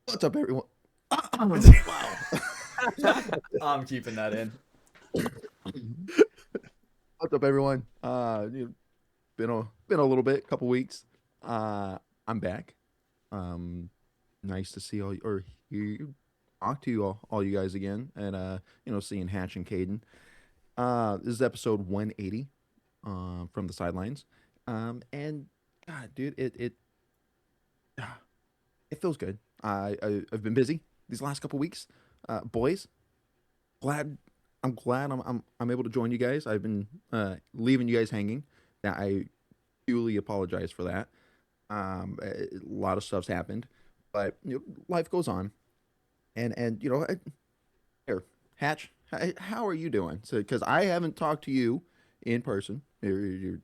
What's up, everyone? Wow. I'm keeping that in. What's up, everyone? Been a little bit, couple weeks. I'm back. Um, Nice to see or hear you, talk to you all you guys again, and seeing Hatch and Caden. This is episode 180, from the sidelines. And God, dude, it feels good. I've been busy these last couple weeks. Boys, glad I'm glad I'm able to join you guys. I've been leaving you guys hanging. Yeah, I duly apologize for that. A lot of stuff's happened, but life goes on. And here, Hatch, how are you doing? So, because I haven't talked to you in person, your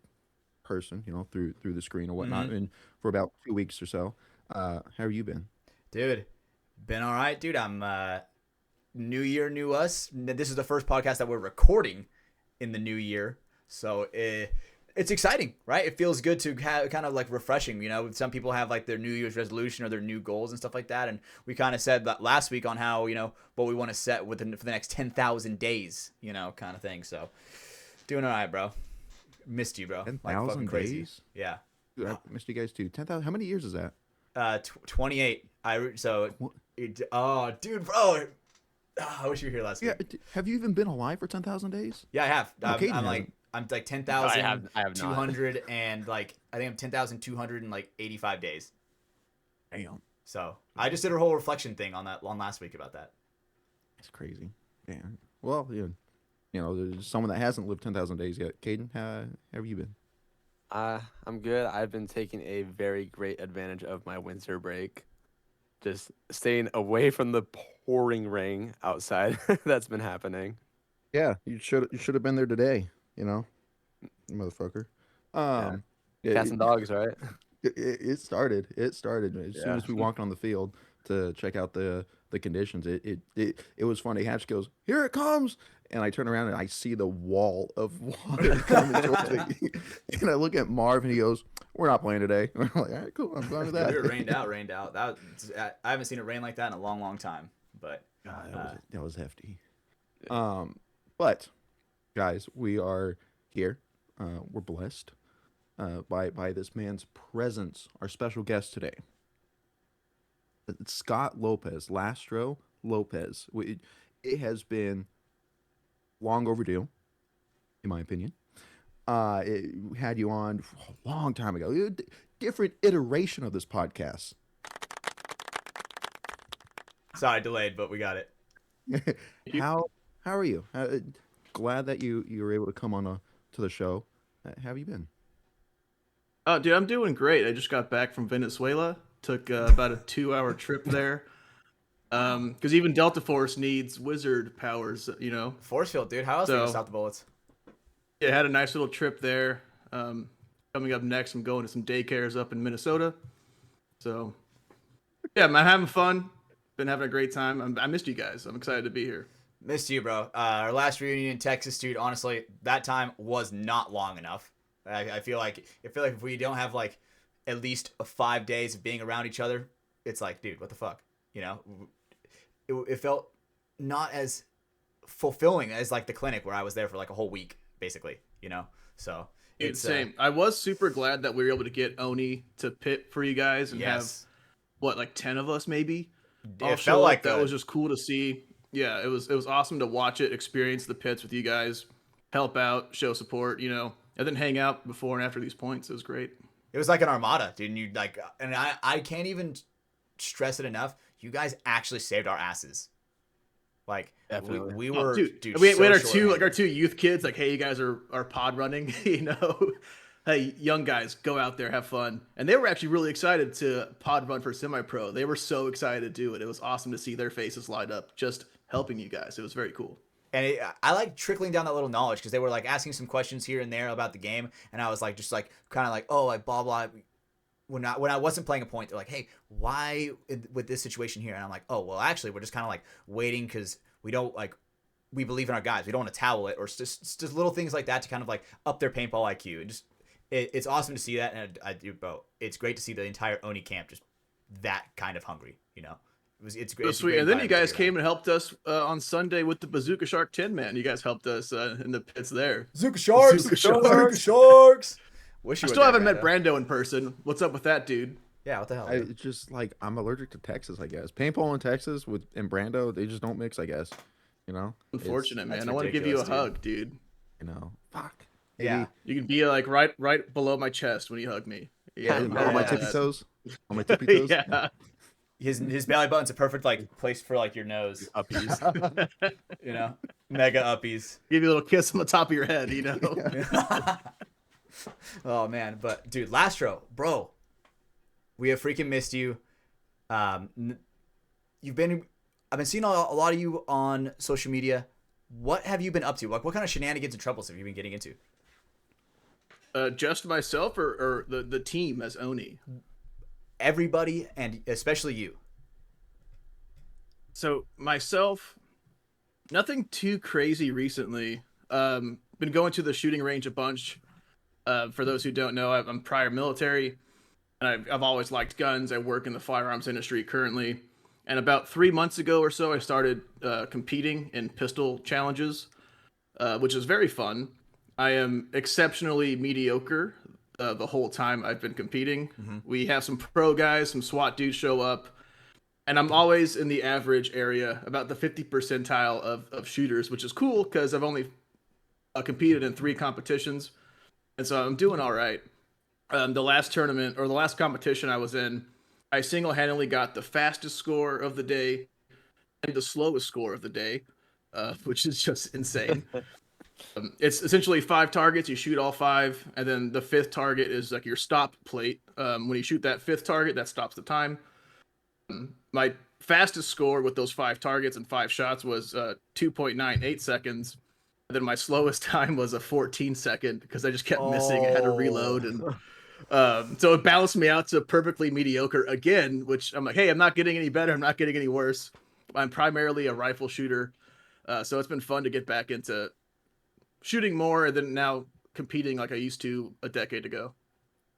person, through the screen or whatnot, Hmm. and for about 2 weeks or so. How have you been? Dude, been all right, dude. I'm new year, new us. This is the first podcast that we're recording in the new year. So it's exciting, right? It feels good to have kind of like refreshing. Some people have like their New Year's resolution or their new goals and stuff like that. And we kind of said that last week on how, what we want to set for the next 10,000 days, kind of thing. So doing all right, bro. Missed you, bro. Ten Like fucking thousand crazy. days. Yeah. Dude, I missed you guys too. 10,000. How many years is that? 28. What? Oh, dude, bro. Oh, I wish you were here last Yeah. week. Have you even been alive for 10,000 days? Yeah, I have. No, Caden I'm hasn't. like I'm like I have not. 10,200 and like I think I'm 10,200 and like 85 days. Damn, So I just did a whole reflection thing on last week about that. that's crazy. Damn. Well, there's someone that hasn't lived 10,000 days yet. Caden, how have you been? I'm good. I've been taking a very great advantage of my winter break. Just staying away from the pouring rain outside that's been happening. Yeah, you should have been there today. You know, motherfucker. Yeah. Um, Cats it, and dogs, right? it started. It started as soon Yeah. as we walked on the field to check out the conditions. It was funny. Hatch goes, "Here it comes," and I turn around and I see the wall of water coming towards me. And I look at Marv and he goes, "We're not playing today." We're like, "All right, cool. I'm going to We that." were rained out, rained out. I haven't seen it rain like that in a long, long time. But God, uh, that was hefty. But guys, we are here. We're blessed by this man's presence. Our special guest today, it's Scott Lopez, Lastrow Lopez. It has been long overdue, in my opinion. We had you on a long time ago. Different iteration of this podcast. sorry, delayed, but we got it. You, How are you? Glad that you were able to come on to the show. How have you been? Oh, dude, I'm doing great. I just got back from Venezuela. Took about a 2-hour trip there. Wow. Because even Delta Force needs wizard powers. Force field, dude. How else are you gonna So stop the bullets? yeah, had a nice little trip there. Coming up next, I'm going to some daycares up in Minnesota. So yeah, I'm having fun. Been having a great time. I missed you guys. I'm excited to be here. Missed you, bro. Our last reunion in Texas, dude. Honestly, that time was not long enough. I feel like if we don't have like at least 5 days of being around each other, it's like, dude, what the fuck? You know, it felt not as fulfilling as like the clinic where I was there for like a whole week, basically. So Dude, it's same. I was super glad that we were able to get Oni to pit for you guys and have yes, what, like 10 of us maybe all it felt show up. like That a was just cool to see. Yeah, it was awesome to watch it, experience the pits with you guys, help out, show support, and then hang out before and after these points. It was great. it was like an armada, dude. And you like, and I can't even stress it enough. You guys actually saved our asses. Like we, Definitely. we Oh, were, dude, dude, we so had our short-handed. two youth kids like, hey, you guys are pod running, Hey, young guys, go out there, have fun. And they were actually really excited to pod run for semi-pro. They were so excited to do it. It was awesome to see their faces light up, just helping you guys. It was very cool. And I like trickling down that little knowledge because they were like asking some questions here and there about the game, and I was like, just like kind of like, oh, like blah blah. When I wasn't playing a point, they're like, hey, why with this situation here? And I'm like, oh, well, actually, we're just kind of like waiting because we don't like we believe in our guys. We don't want to towel it or just little things like that to kind of like up their paintball IQ. And just it's awesome to see that, and I do, bro. It's great to see the entire Oni camp just that kind of hungry. It's So great. It's a sweet. great And then vibe you to guys check it came and helped us on Sunday with the Bazooka Shark Tin Man. You guys helped us in the pits there. out. Zuka Sharks. Zuka Zuka Sharks. Sharks. Wish I you were still there, haven't met Brando. Brando in person. What's up with that, dude? Yeah, what the hell? It's just like I'm allergic to Texas, I guess. Paintball in Texas and Brando, they just don't mix, I guess. You know, Unfortunate, that's man. I want to give you a ridiculous, hug, dude. fuck. Yeah. You can be like right below my chest when you hug me. Yeah, Maybe yeah, on my yeah, tippy that. toes. On my tippy toes. Yeah. His belly button's a perfect like place for like your nose. Uppies. You know, mega uppies. Give you a little kiss on the top of your head, you know. Oh man, but dude, Lastrow, bro, we have freaking missed you. You've been, I've been seeing a lot of you on social media. What have you been up to? Like, what kind of shenanigans and troubles have you been getting into? Just myself or the team as Oni? Everybody, and especially you. So myself, nothing too crazy recently. Been going to the shooting range a bunch. For those who don't know, I'm prior military, and I've always liked guns. I work in the firearms industry currently, and about 3 months ago or so, I started competing in pistol challenges, which is very fun. I am exceptionally mediocre the whole time I've been competing. We have some pro guys, some SWAT dudes show up, and I'm always in the average area, about the 50th percentile of shooters, which is cool because I've only competed in 3 competitions, and so I'm doing all right. The last tournament or the last competition I was in, I single-handedly got the fastest score of the day and the slowest score of the day, which is just insane. It's essentially 5 targets. You shoot all 5, and then the 5th target is like your stop plate. When you shoot that 5th target, that stops the time. My fastest score with those 5 targets and 5 shots was 2.98 seconds. And then my slowest time was a 14-second because I just kept missing. I had to reload, and so it balanced me out to perfectly mediocre again. Which I'm like, hey, I'm not getting any better. I'm not getting any worse. I'm primarily a rifle shooter, so it's been fun to get back into shooting more, and then now competing like I used to a decade ago.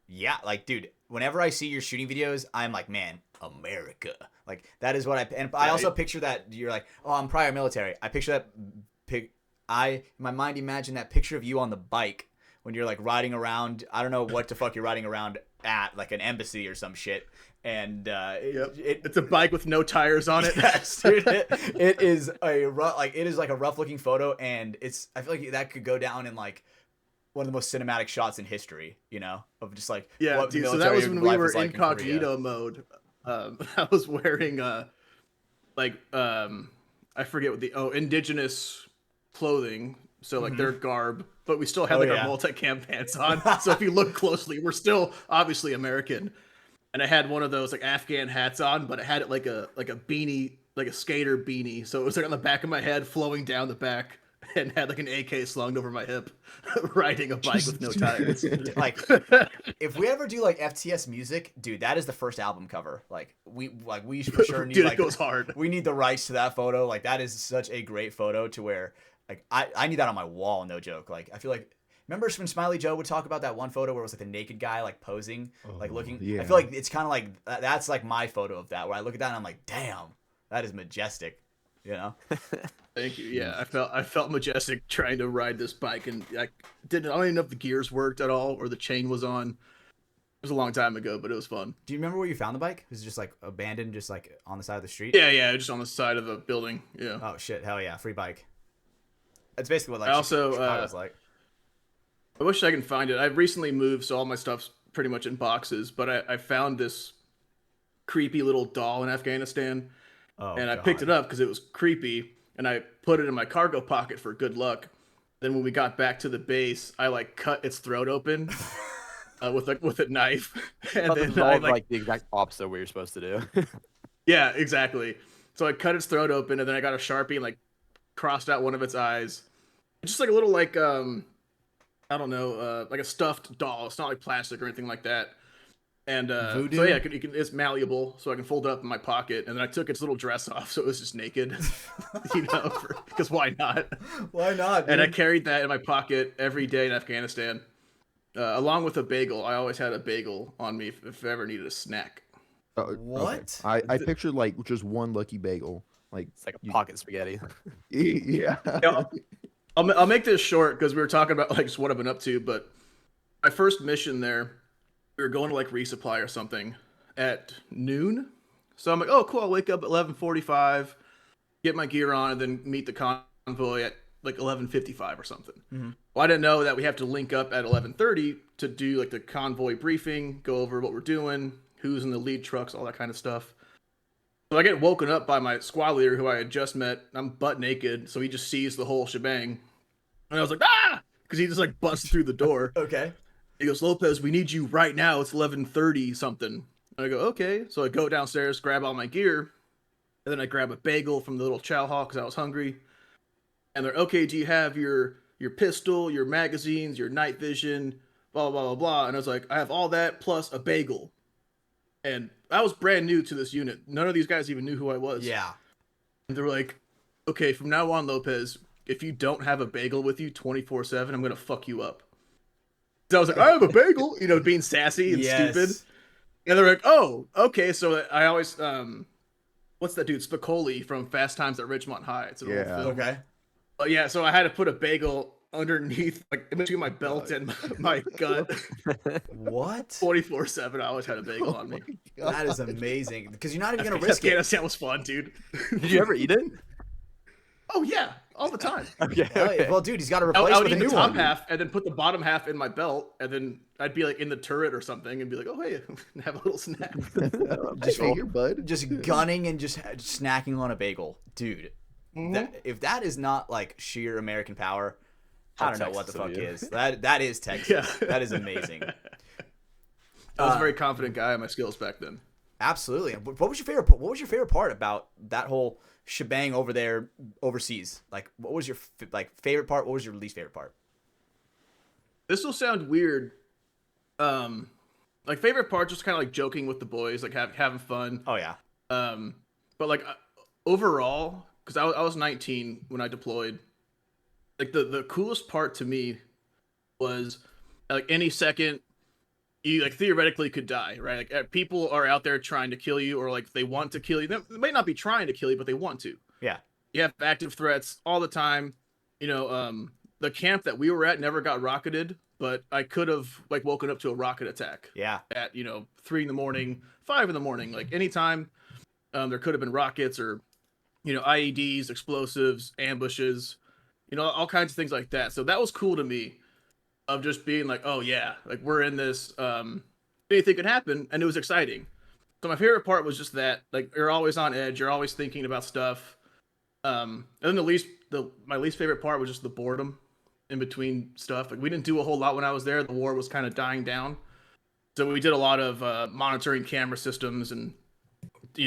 Yeah, like, dude, whenever I see your shooting videos, I'm like, man, America. Like, that is what I also picture that you're like, oh, I'm prior military. I picture that in my mind imagine that picture of you on the bike when you're like riding around. I don't know what the fuck you're riding around at, like an embassy or some shit. And it's a bike with no tires on it. Yes, dude, it is a rough, like it is like a rough looking photo, and I feel like that could go down in like one of the most cinematic shots in history, you know, of just like yeah, dude. So that was when we were incognito mode. I was wearing I forget what indigenous clothing, so like their garb, but we still had our multicam pants on. So if you look closely, we're still obviously American. And I had one of those like Afghan hats on, but it had it like a beanie, like a skater beanie. So it was like on the back of my head, flowing down the back, and had like an AK slung over my hip, riding a bike with no tires. Like, if we ever do like FTS music, dude, that is the first album cover. We for sure need dude, like it goes hard. We need the rights to that photo. Like, that is such a great photo to where like I need that on my wall, no joke. Like, I feel like, remember when Smiley Joe would talk about that one photo where it was like the naked guy like posing, like looking? Yeah. I feel like it's kind of like that's like my photo of that, where I look at that and I'm like, damn, that is majestic, you know? Thank you. Yeah, I felt majestic trying to ride this bike, and I don't even know if the gears worked at all or the chain was on. It was a long time ago, but it was fun. Do you remember where you found the bike? Was it just like abandoned, just like on the side of the street? Yeah, just on the side of a building. Yeah. Oh shit, hell yeah, free bike. That's basically what like I also Chicago's like. I wish I can find it. I've recently moved, so all my stuff's pretty much in boxes. But I found this creepy little doll in Afghanistan, and I picked it up because it was creepy, and I put it in my cargo pocket for good luck. Then when we got back to the base, I like cut its throat open with a knife, and then I like the exact opposite of what you're supposed to do. Yeah, exactly. So I cut its throat open, and then I got a Sharpie and like crossed out one of its eyes. Just like a little like I don't know, like a stuffed doll. It's not like plastic or anything like that. And so yeah, it's malleable, so I can fold it up in my pocket. And then I took its little dress off, so it was just naked, you know, because why not? Why not? Dude? And I carried that in my pocket every day in Afghanistan, along with a bagel. I always had a bagel on me if I ever needed a snack. Okay. What? I pictured like just one lucky bagel. Like It's like a pocket spaghetti. yeah. Yeah, I'll make this short because we were talking about like just what I've been up to. But my first mission there, we were going to like resupply or something at noon. So I'm like, oh cool, I'll wake up at 11:45, get my gear on, and then meet the convoy at like 11:55 or something. Well, I didn't know that we have to link up at 11:30 to do like the convoy briefing, go over what we're doing, who's in the lead trucks, all that kind of stuff. So I get woken up by my squad leader who I had just met. I'm butt naked, so he just sees the whole shebang. And I was like, ah! Because he just like busts through the door. Okay. He goes, Lopez, we need you right now. It's 11:30 something. And I go, okay. So I go downstairs, grab all my gear, and then I grab a bagel from the little chow hall because I was hungry. And they're, okay, do you have your pistol, your magazines, your night vision, blah, blah, blah, blah. And I was like, I have all that plus a bagel. And I was brand new to this unit. None of these guys even knew who I was. Yeah. And they're like, okay, from now on, Lopez, if you don't have a bagel with you 24/7, I'm going to fuck you up. So I was like, I have a bagel, you know, being sassy and stupid. And they're like, oh, okay. So I always, what's that dude? Spicoli from Fast Times at Ridgemont High. It's an old film. Okay. Yeah, so I had to put a bagel underneath, like in between my belt and my gun. What? 24/7, I always had a bagel on me. That is amazing. Because you're not even gonna risk it. Afghanistan was fun, dude. Did you ever eat it? Oh yeah, all the time. Okay. Oh, yeah. Well, dude, he's got to replace I would with a eat the new top one. half and then put the bottom half in my belt, and then I'd be like in the turret or something and be like, oh hey, have a little snack. Just here, bud. Just gunning and just snacking on a bagel, dude. If that is not like sheer American power, I don't know what the Texas fuck of you. is. That is Texas. Yeah. That is amazing. I was a very confident guy in my skills back then. Absolutely. What was your favorite part about that whole shebang over there overseas? Like, what was your favorite part? What was your least favorite part? This will sound weird. Like favorite part, just kind of like joking with the boys, like having fun. Oh yeah. But like overall, because I was 19 when I deployed. Like the coolest part to me was like any second you like theoretically could die, right? Like people are out there trying to kill you, or like they want to kill you. They might not be trying to kill you, but they want to. Yeah. You have active threats all the time. You know, the camp that we were at never got rocketed, but I could have like woken up to a rocket attack. Yeah. At 3 a.m, 5 a.m, like anytime. There could have been rockets or IEDs, explosives, ambushes, all kinds of things like that. So that was cool to me, of just being like, oh yeah, like we're in this, anything could happen, and it was exciting. So my favorite part was just that, like, you're always on edge, you're always thinking about stuff. And then my least favorite part was just the boredom in between stuff. Like we didn't do a whole lot when I was there. The war was kind of dying down, so we did a lot of monitoring camera systems and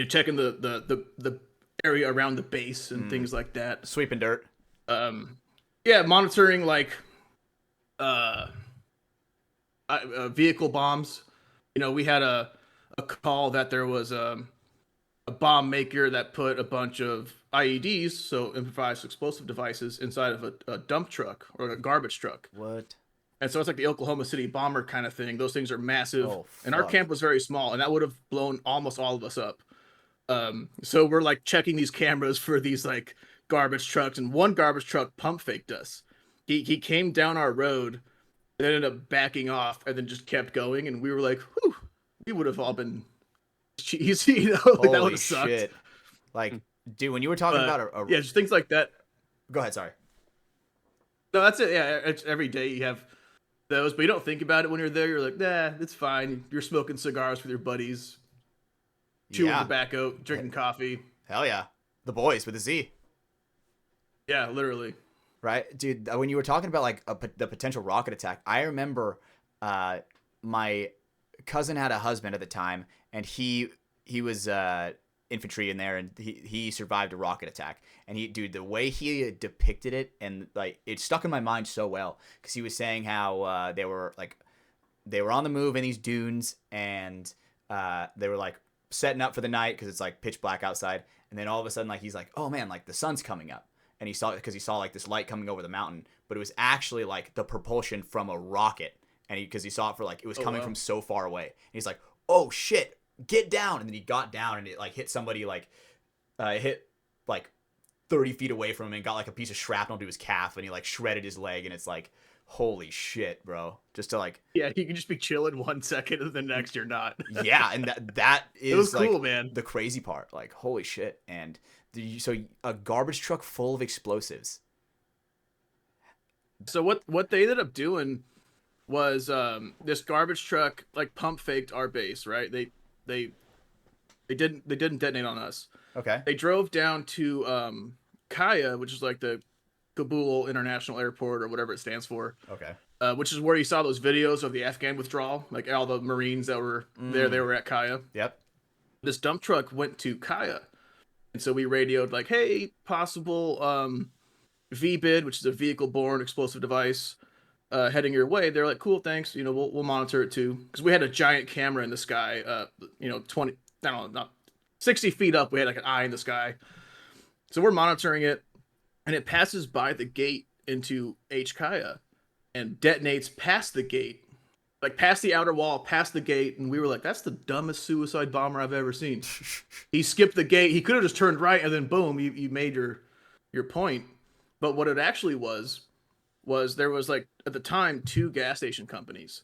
checking the area around the base and things like that. Sweeping dirt. Yeah, monitoring like vehicle bombs. We had a call that there was a bomb maker that put a bunch of IEDs, so improvised explosive devices, inside of a dump truck or a garbage truck. What? And so it's like the Oklahoma City bomber kind of thing. Those things are massive. Oh, and our fuck. camp was very small, and that would have blown almost all of us up. So we're like checking these cameras for these like garbage trucks, and one garbage truck pump faked us. He came down our road and ended up backing off and then just kept going, and we were like, whew, we would have all been cheesy, like that would Holy have sucked. shit. Like, dude, when you were talking about yeah, just things like that. Go ahead, sorry. No, that's it. Yeah, it's every day you have those, but you don't think about it when you're there. You're like, nah, it's fine. You're smoking cigars with your buddies, chewing tobacco, drinking coffee. Hell yeah. The boys with a Z. Yeah, literally. Right? Dude, when you were talking about like the potential rocket attack, I remember my cousin had a husband at the time, and he was infantry in there, and he survived a rocket attack. And the way he depicted it, and like it stuck in my mind so well, because he was saying how they were on the move in these dunes, and they were like setting up for the night because it's like pitch black outside, and then all of a sudden like he's like, oh man, like the sun's coming up, and he saw like this light coming over the mountain, but it was actually like the propulsion from a rocket, and because he saw it for like it was coming from so far away, and he's like, oh shit, get down. And then he got down and it like hit somebody like, it hit like 30 feet away from him and got like a piece of shrapnel to his calf and he like shredded his leg. And it's like, holy shit, bro. Just to like, Yeah, you can just be chilling 1 second and the next you're not. yeah. And that is It was like cool, man. the crazy part. Like, holy shit. And so a garbage truck full of explosives. So what they ended up doing was this garbage truck like pump faked our base, right? They didn't detonate on us. Okay. They drove down to Kaya, which is like the Kabul International Airport or whatever it stands for. Okay. Which is where you saw those videos of the Afghan withdrawal, like all the Marines that were there. They were at Kaya. Yep. This dump truck went to Kaya, and so we radioed like, "Hey, possible VBID, which is a vehicle-borne explosive device, heading your way." They're like, "Cool, thanks. You know, we'll monitor it too," because we had a giant camera in the sky. 20, I don't know, not 60 feet up. We had like an eye in the sky, so we're monitoring it, and it passes by the gate into H Kaya, and detonates past the gate, like past the outer wall, past the gate, and we were like, "That's the dumbest suicide bomber I've ever seen." He skipped the gate. He could have just turned right, and then boom, you made your point. But what it actually was there was like at the time 2 gas station companies,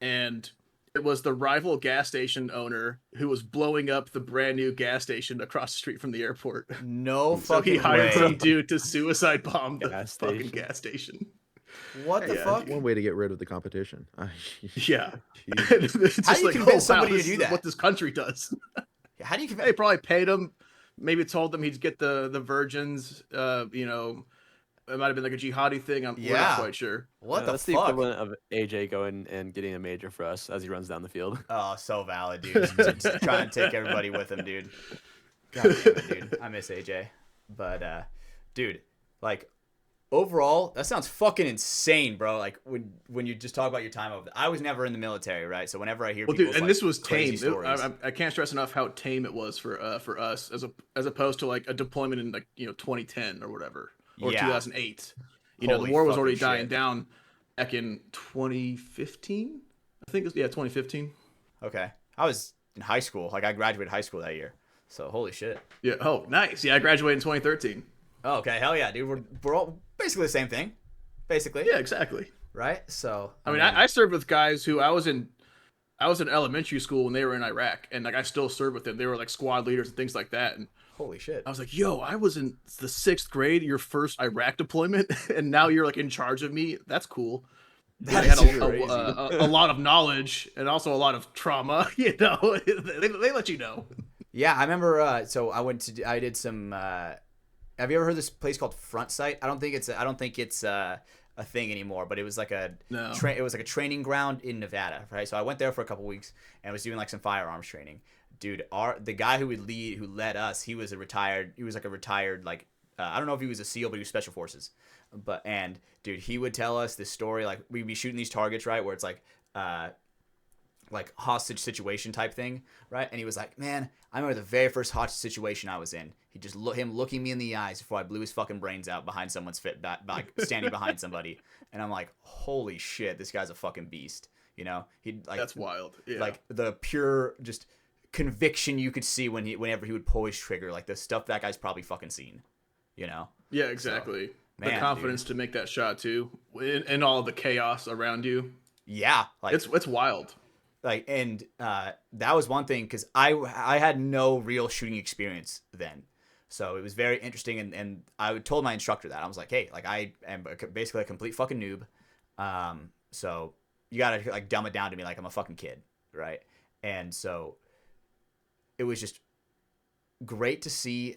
and it was the rival gas station owner who was blowing up the brand new gas station across the street from the airport. No So fucking he hired way. some dude to suicide bomb the Gas fucking station. gas station. What the Yeah. fuck? One way to get rid of the competition. Yeah. Jeez. It's just How do you convince somebody to this do is that? what this country does. How do you They convince? probably paid him, maybe told them he'd get the virgins. It might have been like a jihadi thing. We're Yeah. not quite sure. What the That's the fuck? equivalent of AJ going and getting a major for us as he runs down the field. Oh, so valid, dude. Just trying to take everybody with him, dude. God damn it, dude. I miss AJ. But, dude, like, overall, that sounds fucking insane, bro. Like, when you just talk about your time over there. I was never in the military, right? So whenever I hear Well, people's, dude, and like, this was crazy tame. stories. I can't stress enough how tame it was for us as opposed to like a deployment in like 2010 or whatever, or Yeah. 2008. The Holy war was fucking already shit. dying down back in 2015. I think it was 2015. Okay. I was in high school. Like, I graduated high school that year. So, holy shit. Yeah. Oh, nice. Yeah, I graduated in 2013. Oh, okay. Hell yeah, dude. We're all basically the same thing. Basically. Yeah, exactly. Right? So, I mean, I served with guys who I was in elementary school when they were in Iraq, and like I still served with them. They were like squad leaders and things like that. And holy shit. I was like, "Yo, I was in the 6th grade, your first Iraq deployment, and now you're like in charge of me. That's cool." That They had is a lot of knowledge and also a lot of trauma. They let you know. Yeah, I remember. So I did some. Have you ever heard this place called Front Sight? I don't think it's a thing anymore, but it was like a No. it was like a training ground in Nevada, right? So I went there for a couple weeks and was doing like some firearms training. Dude, the guy who led us, he was like a retired like I don't know if he was a SEAL, but he was Special Forces. And dude, he would tell us this story, like we'd be shooting these targets, right, where it's like hostage situation type thing, right? And he was like, "Man, I remember the very first hostage situation I was in. He just him looking me in the eyes before I blew his fucking brains out behind someone's like standing behind somebody." And I'm like, "Holy shit, this guy's a fucking beast." You know, he like That's wild. Yeah. like the pure just conviction you could see whenever he would pull his trigger, like the stuff that guy's probably fucking seen. You know? Yeah, exactly. man, the confidence to make that shot too, and all the chaos around you. Yeah, like It's wild. like and that was one thing because I had no real shooting experience then, so it was very interesting and I told my instructor that I was like, hey, like I am basically a complete fucking noob, so you gotta like dumb it down to me like I'm a fucking kid, right? And so it was just great to see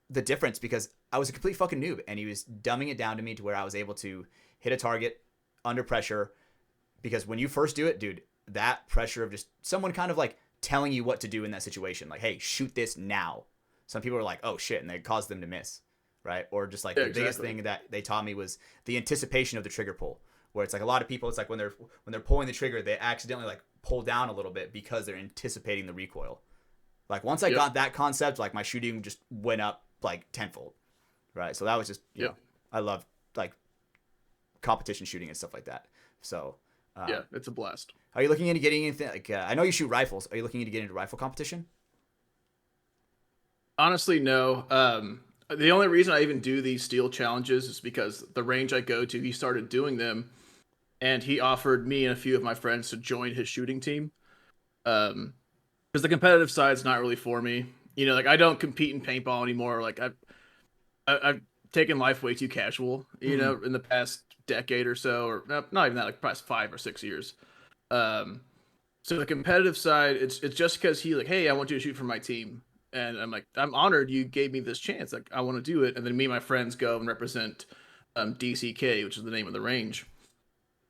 the difference because I was a complete fucking noob and he was dumbing it down to me to where I was able to hit a target under pressure. Because when you first do it, dude, that pressure of just someone kind of like telling you what to do in that situation, like, hey, shoot this now. Some people are like, oh shit, and they caused them to miss, right? Or just like the biggest thing that they taught me was the anticipation of the trigger pull, where it's like a lot of people, it's like when they're pulling the trigger, they accidentally like pull down a little bit because they're anticipating the recoil. Like once I got that concept, like my shooting just went up like tenfold, right? So that was just, you know, I love like competition shooting and stuff like that. So Yeah, it's a blast. Are you looking into getting anything? Like, I know you shoot rifles. Are you looking into getting into rifle competition? Honestly, no. The only reason I even do these steel challenges is because the range I go to, he started doing them, and he offered me and a few of my friends to join his shooting team. Because the competitive side's not really for me. You know, like I don't compete in paintball anymore. Like I've taken life way too casual. You know, in the past decade or so, or not even that, like past 5 or 6 years. So the competitive side, it's just because he like, hey, I want you to shoot for my team, and I'm like, I'm honored you gave me this chance. Like I want to do it, and then me and my friends go and represent DCK, which is the name of the range.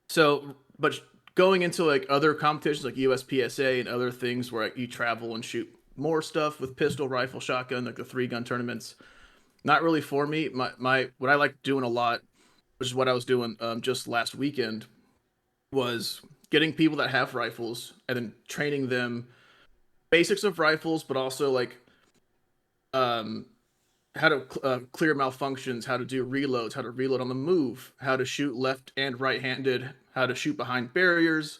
So, but going into like other competitions like USPSA and other things where like, you travel and shoot more stuff with pistol, rifle, shotgun, like the 3-gun tournaments, not really for me. My what I like doing a lot, which is what I was doing just last weekend, was getting people that have rifles and then training them basics of rifles, but also like how to clear malfunctions, how to do reloads, how to reload on the move, how to shoot left and right-handed, how to shoot behind barriers,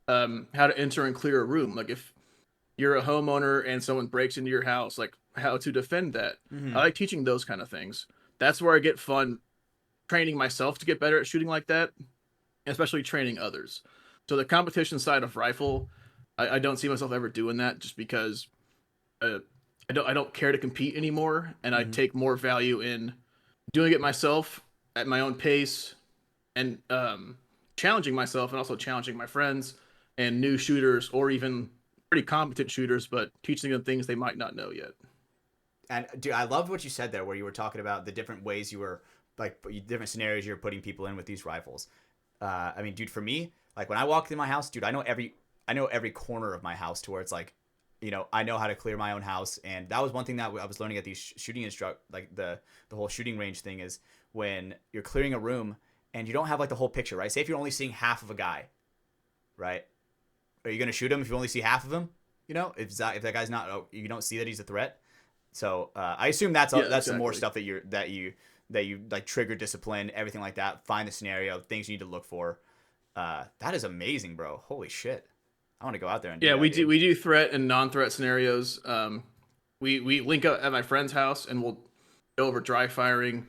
how to enter and clear a room. Like if you're a homeowner and someone breaks into your house, like how to defend that. I like teaching those kind of things. That's where I get fun training myself to get better at shooting like that, especially training others. So the competition side of rifle, I don't see myself ever doing that just because I don't care to compete anymore, and I take more value in doing it myself at my own pace and challenging myself and also challenging my friends and new shooters or even pretty competent shooters, but teaching them things they might not know yet. And dude, I loved what you said there, where you were talking about the different ways you were like different scenarios you're putting people in with these rifles. I mean, dude, for me, like when I walk through my house, dude, I know every corner of my house to where it's like, you know, I know how to clear my own house. And that was one thing that I was learning at these shooting like the whole shooting range thing is when you're clearing a room and you don't have like the whole picture, right? Say if you're only seeing half of a guy, right? Are you going to shoot him if you only see half of him? You know, if that guy's not, you don't see that he's a threat. So I assume that's exactly. some more stuff that you like trigger discipline, everything like that. Find the scenario, things you need to look for. That is amazing, bro. Holy shit. I want to go out there and do that, we dude. we do threat and non-threat scenarios. We link up at my friend's house and we'll go over dry firing,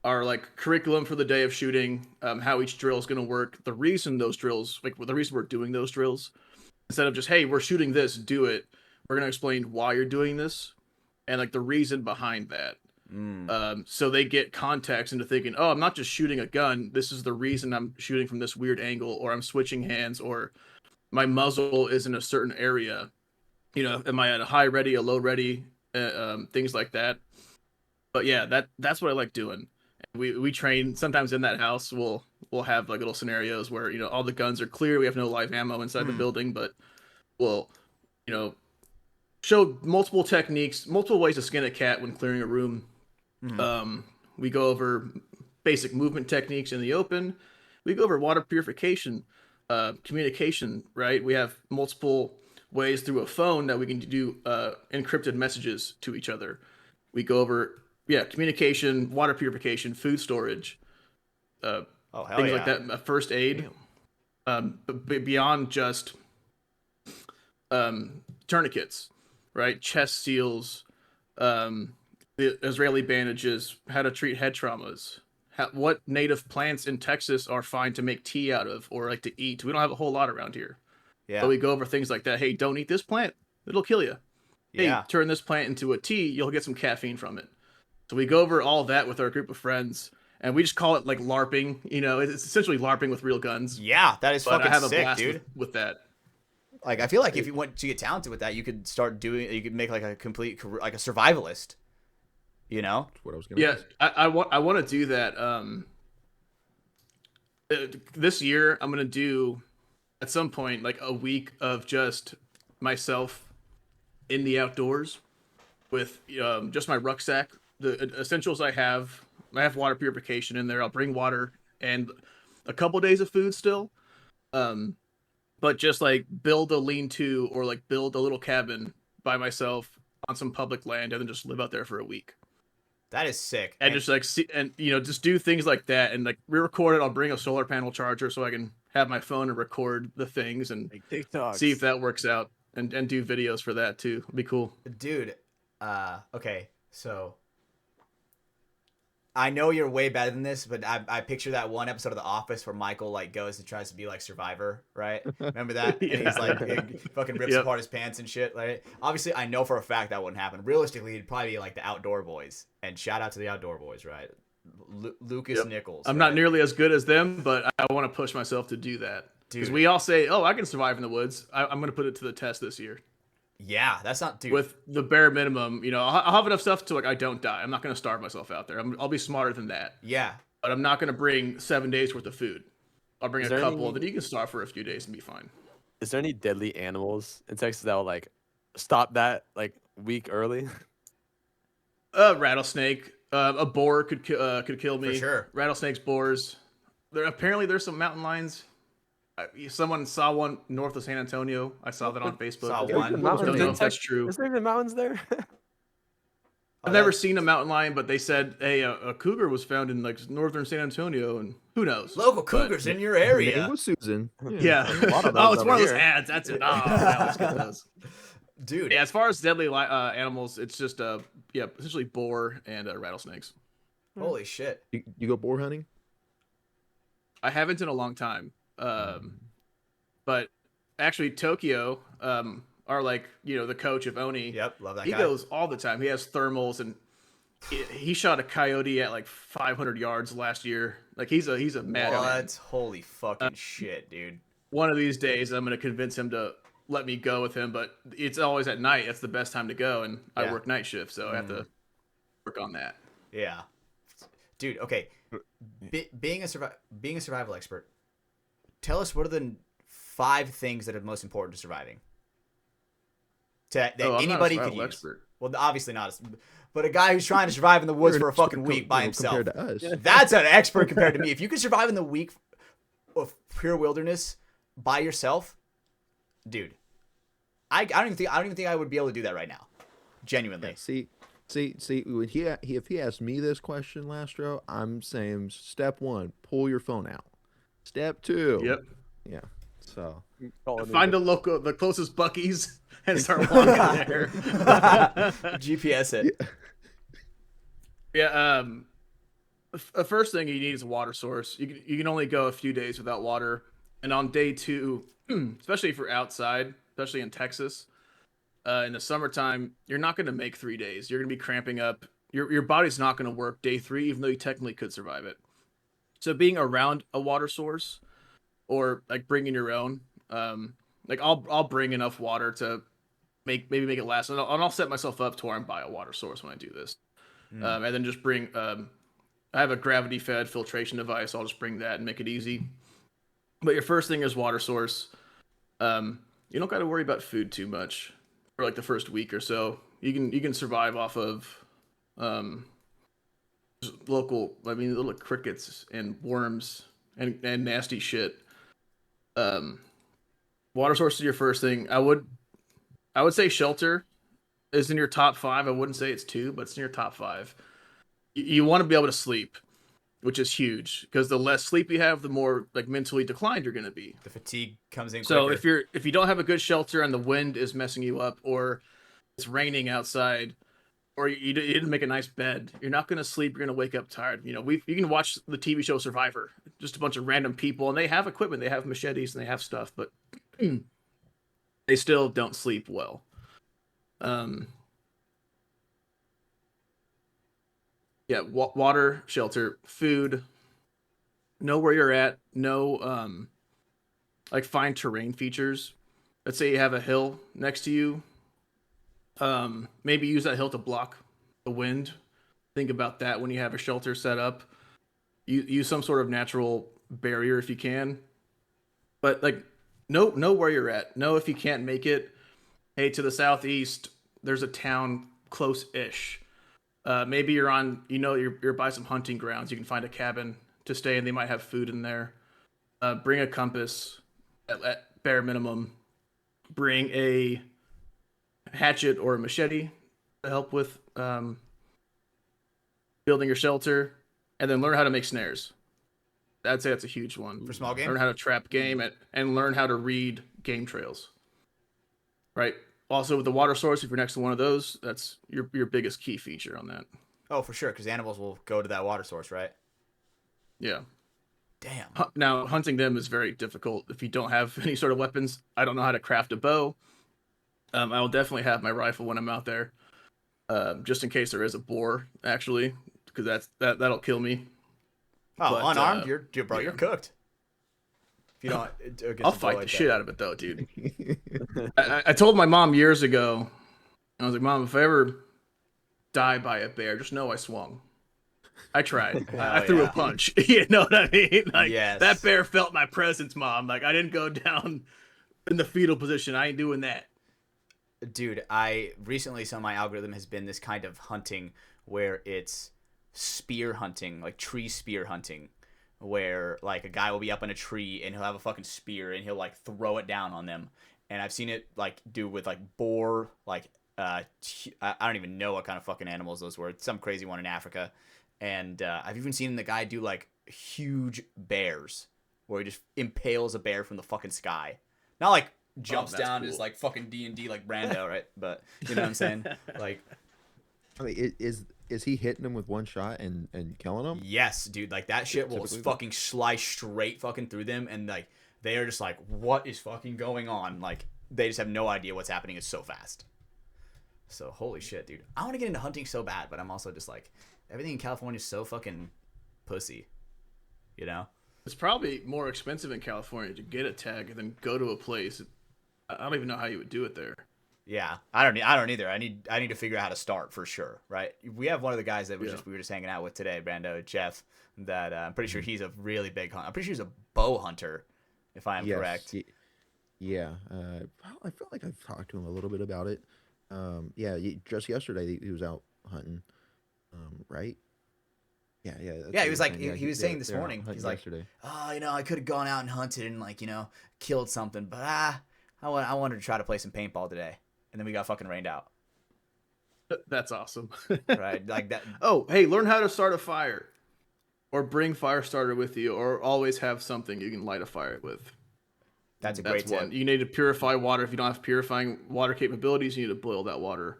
our like curriculum for the day of shooting, how each drill is going to work, the reason those drills, like the reason we're doing those drills, instead of just hey we're shooting this, do it. We're going to explain why you're doing this and like the reason behind that. So they get context into thinking, oh, I'm not just shooting a gun. This is the reason I'm shooting from this weird angle, or I'm switching hands, or my muzzle is in a certain area. You know, am I at a high ready, a low ready, things like that. But yeah, that's what I like doing. We train sometimes in that house. We'll have like little scenarios where you know all the guns are clear. We have no live ammo inside the building, but we'll you know show multiple techniques, multiple ways to skin a cat when clearing a room. We go over basic movement techniques in the open. We go over water purification, communication, right? We have multiple ways through a phone that we can do encrypted messages to each other. We go over, communication, water purification, food storage, things like that, first aid, beyond just tourniquets, right? Chest seals, the Israeli bandages, how to treat head traumas, what native plants in Texas are fine to make tea out of or like to eat. We don't have a whole lot around here. Yeah. But we go over things like that. Hey, don't eat this plant. It'll kill you. Hey, turn this plant into a tea. You'll get some caffeine from it. So we go over all that with our group of friends, and we just call it like LARPing. You know, it's essentially LARPing with real guns. Yeah, that is fucking sick, dude. I have a blast dude. With that. Like, I feel like if you want to get talented with that, you could start doing. You could make like a complete career, like a survivalist. You know, that's what I was gonna. Yeah, I want to do that. This year I'm gonna do at some point like a week of just myself in the outdoors with just my rucksack, the essentials I have. I have water purification in there. I'll bring water and a couple days of food still. But just like build a lean-to or like build a little cabin by myself on some public land and then just live out there for a week. That is sick. And just like see, and just do things like that and like re-record it. I'll bring a solar panel charger so I can have my phone and record the things and Like TikToks. see if that works out and do videos for that too. It'd be cool. Dude, okay, so I know you're way better than this, but I picture that one episode of The Office where Michael like goes and tries to be like Survivor, right? Remember that? And he's like he fucking rips Yep. apart his pants and shit. Like, obviously, I know for a fact that wouldn't happen. Realistically, it'd probably be like the Outdoor Boys. And shout out to the Outdoor Boys, right? Lucas Yep. Nichols. I'm right? not nearly as good as them, but I want to push myself to do that. Because Dude. we all say, "Oh, I can survive in the woods." I'm going to put it to the test this year. Yeah, that's not dude. With the bare minimum, I'll have enough stuff to like I don't die. I'm not going to starve myself out there. I'll be smarter than that. Yeah, But I'm not going to bring 7 days worth of food. I'll bring Is a there couple, any- then you can starve for a few days and be fine. Is there any deadly animals in Texas that will like stop that like week early? Rattlesnake, a boar could kill me. For sure. Rattlesnakes, boars. There's some mountain lions. Someone saw one north of San Antonio. I saw that on Facebook. Saw There's one. even Don't mountains know in if that's Tex- true. Is there even mountains there? I've never seen a mountain lion, but they said, hey, a cougar was found in like northern San Antonio, and who knows? local But- cougars in your Her area. name was Susan. Yeah. There's a lot of Oh, those it's one of over those here. ads. That's it. Oh, yeah, let's get those. Dude, Yeah, as far as deadly animals, it's just essentially boar and rattlesnakes. holy shit. You go boar hunting? I haven't in a long time. But actually, Tokyo, are like the coach of Oni. Yep, love that He guy. goes all the time. He has thermals, and he shot a coyote at like 500 yards last year. Like he's a mad man. What? Holy fucking shit, dude. One of these days, I'm gonna convince him to let me go with him, but it's always at night. That's the best time to go, and Yeah. I work night shift, so I have to work on that. Yeah. Dude, okay. Being a survival expert, tell us what are the 5 things that are most important to surviving? That I'm not a anybody could survival use. expert. Well, obviously not. But a guy who's trying to survive in the woods You're for an a fucking expert week by himself. compared to us. That's an expert compared to me. If you can survive in the week of pure wilderness by yourself, dude, I don't even think I would be able to do that right now. Genuinely. See, when if he asked me this question, Lastro, I'm saying step 1, pull your phone out. Step 2, Yep. yeah. So Find the closest Buc-ee's and start walking there. GPS it. Yeah. The first thing you need is a water source. You can only go a few days without water, and on day 2, especially for outside, especially in Texas, in the summertime, you're not going to make 3 days. You're going to be cramping up. Your body's not going to work day 3, even though you technically could survive it. So being around a water source, or like bringing your own, like I'll bring enough water to maybe make it last, and I'll set myself up to where I'm by a water source when I do this, and then just bring. I have a gravity fed filtration device. I'll just bring that and make it easy. But your first thing is water source. You don't got to worry about food too much for like the first week or so. You can survive off of just little crickets and worms and nasty shit. Water source is your first thing. I would say shelter is in your top 5. I wouldn't say it's 2, but it's in your top 5. You want to be able to sleep, which is huge, because the less sleep you have, the more like mentally declined you're going to be. The fatigue comes in So quicker. if you don't have a good shelter and the wind is messing you up, or it's raining outside, or you didn't make a nice bed, you're not going to sleep. You're going to wake up tired. You can watch the TV show Survivor, just a bunch of random people, and they have equipment, they have machetes, and they have stuff, but they still don't sleep well. Yeah, water, shelter, food. Know where you're at. Know like find terrain features. Let's say you have a hill next to you. Maybe use that hill to block the wind. Think about that when you have a shelter set up. Use some sort of natural barrier if you can. But like know where you're at. Know if you can't make it. Hey, to the southeast, there's a town close-ish. Maybe you're on, you're by some hunting grounds. You can find a cabin to stay, and they might have food in there. Bring a compass at bare minimum. Bring a hatchet or a machete to help with building your shelter, and then learn how to make snares. I'd say that's a huge one. For small game? Learn how to trap game and learn how to read game trails. Right. Also, with the water source, if you're next to one of those, that's your biggest key feature on that. Oh, for sure, because animals will go to that water source, right? Yeah. Damn. Now, hunting them is very difficult if you don't have any sort of weapons. I don't know how to craft a bow. I will definitely have my rifle when I'm out there, just in case there is a boar, actually, because that'll kill me. Oh, But, unarmed, you're cooked. If you don't, I'll fight the shit out of it, though, dude. I told my mom years ago, I was like, Mom, if I ever die by a bear, just know I swung. I tried. I threw a punch. You know what I mean? Like, yes. That bear felt my presence, Mom. Like, I didn't go down in the fetal position. I ain't doing that. Dude, I recently saw my algorithm has been this kind of hunting where it's spear hunting, like tree spear hunting, where like a guy will be up in a tree and he'll have a fucking spear and he'll like throw it down on them. And I've seen it like do with like boar, like I don't even know what kind of fucking animals those were. It's some crazy one in Africa. And I've even seen the guy do like huge bears where he just impales a bear from the fucking sky. Not like jumps down cool. as like fucking D&D like Brando, right? But you know what I'm saying? Like, I mean, is he hitting them with one shot and killing them? yes, dude. Like that shit will fucking slice straight fucking through them, and like they are just like, what is fucking going on? Like they just have no idea what's happening. It's so fast. So holy shit, dude. I want to get into hunting so bad, but I'm also just like, everything in California is so fucking pussy. You know? It's probably more expensive in California to get a tag than go to a place. I don't even know how you would do it there. Yeah, I don't either. I need to figure out how to start for sure, right? We have one of the guys that we were just hanging out with today, Brando, Jeff. That I'm pretty sure he's a really big hunter. I'm pretty sure he's a bow hunter, if I am correct. Yeah, I feel like I've talked to him a little bit about it. Just yesterday he was out hunting, right? Yeah. He was like, he was saying this morning. He's like, yesterday. oh, I could have gone out and hunted and like, killed something, but I wanted to try to play some paintball today, and then we got fucking rained out. That's awesome. Right, like that. Oh, hey, learn how to start a fire, or bring fire starter with you, or always have something you can light a fire with. That's a great tip. One. You need to purify water. If you don't have purifying water capabilities, you need to boil that water,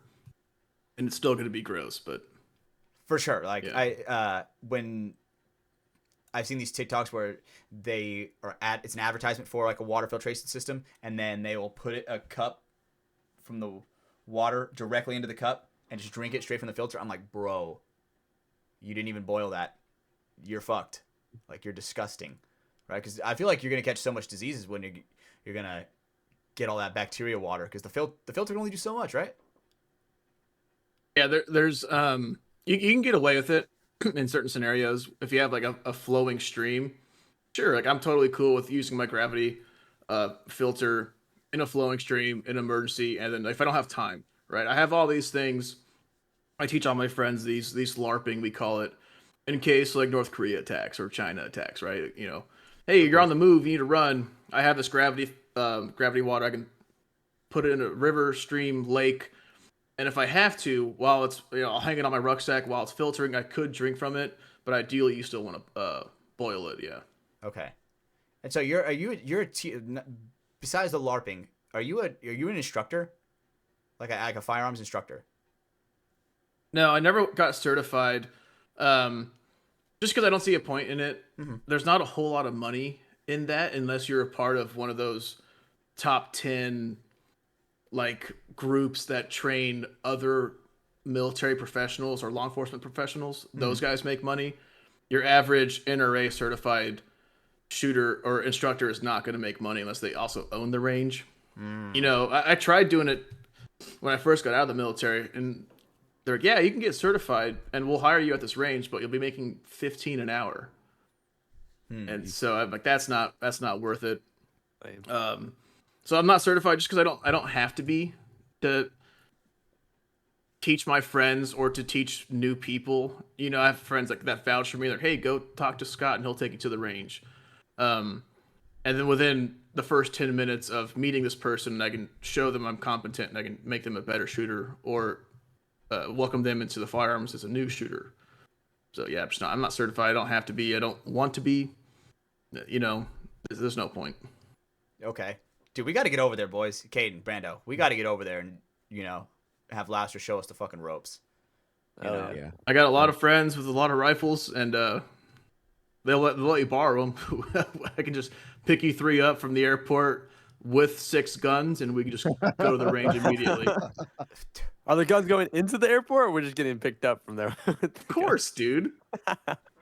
and it's still going to be gross, but for sure. Like when I've seen these TikToks where it's an advertisement for like a water filtration system, and then they will put a cup from the water directly into the cup and just drink it straight from the filter. I'm like, bro, you didn't even boil that. You're fucked. Like, you're disgusting, right? Because I feel like you're gonna catch so much diseases when you're gonna get all that bacteria water, because the filter can only do so much, right? Yeah, there's you can get away with it in certain scenarios if you have like a flowing stream. Sure, like I'm totally cool with using my gravity filter in a flowing stream in emergency, and then if I don't have time, right? I have all these things. I teach all my friends these LARPing, we call it, in case like North Korea attacks or China attacks, right? Hey, you're on the move, you need to run. I have this gravity water. I can put it in a river, stream, lake, and if I have to, while it's I'll hang it on my rucksack while it's filtering. I could drink from it, but ideally you still want to boil it. Yeah. Okay. And so besides the LARPing, are you an instructor, like a firearms instructor? No, I never got certified. Just because I don't see a point in it. Mm-hmm. There's not a whole lot of money in that unless you're a part of one of those top 10 like groups that train other military professionals or law enforcement professionals. Mm-hmm. Those guys make money. Your average NRA certified shooter or instructor is not going to make money unless they also own the range. I tried doing it when I first got out of the military, and they're like, yeah, you can get certified and we'll hire you at this range, but you'll be making $15 an hour. And so I'm like, that's not worth it. So I'm not certified just because I don't have to be to teach my friends or to teach new people. I have friends like that vouch for me. Like, hey, go talk to Scott and he'll take you to the range. And then within the first 10 minutes of meeting this person, I can show them I'm competent and I can make them a better shooter, or welcome them into the firearms as a new shooter. So yeah, I'm not certified. I don't have to be. I don't want to be. you know, there's no point. Okay. Dude, we got to get over there, boys. Caden, Brando, we got to get over there and, you know, have Lastrow show us the fucking ropes. You know? Yeah. I got a lot of friends with a lot of rifles, and they'll let you borrow them. I can just pick you 3 up from the airport with 6 guns, and we can just go to the range immediately. Are the guns going into the airport, or we're just getting picked up from there? Of course, dude.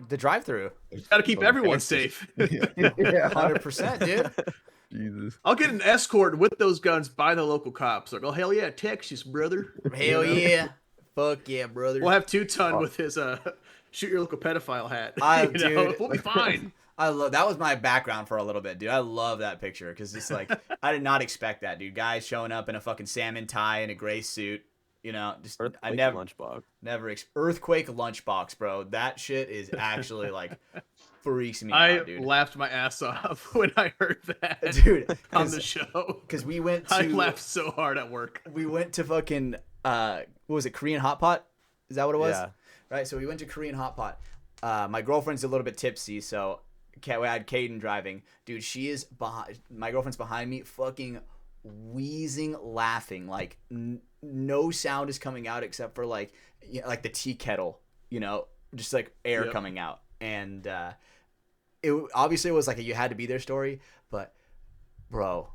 The drive-through. Got to keep So everyone gangsters. safe. Yeah. 100%, dude. Jesus. I'll get an escort with those guns by the local cops. Like, oh hell yeah, Texas, brother. Hell yeah. Fuck yeah, brother. We'll have 2-ton with his shoot your local pedophile hat. Dude. We'll be fine. I love that was my background for a little bit, dude. I love that picture because it's like I did not expect that, dude. Guys showing up in a fucking salmon tie and a gray suit, you know. Just I never earthquake lunchbox, bro. That shit is actually like freaks me out, dude. I laughed my ass off when I heard that, Dude, on the show. Because we went to I laughed so hard at work. We went to fucking what was it, Korean hot pot? Is that what it was? Yeah. Right. So we went to Korean hot pot. My girlfriend's a little bit tipsy, so we had Caden driving. Dude, she is behind. My girlfriend's behind me, fucking wheezing, laughing. Like no sound is coming out except for like like the tea kettle, you know, just like air coming out. And it obviously was like a you had to be there story, but bro,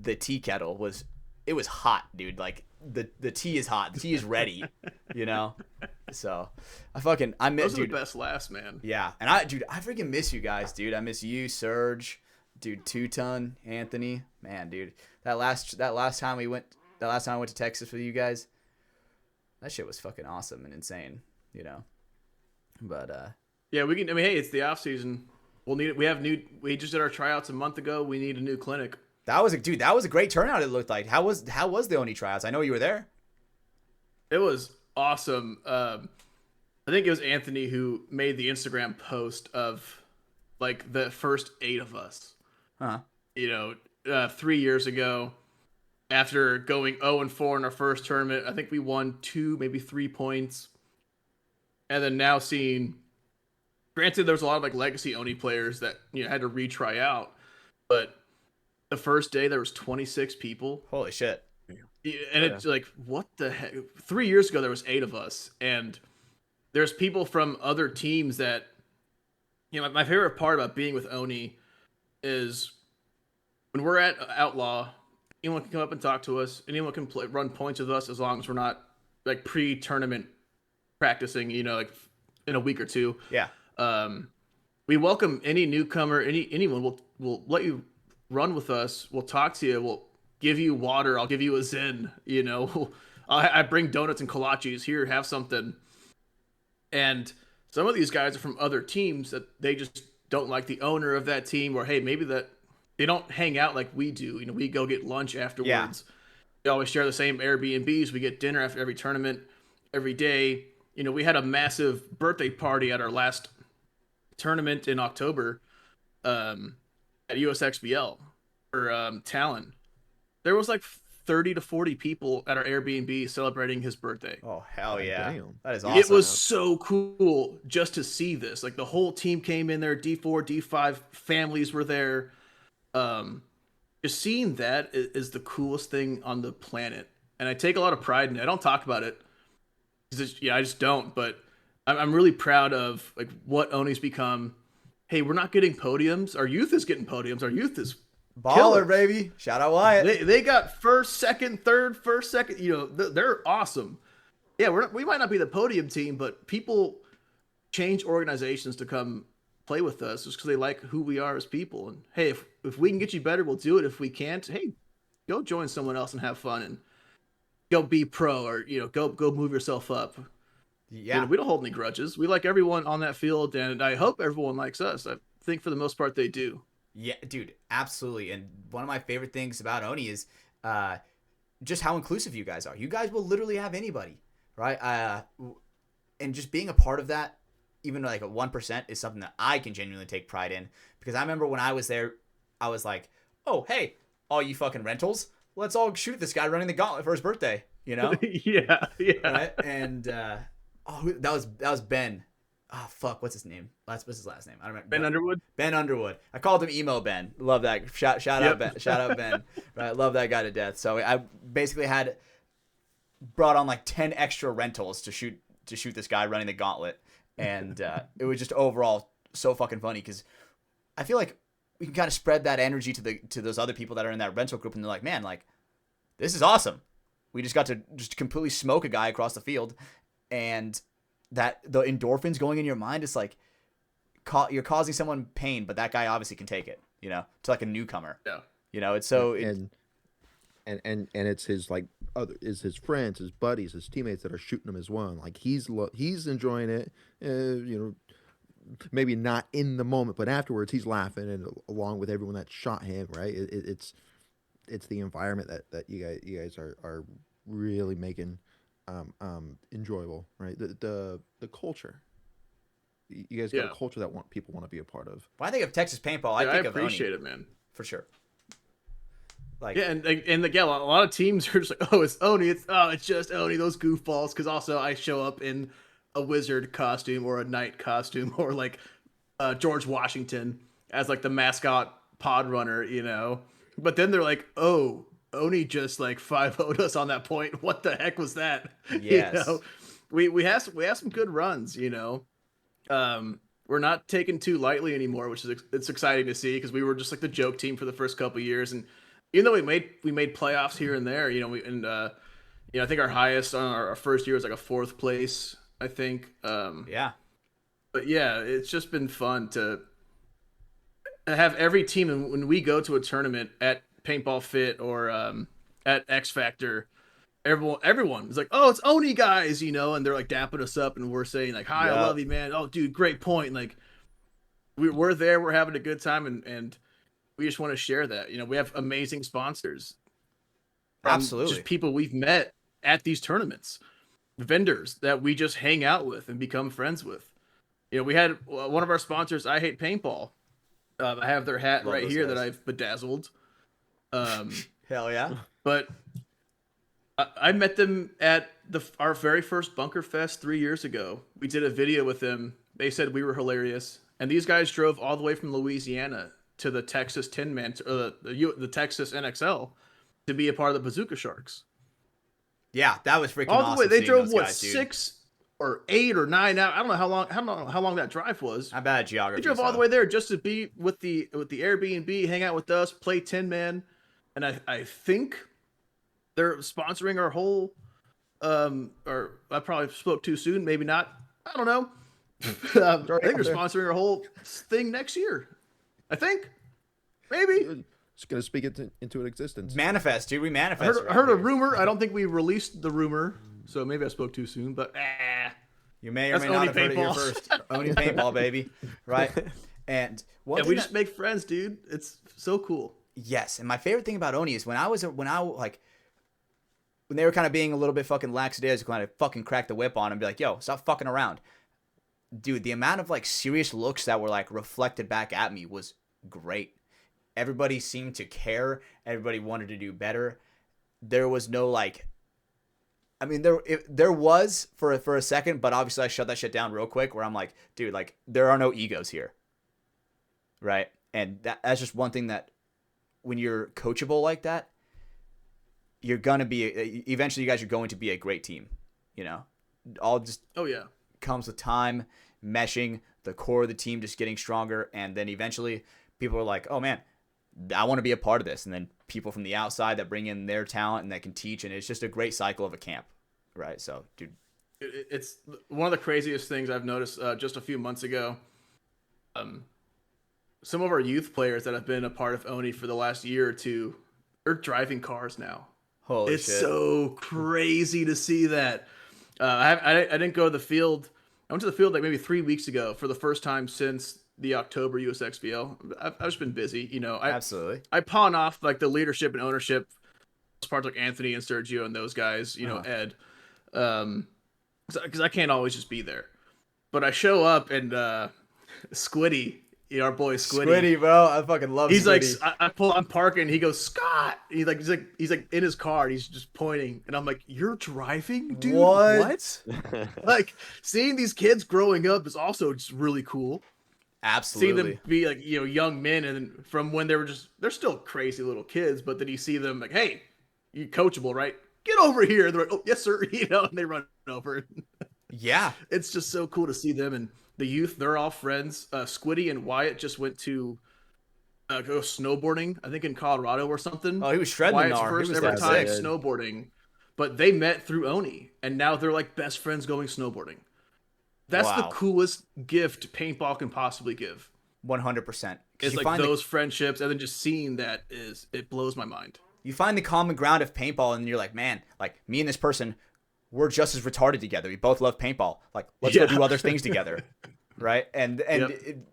the tea kettle was hot, dude. Like the tea is hot. The tea is ready, you know? So I miss, Those are dude. the best laughs, man. Yeah. And I freaking miss you guys, dude. I miss you, Serge, dude, 2-ton, Anthony. Man, dude. That last time I went to Texas with you guys, that shit was fucking awesome and insane, you know? But yeah, we can. I mean, hey, it's the off season. We'll need it. We just did our tryouts a month ago. We need a new clinic. that was a great turnout. It looked like. How was the Oni tryouts? I know you were there. It was awesome. I think it was Anthony who made the Instagram post of like the first 8 of us. Huh. You know, 3 years ago, after going 0-4 in our first tournament, I think we won 2, maybe 3 points. And then now seeing, granted, there's a lot of like legacy Oni players that had to retry out, but the first day there was 26 people. Holy shit. And it's like, what the heck? 3 years ago, there was 8 of us. And there's people from other teams that, my favorite part about being with Oni is when we're at Outlaw, anyone can come up and talk to us. Anyone can run points with us as long as we're not like pre-tournament practicing, like in a week or 2. Yeah. We welcome any newcomer, anyone. We'll let you run with us. We'll talk to you. We'll give you water. I'll give you a Zen. I bring donuts and kolaches. Here, have something. And some of these guys are from other teams that they just don't like the owner of that team, or hey, maybe that they don't hang out like we do. We go get lunch afterwards. Yeah. We always share the same Airbnbs. We get dinner after every tournament, every day. We had a massive birthday party at our last tournament in October at USXBL for Talon. There was like 30 to 40 people at our Airbnb celebrating his birthday. Oh, hell yeah. Damn. That is awesome. It was so cool just to see this. Like the whole team came in there, D4, D5 families were there. Just seeing that is the coolest thing on the planet. And I take a lot of pride in it. I don't talk about it. I just don't. But I'm really proud of like what Oni's become. Hey, we're not getting podiums. Our youth is getting podiums. Our youth is baller, killer. baby. Shout out Wyatt. They got first, second, third, first, second. They're awesome. Yeah, we might not be the podium team, but people change organizations to come play with us just because they like who we are as people. And hey, if we can get you better, we'll do it. If we can't, hey, go join someone else and have fun and go be pro, or go move yourself up. Yeah. We don't hold any grudges. We like everyone on that field, and I hope everyone likes us. I think for the most part they do. Yeah, dude, absolutely. And one of my favorite things about Oni is just how inclusive you guys are. You guys will literally have anybody, right? And just being a part of that, even like a 1%, is something that I can genuinely take pride in. Because I remember when I was there, I was like, oh, hey, all you fucking rentals, let's all shoot this guy running the gauntlet for his birthday, Yeah. Right? And that was Ben. Oh fuck, what's his name? What's his last name? I don't remember. Ben Underwood. Ben Underwood. I called him Emo Ben. Love that. Shout out Ben. Shout out Ben. Right, love that guy to death. So I basically brought on like 10 extra rentals to shoot this guy running the gauntlet, and it was just overall so fucking funny because I feel like we can kind of spread that energy to those other people that are in that rental group, and they're like, man, like this is awesome. We just got to just completely smoke a guy across the field, and that the endorphins going in your mind is like you're causing someone pain, but that guy obviously can take it, to like a newcomer. Yeah. It's so and it's his like his friends, his buddies, his teammates that are shooting him as well. Like he's enjoying it, maybe not in the moment, but afterwards he's laughing and along with everyone that shot him. Right? It's the environment that you guys are really making enjoyable, right? The culture. You guys got a culture that people want to be a part of. When I think of Texas paintball, I think of appreciate Oni, it, man. for sure. Like and a lot of teams are just like, oh, it's Oni, it's just Oni, those goofballs. Because also I show up in a wizard costume or a knight costume or like George Washington as like the mascot pod runner, But then they're like, oh, Oni just like 5-0'd us on that point. What the heck was that? Yes. We have some good runs, We're not taken too lightly anymore, which is it's exciting to see because we were just like the joke team for the first couple of years, and even though we made playoffs here and there, I think our highest on our first year was like a 4th place, I think. yeah. But yeah, it's just been fun to have every team, and when we go to a tournament at Paintball Fit or at X Factor, everyone is like, oh, it's Oni guys, and they're like dapping us up, and we're saying like, hi, I love you, man. Oh, dude, great point. Like we're there, we're having a good time, and we just want to share that. We have amazing sponsors. Absolutely. Just people we've met at these tournaments, vendors that we just hang out with and become friends with. We had one of our sponsors, I Hate Paintball. I have their hat right here that I've bedazzled. Hell yeah. But I met them at our very first Bunker Fest 3 years ago. We did a video with them. They said we were hilarious. And these guys drove all the way from Louisiana to the Texas Tin Man, or the Texas NXL, to be a part of the Bazooka Sharks. Yeah, that was freaking all awesome. The way. They drove guys, 6 or 8 or 9 out. I don't know how long that drive was. I'm bad at geography. They drove all the way there just to be with the Airbnb, hang out with us, play Tin Man, and I think they're sponsoring our whole. Or I probably spoke too soon. Maybe not. I don't know. I think they're sponsoring our whole thing next year. I think. Maybe. Just gonna speak it into existence. Manifest, dude. We manifest. I heard a rumor. I don't think we released the rumor, so maybe I spoke too soon. But you may or may not have heard it here first. Oni Paintball, baby. Right? And we just make friends, dude. It's so cool. Yes, and my favorite thing about Oni is when they were kind of being a little bit fucking lackadaisical, kind of fucking crack the whip on and be like, yo, stop fucking around. Dude, the amount of like serious looks that were like reflected back at me was great. Everybody seemed to care. Everybody wanted to do better. There was no like, I mean, there was for a second, but obviously I shut that shit down real quick where I'm like, dude, like there are no egos here. Right. And that's just one thing that when you're coachable like that, you're going to be, eventually you guys are going to be a great team, all just comes with time, meshing, the core of the team just getting stronger. And then eventually people are like, oh man, I want to be a part of this. And then people from the outside that bring in their talent and that can teach. And it's just a great cycle of a camp. Right. So, dude, it's one of the craziest things I've noticed just a few months ago. Some of our youth players that have been a part of Oni for the last year or two, they're driving cars now. Holy it's shit. So crazy to see that. I didn't go to the field. I went to the field like maybe 3 weeks ago for the first time since the October USXBL. I've just been busy, Absolutely. I pawn off like the leadership and ownership parts like Anthony and Sergio and those guys, Ed, because I can't always just be there. But I show up and Squiddy, our boy Squiddy. Squiddy, bro. I fucking love He's Squiddy. like, I'm parking. He goes, Scott. He's like in his car. And he's just pointing, and I'm like, you're driving, dude. What? Like seeing these kids growing up is also just really cool. Absolutely. See them be like, young men, and then from when they're still crazy little kids, but then you see them like, hey, you coachable, right? Get over here. They're like, oh yes, sir. And they run over. Yeah. It's just so cool to see them, and the youth. They're all friends. Squiddy and Wyatt just went to go snowboarding, I think in Colorado or something. Oh, he was shredding Wyatt's the first ever time snowboarding, but they met through Oni, and now they're like best friends going snowboarding. That's the coolest gift paintball can possibly give. 100%. It's like those friendships, and then just seeing that it blows my mind. You find the common ground of paintball, and you're like, man, like me and this person, we're just as retarded together. We both love paintball. Like, let's go do other things together, right? And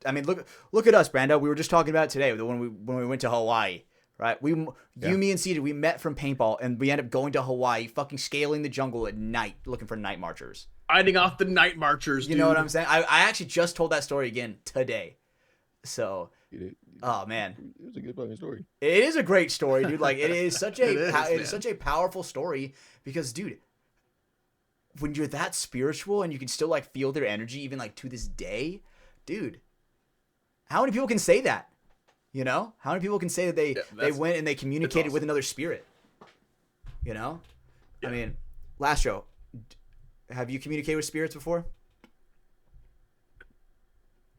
I mean, look at us, Brando. We were just talking about it today when we went to Hawaii, right? Me, and Cedar, we met from paintball, and we ended up going to Hawaii, fucking scaling the jungle at night, looking for night marchers. Fighting off the night marchers, dude. You know what I'm saying? I actually just told that story again today. So, oh man, It was a good fucking story. it is a great story, dude. Like it is such it's such a powerful story because, dude, when you're that spiritual and you can still like feel their energy even like to this day, dude, how many people can say that? You know, how many people can say that they went and they communicated with another spirit? You know, I mean, Lastrow, have you communicated with spirits before?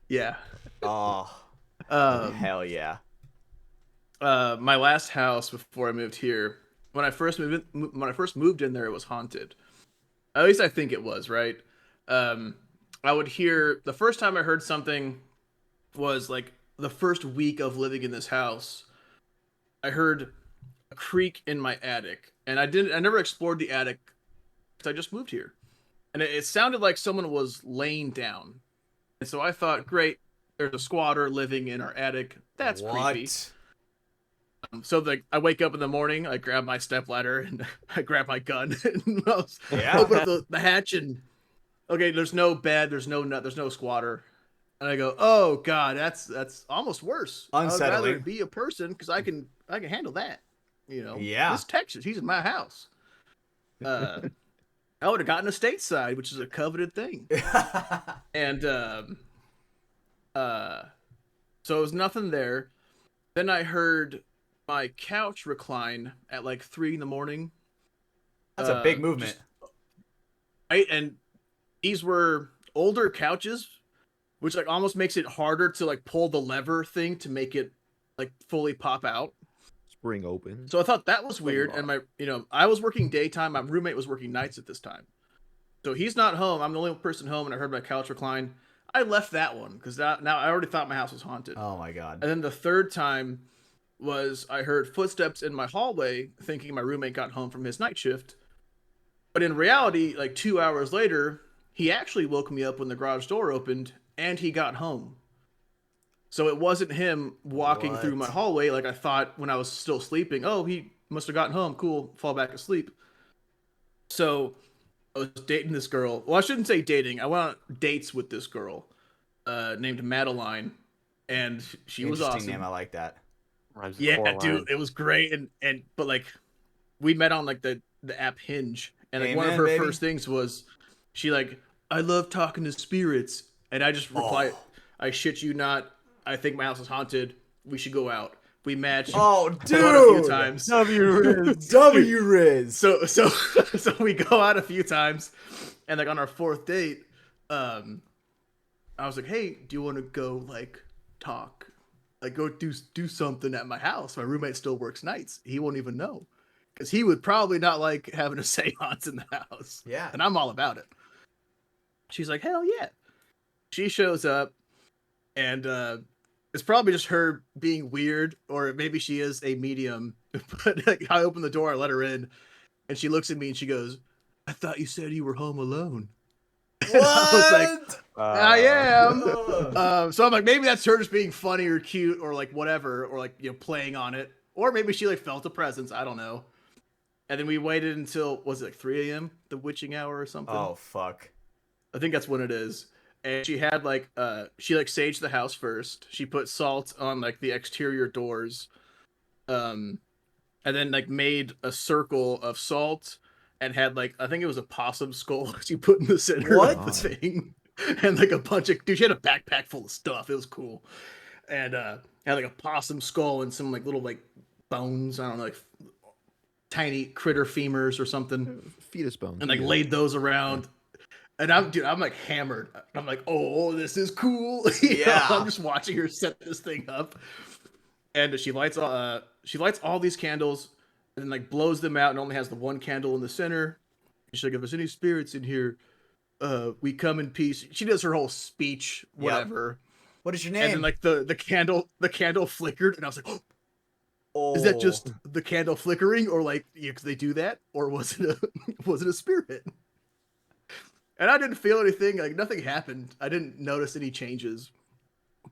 Yeah. Oh, hell yeah. My last house before I moved here, when I first moved in there, it was haunted. At least I think it was, right? I would hear the first time I heard something was like the first week of living in this house. I heard a creak in my attic, and I never explored the attic because I just moved here, and it sounded like someone was laying down, and so I thought, great, there's a squatter living in our attic. That's creepy. So like I wake up in the morning, I grab my stepladder and I grab my gun and open up the hatch, and okay, there's no bed, there's no nut, there's no squatter, and I go, oh god, that's almost worse. Unsettling. I'd rather be a person because I can handle that. Yeah. This Texas, he's in my house. I would have gotten a stateside, which is a coveted thing, and so it was nothing there. Then I heard my couch recline at like 3 a.m. That's a big movement. Right, and these were older couches, which like almost makes it harder to like pull the lever thing to make it like fully pop out. Spring open. So I thought that was weird, and I was working daytime. My roommate was working nights at this time, so he's not home. I'm the only person home, and I heard my couch recline. I left that one because now I already thought my house was haunted. Oh my god! And then the third time was I heard footsteps in my hallway, thinking my roommate got home from his night shift. But in reality, like 2 hours later, he actually woke me up when the garage door opened, and he got home. So it wasn't him walking through my hallway like I thought when I was still sleeping. Oh, he must have gotten home. Cool, fall back asleep. So I was dating this girl. Well, I shouldn't say dating. I went on dates with this girl named Madeline, and she was awesome. Interesting name. I like that. Yeah, dude, it was great. But like, we met on like the app Hinge, and like one of her first things was, she like, I love talking to spirits, and I just replied, I shit you not, I think my house is haunted. We should go out. We matched. Oh, dude! A few times. W Riz. So we go out a few times, and like on our fourth date, I was like, "Hey, do you want to go like talk, like go do something at my house? My roommate still works nights. He won't even know, because he would probably not like having a seance in the house. Yeah, and I'm all about it." She's like, "Hell yeah!" She shows up, and it's probably just her being weird, or maybe she is a medium. But like, I open the door, I let her in, and she looks at me and she goes, "I thought you said you were home alone." What? And I was like, I am. So I'm like, maybe that's her just being funny or cute or like whatever, or like, playing on it, or maybe she like felt a presence. I don't know. And then we waited until, was it like 3 a.m., the witching hour or something? Oh fuck! I think that's when it is. and she had like she like saged the house first. She put salt on like the exterior doors, and then like made a circle of salt and had like I think it was a possum skull she put in the center What? of the thing, and like a bunch of dude. She had a backpack full of stuff. It was cool, and had like a possum skull and some like little like bones. I don't know, like tiny critter femurs or something, Fetus bones. and like laid those around. And I'm like hammered. I'm like, oh, this is cool. Yeah. I'm just watching her set this thing up, and she lights all these candles, and then like blows them out, and only has the one candle in the center. She's like, if there's any spirits in here, we come in peace. She does her whole speech, whatever. What is your name? And then like the candle flickered, and I was like, oh, is that just the candle flickering, or like because they do that, or was it a spirit? And I didn't feel anything. Like nothing happened. I didn't notice any changes.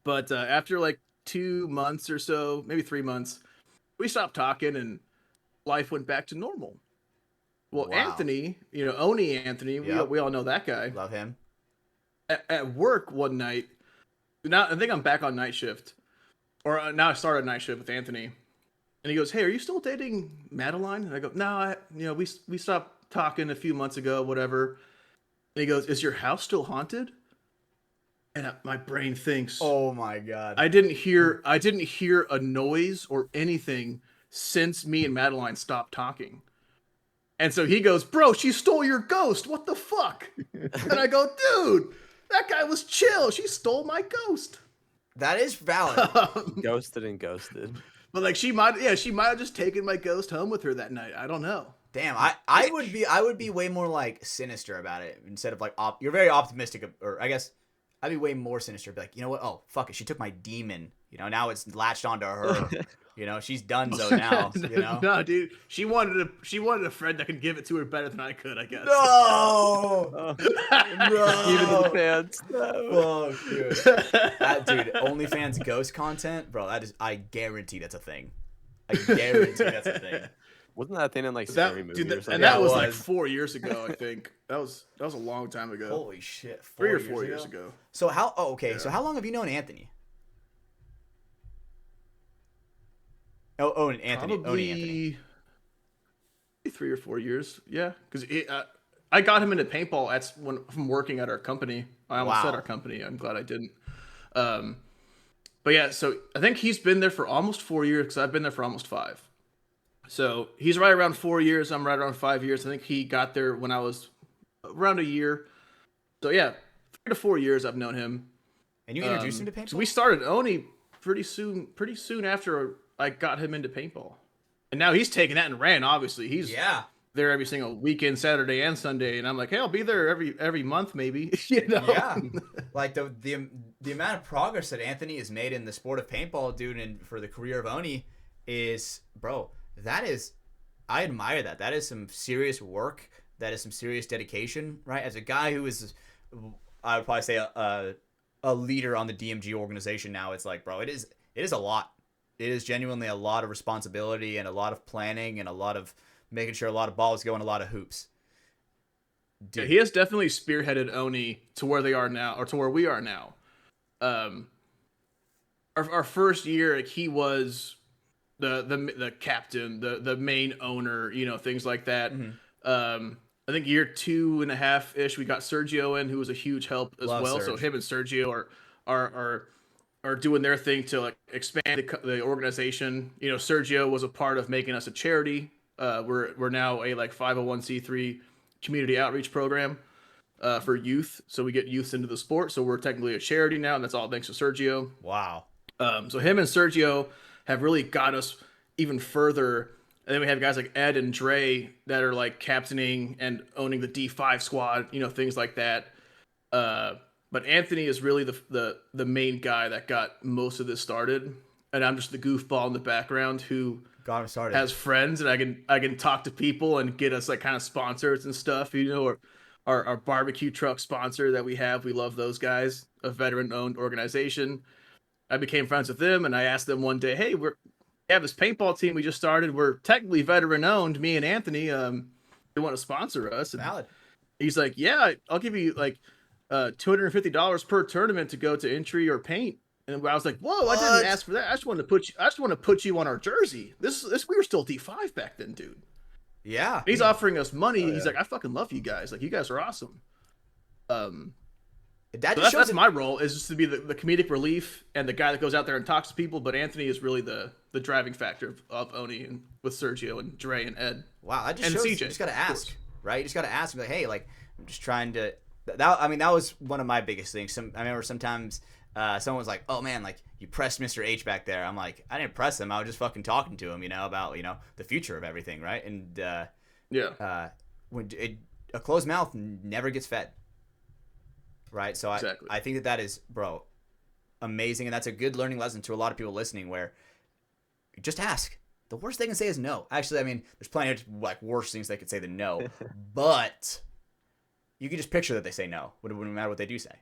But after like 2 months or so, maybe 3 months, we stopped talking, and life went back to normal. Well, Wow. Anthony, Oni Anthony, Yep. we all know that guy. Love him. At work one night, now I think I'm back on night shift, or now I started night shift with Anthony, and he goes, "Hey, are you still dating Madeline?" And I go, "No, we stopped talking a few months ago, whatever." And he goes, "Is your house still haunted?" And my brain thinks, Oh my god. I didn't hear a noise or anything since me and Madeline stopped talking. And so he goes, "Bro, she stole your ghost. What the fuck?" And I go, "Dude, that guy was chill. She stole my ghost." That is valid. Ghosted and ghosted. But like she might have just taken my ghost home with her that night. I don't know. Damn, I would be way more like sinister about it instead of like you're very optimistic, or I guess I'd be way more sinister. Be like, you know what? Oh fuck it, she took my demon. Now it's latched onto her. She's done so now. No, dude, she wanted a friend that could give it to her better than I could, I guess. No, Oh, no. even to the fans. No. Oh, dude. Dude, OnlyFans ghost content, bro. I guarantee that's a thing. I guarantee that's a thing. Wasn't that a thing in like Scary Movie or something? And that Yeah, it was like was. 4 years ago, I think. That was a long time ago. Holy shit! 3 or 4 years ago. So how? Oh, okay. Yeah. So how long have you known Anthony? Oh, and Anthony. Probably Anthony. 3 or 4 years. Yeah, because I got him into paintball from working at our company. I almost said Wow. our company. I'm glad I didn't. But yeah, so I think he's been there for almost 4 years because I've been there for almost 5. So he's right around 4 years. I'm right around 5 years. I think he got there when I was around a year. So yeah, 3 to 4 years I've known him. And you introduced him to paintball. So we started Oni pretty soon after I got him into paintball. And now he's taken that and ran, obviously. He's Yeah. there every single weekend, Saturday and Sunday. And I'm like, hey, I'll be there every month maybe. Yeah. Like the amount of progress that Anthony has made in the sport of paintball, dude, and for the career of Oni is, bro, I admire that. That is some serious work. That is some serious dedication, right? As a guy who is, I would probably say a leader on the DMG organization now, it's like, bro, it is a lot. It is genuinely a lot of responsibility and a lot of planning and a lot of making sure a lot of balls go in a lot of hoops. Yeah, he has definitely spearheaded Oni to where they are now, or to where we are now. Our first year, like, he was the captain, the main owner, things like that. Mm-hmm. I think year 2.5 ish, we got Sergio in, who was a huge help as Love well. Serge. So him and Sergio are doing their thing to like expand the organization. Sergio was a part of making us a charity. We're now a like 501c3 community outreach program for youth. So we get youth into the sport. So we're technically a charity now, and that's all thanks to Sergio. Wow. So him and Sergio have really got us even further. And then we have guys like Ed and Dre that are like captaining and owning the D5 squad, things like that. But Anthony is really the main guy that got most of this started, and I'm just the goofball in the background who Got him started. has friends, and I can talk to people and get us like kind of sponsors and stuff. Or our barbecue truck sponsor that we have, we love those guys, a veteran-owned organization. I became friends with them, and I asked them one day, "Hey, we have this paintball team we just started. We're technically veteran-owned. Me and Anthony, they want to sponsor us." And Valid. he's like, "Yeah, I'll give you like $250 per tournament to go to entry or paint. And I was like, whoa, I didn't ask for that. I just want to put you on our jersey. This we were still D5 back then, dude. Yeah. He's offering us money. He's like, I fucking love you guys. Like, you guys are awesome. That's my role, is just to be the comedic relief and the guy that goes out there and talks to people. But Anthony is really the driving factor of Oni, and with Sergio and Dre and Ed. Wow, that just and shows CJ, you just got to ask, right? You just got to ask, like, hey, like, I'm just trying to. That was one of my biggest things. I remember sometimes someone was like, "Oh man, like you pressed Mr. H back there." I'm like, I didn't press him. I was just fucking talking to him, about the future of everything, right? And when a closed mouth never gets fed, right? So exactly. I think that is, bro, amazing, and that's a good learning lesson to a lot of people listening. Where just ask. The worst they can say is no. Actually, I mean, there's plenty of like worse things they could say than no, but you can just picture that they say no. It wouldn't matter what they do say,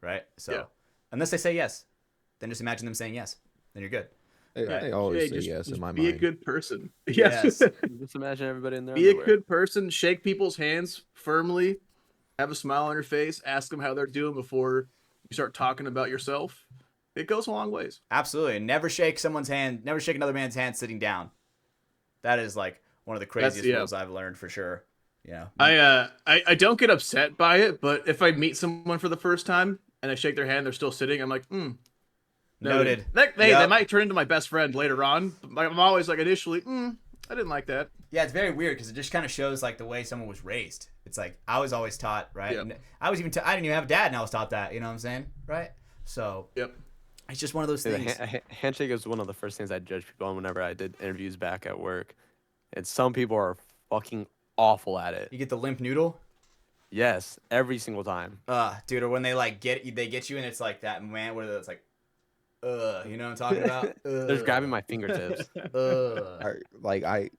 right? So unless they say yes, then just imagine them saying yes. Then you're good. I always say yes in my mind. Be a good person. Yes. Just imagine everybody in there. Be a good person. Shake people's hands firmly. Have a smile on your face. Ask them how they're doing before you start talking about yourself. It goes a long ways. Absolutely. And never shake someone's hand. Never shake another man's hand sitting down. That is like one of the craziest rules I've learned for sure. Yeah. I don't get upset by it, but if I meet someone for the first time and I shake their hand, they're still sitting, I'm like, noted. They might turn into my best friend later on. But I'm always like, initially, I didn't like that. Yeah, it's very weird because it just kind of shows like the way someone was raised. It's like I was always taught, right? Yep. I didn't even have a dad, and I was taught that. You know what I'm saying, right? So it's just one of those things. Handshake is one of the first things I judge people on whenever I did interviews back at work. And some people are fucking awful at it. You get the limp noodle. Yes, every single time. Dude, or when they like get you, and it's like that man where it's like, you know what I'm talking about? They're just grabbing my fingertips. Like I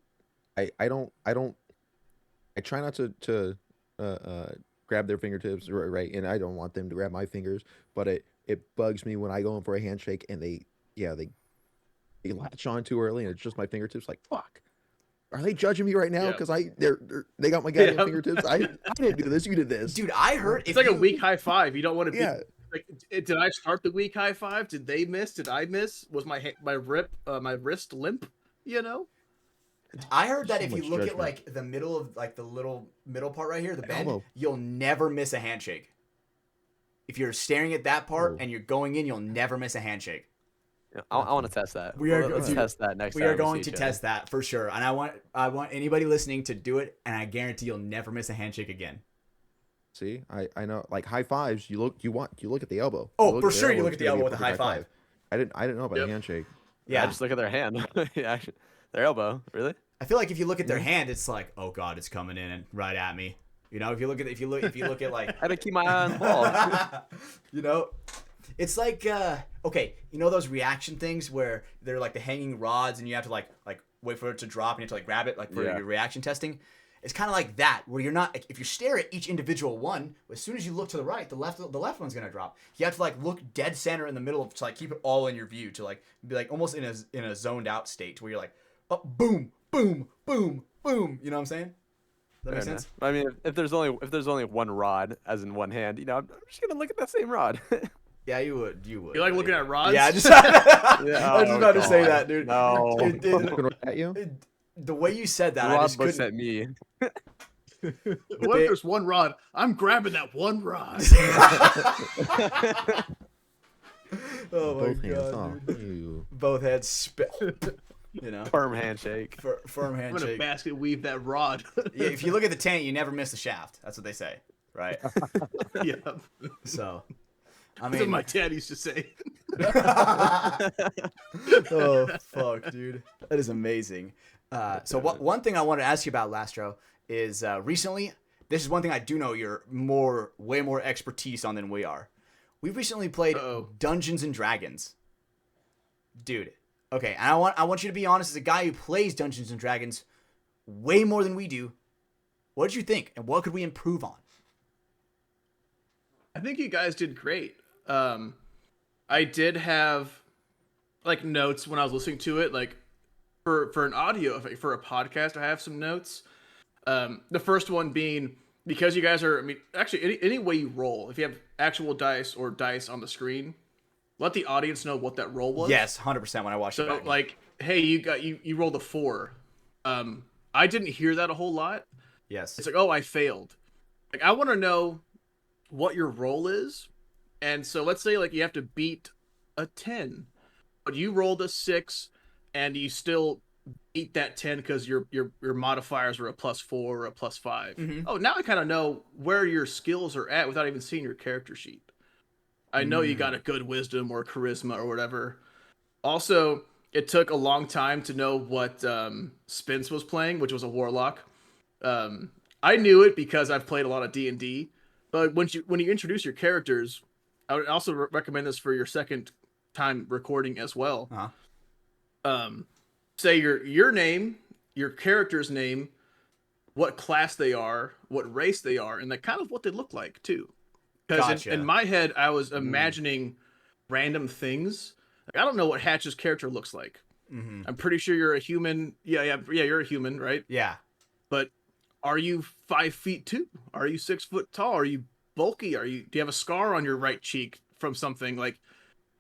try not to grab their fingertips, right? And I don't want them to grab my fingers, but it bugs me when I go in for a handshake and they latch on too early and it's just my fingertips. Like, fuck, are they judging me right now? Because they got my goddamn fingertips. I didn't do this. You did this, dude. I heard it's like a weak high five. You don't want to be. Like, did I start the weak high five? Did they miss? Did I miss? Was my wrist limp? I heard that if you look at like the middle of like the little middle part right here, the bend, you'll never miss a handshake. If you're staring at that part and you're going in, you'll never miss a handshake. Yeah, I want to test that. Let's test that next time. We are going to test that for sure. And I want anybody listening to do it, and I guarantee you'll never miss a handshake again. See, I know, like high fives. You look at the elbow. Oh, for sure, you look at the elbow with a high five. I didn't know about a handshake. Yeah, I just look at their hand. Yeah, their elbow. Really? I feel like if you look at their hand, it's like, oh god, it's coming in and right at me. If you look at like, I had to keep my eye on the ball. It's like okay, those reaction things where they're like the hanging rods and you have to like wait for it to drop and you have to like grab it like for your reaction testing. It's kind of like that, where you're not. If you stare at each individual one, as soon as you look to the right, the left one's gonna drop. You have to like look dead center in the middle to like keep it all in your view, to like be like almost in a zoned out state, where you're like, oh, boom, boom, boom, boom. You know what I'm saying? Does that make sense? I mean, if there's only one rod, as in one hand, I'm just gonna look at that same rod. Yeah, you would. You like looking at rods? Yeah, I was just about to say that, dude. No. Looking at you. The way you said that, Rod I just looks couldn't. at me. What if there's one rod? I'm grabbing that one rod. Oh my Both hands, god, dude. Both hands Firm handshake. Firm I'm handshake. gonna basket weave that rod. Yeah, if you look at the tank, you never miss the shaft. That's what they say, right? Yeah. So, I That's what mean, my dad used to say. oh fuck, dude, that is amazing. So one thing I wanted to ask you about, Lastrow, is recently. This is one thing I do know you're way more expertise on than we are. We recently played Dungeons and Dragons, dude. Okay, and I want you to be honest, as a guy who plays Dungeons and Dragons way more than we do. What did you think, and what could we improve on? I think you guys did great. I did have like notes when I was listening to it, like for an audio, for a podcast, I have some notes. The first one being because you guys are, I mean, actually, any way you roll, if you have actual dice or dice on the screen, let the audience know what that roll was. Yes, 100% when I watched it So, back. like, hey, you rolled a 4. I didn't hear that a whole lot. Yes. It's like, oh, I failed. Like, I want to know what your roll is. And so let's say, like, you have to beat a 10, but you rolled a 6, and you still beat that 10 because your modifiers are a +4 or a +5. Mhm. Oh, now I kind of know where your skills are at without even seeing your character sheet. I know you got a good wisdom or charisma or whatever. Also, it took a long time to know what Spence was playing, which was a warlock. I knew it because I've played a lot of D&D, but when you introduce your characters, I would also recommend this for your second time recording as well. Uh-huh. Say your name, your character's name, what class they are, what race they are, and like kind of what they look like too. Because Gotcha. in my head, I was imagining random things. Like, I don't know what Hatch's character looks like. Mm-hmm. I'm pretty sure you're a human. Yeah, you're a human, right? Yeah. But are you 5'2"? Are you 6 foot tall? Are you bulky? Do you have a scar on your right cheek from something? Like,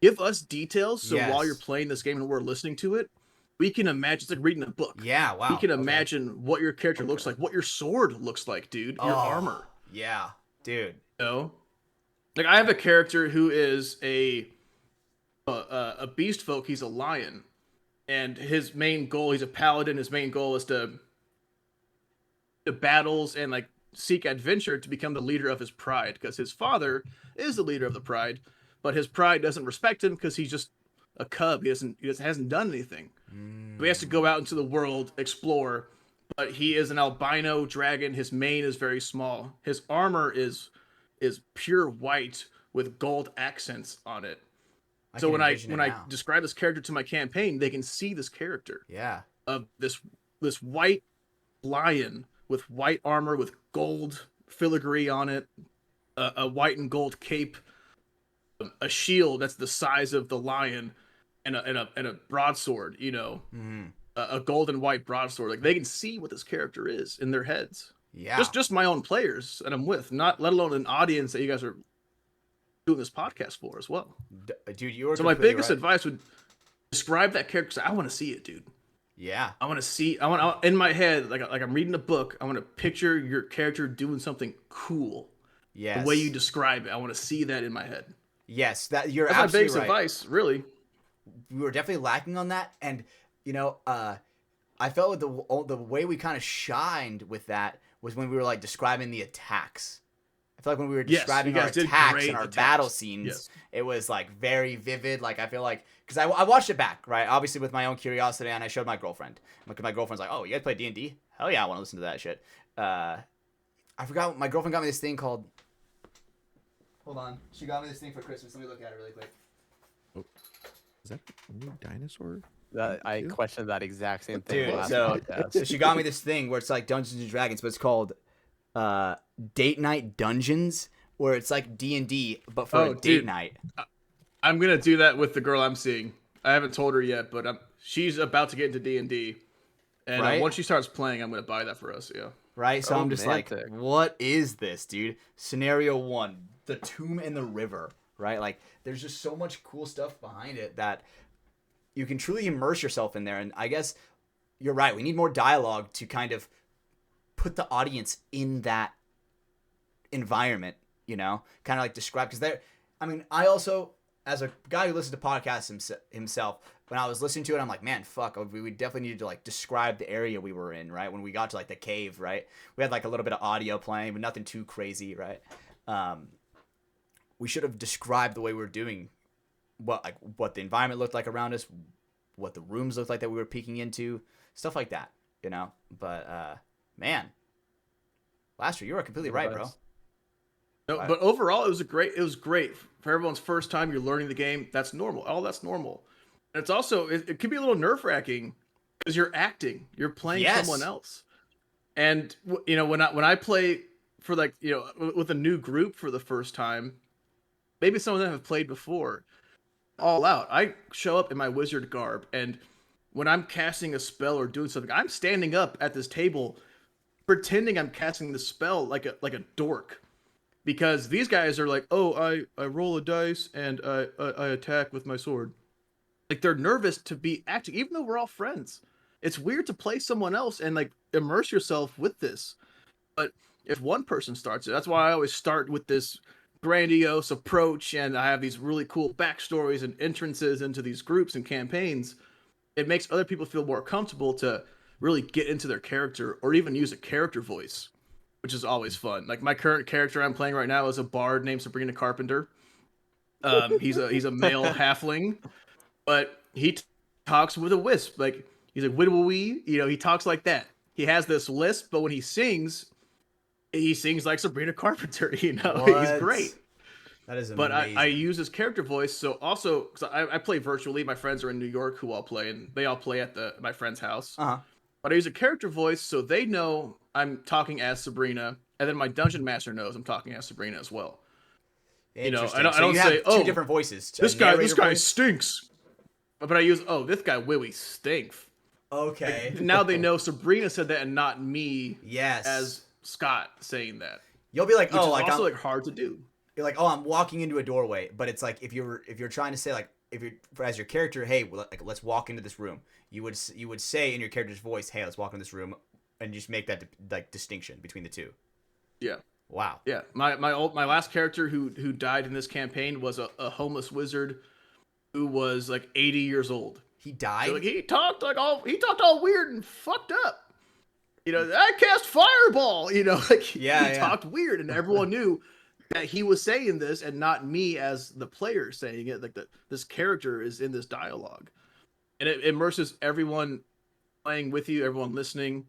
give us details so Yes. while you're playing this game and we're listening to it, we can imagine. It's like reading a book. Yeah, wow. We can Okay. imagine what your character looks like, what your sword looks like, dude. Your armor. Yeah, dude. You know? Like, I have a character who is a beast folk. He's a lion, and his main goal, he's a paladin. His main goal is to battles and like seek adventure to become the leader of his pride, because his father is the leader of the pride, but his pride doesn't respect him because he's just a cub. He hasn't done anything. So he has to go out into the world, explore. But he is an albino dragon. His mane is very small. His armor is pure white with gold accents on it. So when I describe this character to my campaign, they can see this character. Yeah. Of this white lion with white armor with gold filigree on it, a white and gold cape, a shield that's the size of the lion, and a broadsword. You know, a gold and white broadsword. Like, they can see what this character is in their heads. Yeah. Just my own players that I'm with, not let alone an audience that you guys are doing this podcast for as well. Dude, you were so my biggest advice would describe that character. I want to see it, dude. Yeah. I want to see. I want in my head, like I'm reading a book. I want to picture your character doing something cool. Yes. The way you describe it, I want to see that in my head. Yes, that you're That's my absolutely biggest right. advice, really. We were definitely lacking on that, and you know, I felt like the way we kind of shined with that was when we were like describing the attacks. I feel like when we were describing our attacks and our battle scenes, it was like very vivid. Like, I feel like, because I watched it back, right? Obviously with my own curiosity, and I showed my girlfriend. My girlfriend's like, "Oh, you guys play D&D? Hell yeah, I want to listen to that shit." I forgot, my girlfriend got me this thing called. Hold on, she got me this thing for Christmas. Let me look at it really quick. Oh, is that a new dinosaur? I questioned that exact same thing. Dude, last so podcast. she got me this thing where it's like Dungeons and Dragons, but it's called Date Night Dungeons, where it's like D&D but for a date night. I'm gonna do that with the girl I'm seeing. I haven't told her yet, but she's about to get into D&D, and Right? Once she starts playing, I'm gonna buy that for us. Yeah. Right? So I'm just like, Romantic. what is this, dude? Scenario 1, the tomb in the river, right? Like, there's just so much cool stuff behind it that you can truly immerse yourself in there. And I guess you're right. We need more dialogue to kind of put the audience in that environment, you know, kind of like describe, because I also, as a guy who listens to podcasts himself, when I was listening to it, I'm like, man, fuck, we definitely needed to like describe the area we were in, right? When we got to like the cave, right? We had like a little bit of audio playing, but nothing too crazy, right? We should have described the way we were doing, what the environment looked like around us, what the rooms looked like that we were peeking into, stuff like that, you know? But man, Lastrow, you were completely right, bro. No, but overall, it was great for everyone's first time. You're learning the game. That's normal. That's normal. And it's also, it can be a little nerve wracking because you're acting, you're playing someone else. And you know, when I play for, like, you know, with a new group for the first time, maybe some of them have played before. All out, I show up in my wizard garb, and when I'm casting a spell or doing something, I'm standing up at this table pretending I'm casting the spell like a dork, because these guys are like, oh, I roll a dice and I attack with my sword. Like, they're nervous to be acting, even though we're all friends. It's weird to play someone else and like immerse yourself with this. But if one person starts it, that's why I always start with this grandiose approach, and I have these really cool backstories and entrances into these groups and campaigns. It makes other people feel more comfortable to really get into their character, or even use a character voice, which is always fun. Like, my current character I'm playing right now is a bard named Sabrina Carpenter. He's a male halfling, but he talks with a wisp. Like, he's like, "Widdle-wee," he talks like that. He has this lisp, but when he sings like Sabrina Carpenter. He's great. That is amazing. But I use his character voice. So also, because I play virtually, my friends are in New York who all play, and they all play at my friend's house. But I use a character voice so they know I'm talking as Sabrina, and then my dungeon master knows I'm talking as Sabrina as well. I don't say, "Oh, two different voices." This guy stinks. But I use, "Oh, this guy really stinks." Okay. Like, now they know Sabrina said that and not me. Yes. As Scott saying that. You'll be like, which "Oh, is like also like hard to do." You're like, "Oh, I'm walking into a doorway," but it's like if you're trying to say, like, if you're as your character, "Hey, let's walk into this room," you would say in your character's voice, "Hey, let's walk into this room," and just make that like distinction between the two. Yeah. Wow. Yeah. My last character who died in this campaign was a homeless wizard who was like 80 years old. He died. So, like, he talked all weird and fucked up. I cast fireball. He talked weird, and everyone knew that he was saying this and not me as the player saying it. Like, this character is in this dialogue, and it immerses everyone playing with you, everyone listening.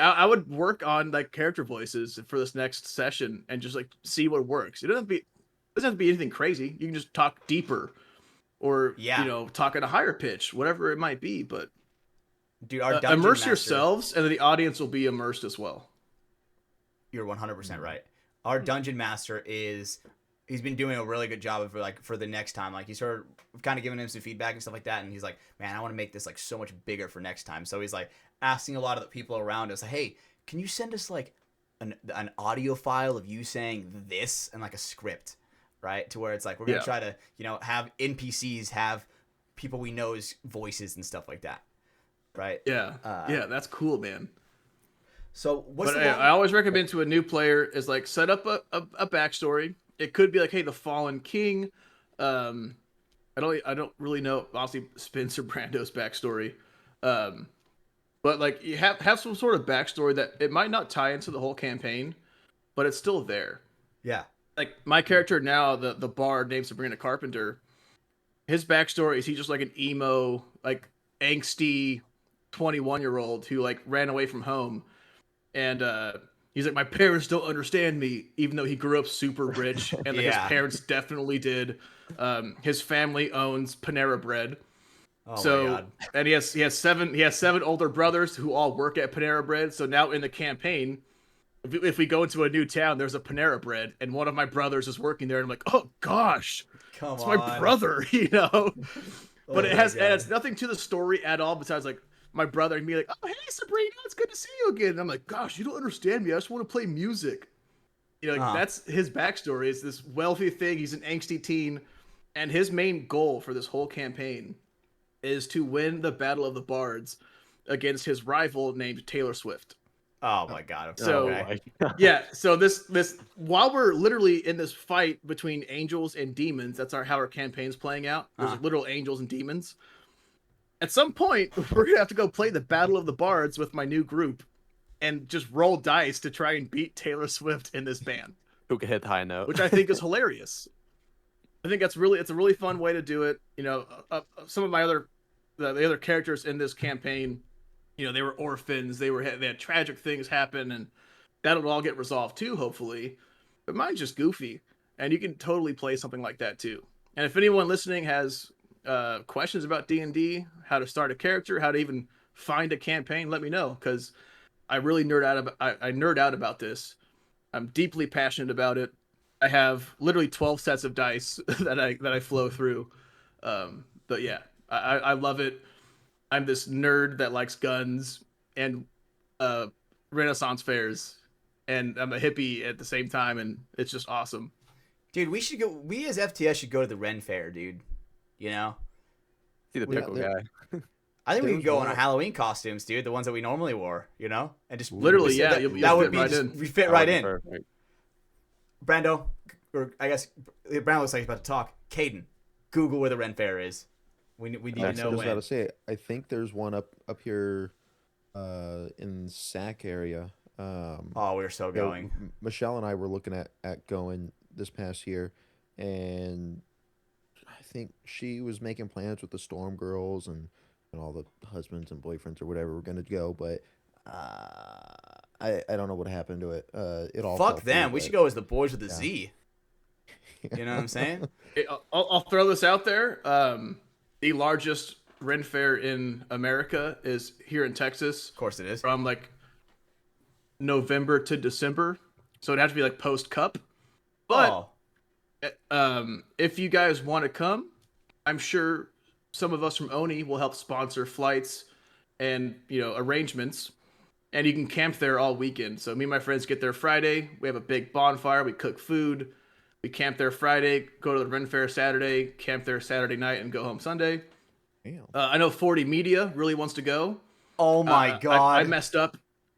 I would work on like character voices for this next session and just like see what works. It doesn't have to be anything crazy. You can just talk deeper, or talk at a higher pitch, whatever it might be. But dude, our dungeon immerse master, yourselves, and then the audience will be immersed as well. You're 100% right. Our dungeon master he's been doing a really good job for the next time. Like, we've kind of given him some feedback and stuff like that, and he's like, "Man, I want to make this like so much bigger for next time." So he's like asking a lot of the people around us, like, "Hey, can you send us like an audio file of you saying this and like a script, right? To where it's like we're gonna try to have NPCs have people we know's voices and stuff like that, right?" Yeah, that's cool, man. So I always recommend to a new player is like set up a backstory. It could be like, "Hey, the fallen king." I don't really know, honestly, Spencer Brando's backstory. But like, you have some sort of backstory that it might not tie into the whole campaign, but it's still there. Yeah. Like, my character now, the bard named Sabrina Carpenter, his backstory is he's just like an emo, like angsty 21-year-old who like ran away from home. And he's like, "My parents don't understand me," even though he grew up super rich, and his parents definitely did. His family owns Panera Bread. Oh my God. And he has seven older brothers who all work at Panera Bread. So now in the campaign, if we go into a new town, there's a Panera Bread, and one of my brothers is working there, and I'm like, "Oh gosh, it's my brother," But it has nothing to the story at all besides like my brother and me like, "Oh, hey Sabrina, it's good to see you again." And I'm like, "Gosh, you don't understand me. I just want to play music." That's his backstory. Is this wealthy thing. He's an angsty teen, and his main goal for this whole campaign is to win the Battle of the Bards against his rival named Taylor Swift. Oh my God. So yeah, so this while we're literally in this fight between angels and demons, that's how our campaign's playing out. There's literal angels and demons. At some point, we're gonna have to go play the Battle of the Bards with my new group, and just roll dice to try and beat Taylor Swift in this band. Who can hit the high note? Which I think is hilarious. I think it's a really fun way to do it. Some of the other characters in this campaign, they were orphans. They had tragic things happen, and that'll all get resolved too, hopefully. But mine's just goofy, and you can totally play something like that too. And if anyone listening has questions about D&D, how to start a character, how to even find a campaign, let me know, because I really nerd out about this. I'm deeply passionate about it. I have literally 12 sets of dice that I flow through. But yeah, I love it. I'm this nerd that likes guns and Renaissance fairs, and I'm a hippie at the same time, and it's just awesome. Dude, we should go. We as FTS should go to the Ren Fair, dude. You know, See the pickle guy. I think we There could go was in our one- Halloween costumes, dude. The ones that we normally wore, you know, and just Literally, yeah, That, you'll that would fit be right just, in. we fit That right would be in. perfect. Brando, or I guess Brando looks like he's about to talk. Caden, Google where the Ren Fair is. We need I to know was when. about to say, I think there's one up here, in Sac area. Oh, we're so Yeah, going. Michelle and I were looking at going this past year, and I think she was making plans with the Storm Girls and all the husbands and boyfriends or whatever were gonna go, but I don't know what happened to it. It all fell Fuck them. through, We but- should go as the boys with a yeah. Z. You know what I'm saying? I'll throw this out there. The largest Ren Fair in America is here in Texas Of course it is. from like November to December. So it'd have to be like post Cup. But if you guys want to come, I'm sure some of us from Oni will help sponsor flights and arrangements. And you can camp there all weekend. So me and my friends get there Friday. We have a big bonfire. We cook food. We camp there Friday, go to the Ren Fair Saturday, camp there Saturday night, and go home Sunday. Damn. I know 40 Media really wants to go. Oh my god. I messed up.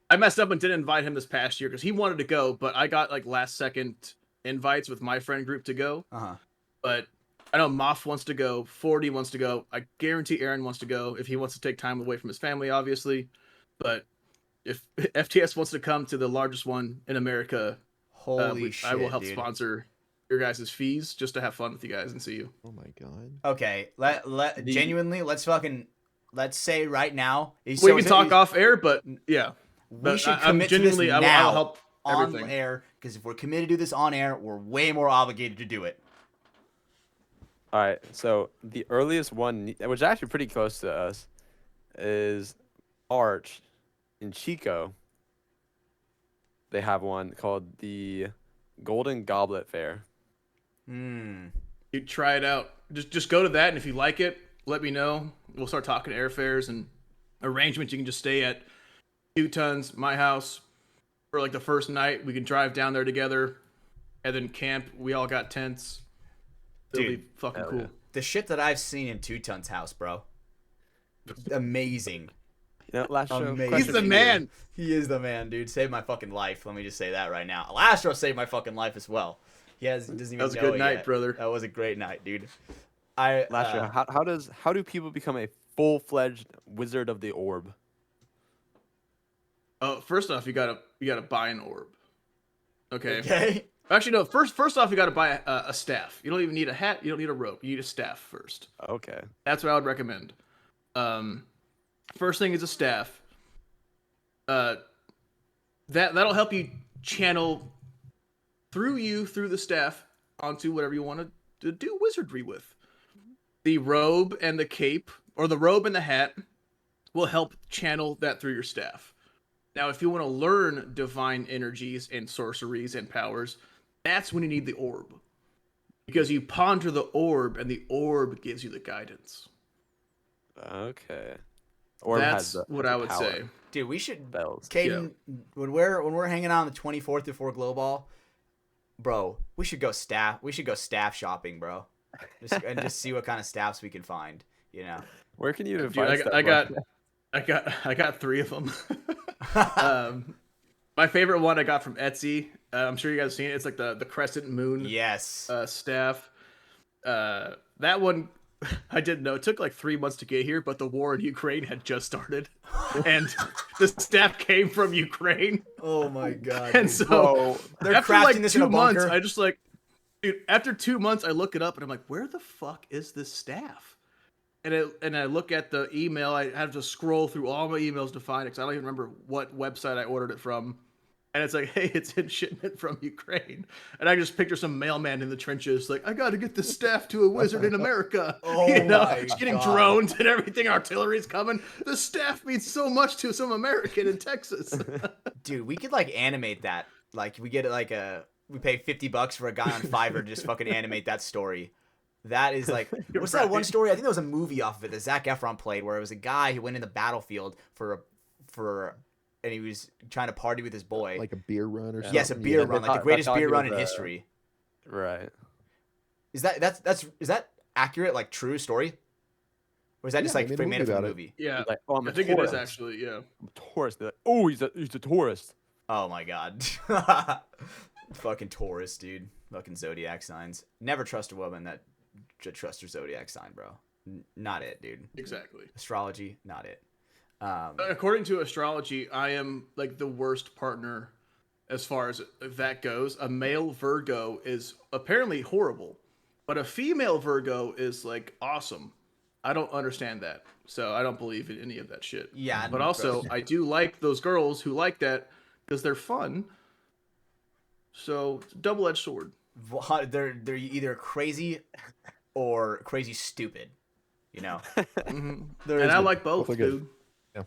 I messed up and didn't invite him this past year because he wanted to go, but I got like last second invites with my friend group to go. Uh-huh. But I know Moff wants to go. 40 wants to go. I guarantee Aaron wants to go if he wants to take time away from his family, obviously. But if FTS wants to come to the largest one in America, Holy shit, I will help dude. sponsor your guys' fees just to have fun with you guys and see you. Oh my god. Okay, genuinely, let's say right now. We can talk off air, but yeah. We But should I'm commit to this genuinely, now I will help on everything. air, because if we're committed to do this on air, we're way more obligated to do it. All right, so the earliest one, which is actually pretty close to us, is March in Chico. They have one called the Golden Goblet Fair. Hmm. You try it out. Just go to that, and if you like it, let me know. We'll start talking airfares and arrangements. You can just stay at 2 Tons, my house, for like the first night. We can drive down there together, and then camp. We all got tents. It'll Dude, be fucking hell cool. yeah. The shit that I've seen in 2 Tons house, bro. Amazing. You know, last show. Amazing. He's the man. He is the man, dude. Saved my fucking life. Let me just say that right now. Lastrow saved my fucking life as well. He doesn't even That was a know good it night, yet. brother. That was a great night, dude. Last show. How do people become a full-fledged Wizard of the Orb? First off, you gotta buy an orb. Okay. Okay. Actually, no. First off, you gotta buy a staff. You don't even need a hat. You don't need a rope. You need a staff first. Okay. That's what I would recommend. First thing is a staff. That'll help you channel through the staff onto whatever you want to do wizardry with. The robe and the cape, or the robe and the hat, will help channel that through your staff. Now, if you want to learn divine energies and sorceries and powers, that's when you need the orb. Because you ponder the orb, and the orb gives you the guidance. Okay. Orb That's has what the I would power. say. Dude, we should Bells. Caden, when we're hanging out on the 24th before Glow Ball, bro, we should go staff shopping, bro. Just see what kind of staffs we can find, you know. Where can you even Dude, find stuff I like got 3 of them. My favorite one I got from Etsy. I'm sure you guys have seen it. It's like the crescent moon Yes. staff. That one I didn't know. It took like 3 months to get here, but the war in Ukraine had just started, and the staff came from Ukraine. Oh my god. And dude. so Bro, They're after crafting like this 2 in a months, bunker. I just like, dude. After 2 months, I look it up and I'm like, where the fuck is this staff? And I look at the email. I have to scroll through all my emails to find it because I don't even remember what website I ordered it from. And it's like, hey, it's in shipment from Ukraine. And I just picture some mailman in the trenches, like, I got to get this staff to a wizard in America. Oh my It's getting God. drones and everything. Artillery's coming. The staff means so much to some American in Texas. Dude, we could like animate that. Like we get like we pay $50 for a guy on Fiverr to just fucking animate that story. That is like, You're what's that one right. story? I think there was a movie off of it that Zac Efron played where it was a guy who went in the battlefield for and he was trying to party with his boy. Like a beer run or something. Yes, a beer Yeah, run, they like the thought greatest he beer was run in a- history. Right. Is that accurate? Like true story? Or is that just Yeah, like they made a made up movie for the about it. movie? Yeah, He's like, oh, I'm a I think it is tourist. actually. Yeah. I'm a tourist. They're like, oh, he's a tourist. Oh my god. Fucking Taurus, dude. Fucking zodiac signs. Never trust a woman that trusts her zodiac sign, bro. Not it, dude. Exactly. Astrology, not it. According to astrology, I am like the worst partner as far as that goes. A male Virgo is apparently horrible, but a female Virgo is like awesome. I don't understand that, so I don't believe in any of that shit. Yeah, but also I do like those girls who like that because they're fun. So it's a double-edged sword. they're either crazy or crazy stupid. You know? And There is I no- like both, Both are good. dude.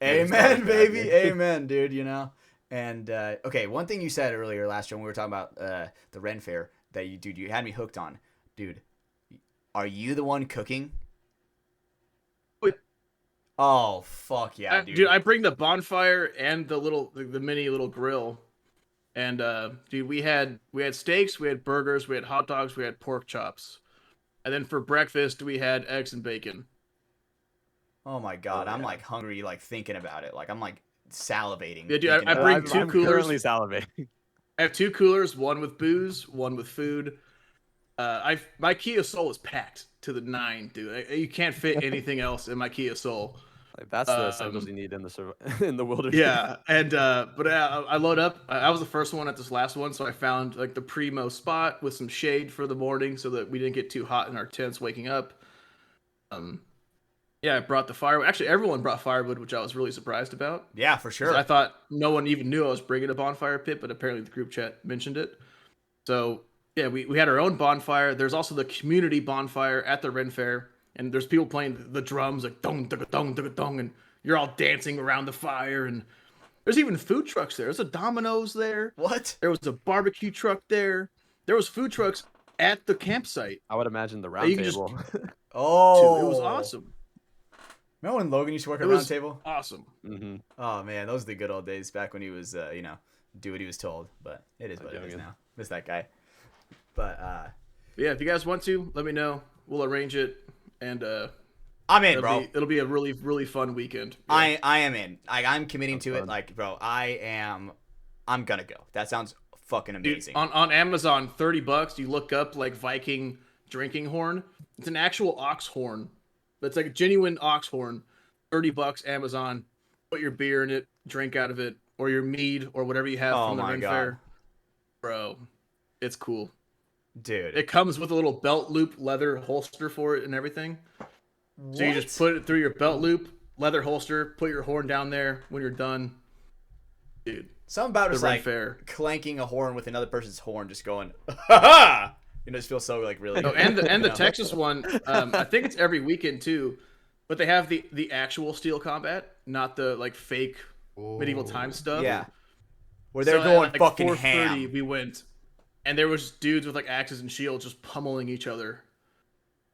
Amen, baby. Amen, dude, you know? And, okay, one thing you said earlier last year when we were talking about the Ren Fair that you had me hooked on. Dude, are you the one cooking? Wait. Oh, fuck yeah, dude. Dude, I bring the bonfire and the mini little grill. And dude, we had steaks, we had burgers, we had hot dogs, we had pork chops. And then for breakfast we had eggs and bacon. Oh my god, Oh, I'm yeah. like hungry, like thinking about it. Like I'm like salivating. Yeah, dude, thinking I about bring it. two I'm coolers. currently salivating. I have 2 coolers, one with booze, one with food. My Kia Soul is packed to the 9, dude. You can't fit anything else in my Kia Soul. Like that's the essentials you need in the in the wilderness. Yeah, and but I load up. I was the first one at this last one, so I found like the primo spot with some shade for the morning, so that we didn't get too hot in our tents waking up. Yeah, I brought the firewood. Actually, everyone brought firewood, which I was really surprised about. Yeah, for 'Cause sure. I thought no one even knew I was bringing a bonfire pit, but apparently the group chat mentioned it. So yeah, we had our own bonfire. There's also the community bonfire at the Ren Fair, and there's people playing the drums like dong dong dong dong dong, and you're all dancing around the fire. And there's even food trucks there. There's a Domino's there. What? There was a barbecue truck there. There was food trucks at the campsite. I would imagine the you round can just- table. Oh, Dude, it was awesome. Remember when Logan used to work at It Round was Table? awesome. Mm-hmm. Oh man, those are the good old days back when he was, do what he was told. But it is what it is Youngin. now. Miss that guy. But Yeah, if you guys want to, let me know. We'll arrange it, and I'm in, bro. it'll be a really, really fun weekend. Yeah. I am in. I'm committing to it. fun. Like, bro, I'm gonna go. That sounds fucking Dude, amazing. on Amazon, $30. You look up like Viking drinking horn. It's an actual ox horn. It's like a genuine ox horn. $30 Amazon. Put your beer in it, drink out of it, or your mead, or whatever you have Oh from the my Ren God. Fair. Bro, it's cool. Dude. It comes with a little belt loop leather holster for it and everything. So you just put it through your belt loop, leather holster, put your horn down there when you're done. Dude, Something about the just Ren like Fair. clanking a horn with another person's horn, just going, ha ha! You know, just feels so like really. Oh, and the you know? Texas one, I think it's every weekend too, but they have the actual steel combat, not the like fake medieval time stuff. Yeah. Where they're So going at, like, fucking 4:30, ham. we went, and there was dudes with like axes and shields just pummeling each other.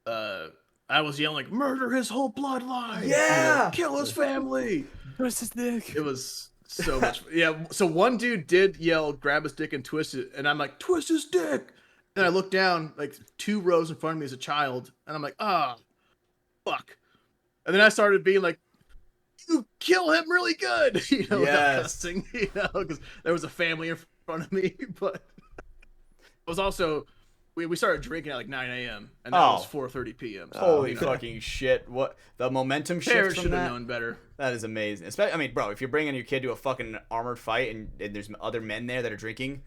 I was yelling like, "Murder his whole bloodline! Yeah! kill his family!" Where's his dick? It was so much. Yeah. So one dude did yell, "Grab his dick and twist it," and I'm like, "Twist his dick!" And I look down, like 2 rows in front of me is a child, and I'm like, "Ah, fuck!" And then I started being like, "You kill him really good," without Yes. cussing, because there was a family in front of me. But it was also we started drinking at like 9 a.m. and that was 4:30 p.m. So, Holy you know, fucking shit! What the momentum Parents shift should from have that? known better. That is amazing. Especially, I mean, bro, if you're bringing your kid to a fucking armored fight and there's other men there that are drinking,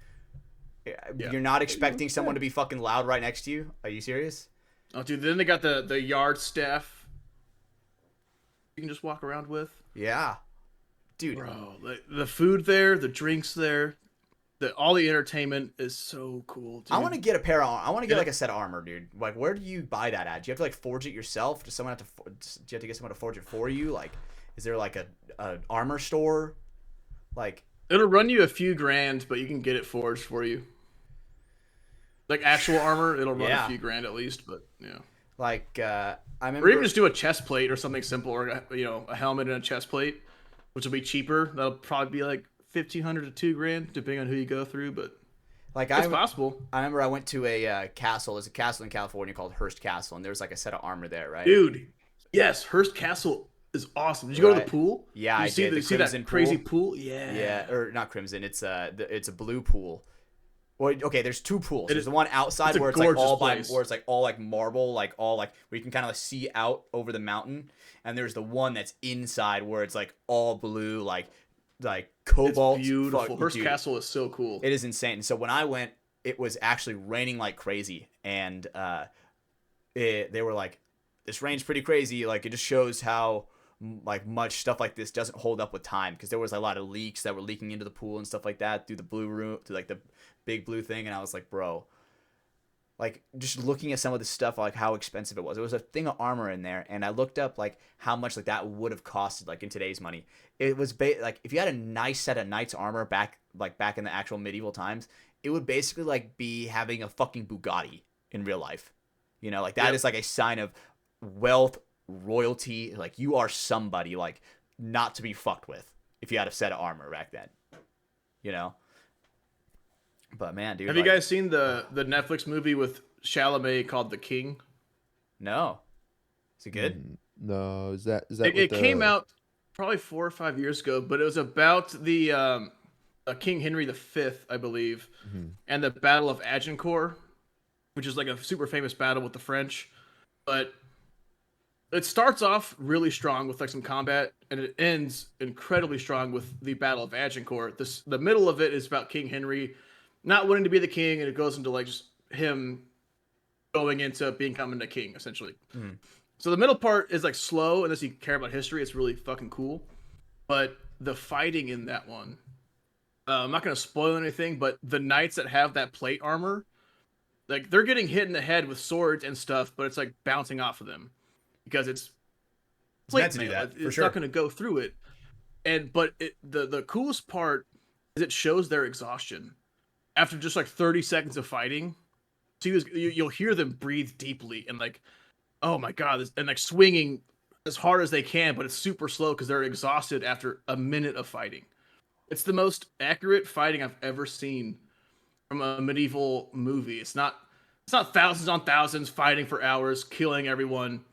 you're not expecting someone to be fucking loud right next to you. Are you serious? Oh, dude, then they got the yard staff you can just walk around with. Yeah, dude. Bro, the food there, the drinks there, all the entertainment is so cool, dude. I want to get a pair of. I want to get like a set of armor, dude. Like, where do you buy that at? Do you have to like forge it yourself? Does someone have to? Do you have to get someone to forge it for you? Like, is there like a armor store? Like, It'll run you a few grand, but you can get it forged for you. Like actual armor, it'll run Yeah. a few grand at least, but yeah. I Or remember. even just do a chest plate or something simple, or a helmet and a chest plate. which will be cheaper. That'll probably be like 1,500 to $2,000, depending on who you go through. But Like it's possible, I remember I went to a castle. There's a castle in California called Hearst Castle, and there's like a set of armor there, right? dude. Yes, Hearst Castle is awesome. Did you go to the Right. pool? Yeah, Did I you see did. The, The see that crimson crazy pool? pool? Yeah. Yeah, or not crimson. It's a blue pool. Well, okay, there's two pools. There's the one outside it's a where it's like gorgeous all by, place. where it's like all like marble, like all like where you can kind of see out over the mountain. And there's the one that's inside where it's like all blue, like cobalt. It's beautiful. Fuck, Hearst dude, Castle is so cool. it is insane. So when I went, it was actually raining like crazy, and they were like, "This rain's pretty crazy." Like it just shows how like much stuff like this doesn't hold up with time, because there was a lot of leaks that were leaking into the pool and stuff like that through the blue room, through like the big blue thing. And I was like, bro, like just looking at some of the stuff, like how expensive it was. There was a thing of armor in there, and I looked up like how much like that would have costed like in today's money. It was like if you had a nice set of knight's armor back in the actual medieval times, it would basically like be having a fucking Bugatti in real life. You know, like that Yep. is like a sign of wealth, royalty. Like you are somebody like not to be fucked with if you had a set of armor back then. You know. But man, dude, Have you guys seen the Netflix movie with Chalamet called The King? No. Is it good? No, is that It came out probably 4 or 5 years ago, but it was about the King Henry V, I believe, and the Battle of Agincourt, which is like a super famous battle with the French. But it starts off really strong with like some combat, and it ends incredibly strong with the Battle of Agincourt. The middle of it is about King Henry not wanting to be the king, and it goes into like just him going into becoming a king, essentially. So the middle part is like slow, unless you care about history. It's really fucking cool. But the fighting in that one, I'm not going to spoil anything, but the knights that have that plate armor, like they're getting hit in the head with swords and stuff, but it's like bouncing off of them because it's plate meant to do mail. that, for It's sure. not going to go through it. But the coolest part is it shows their exhaustion after just like 30 seconds of fighting. So you'll hear them breathe deeply and like, oh my god, and like swinging as hard as they can, but it's super slow because they're exhausted after a minute of fighting. It's the most accurate fighting I've ever seen from a medieval movie. It's not thousands on thousands fighting for hours, killing everyone.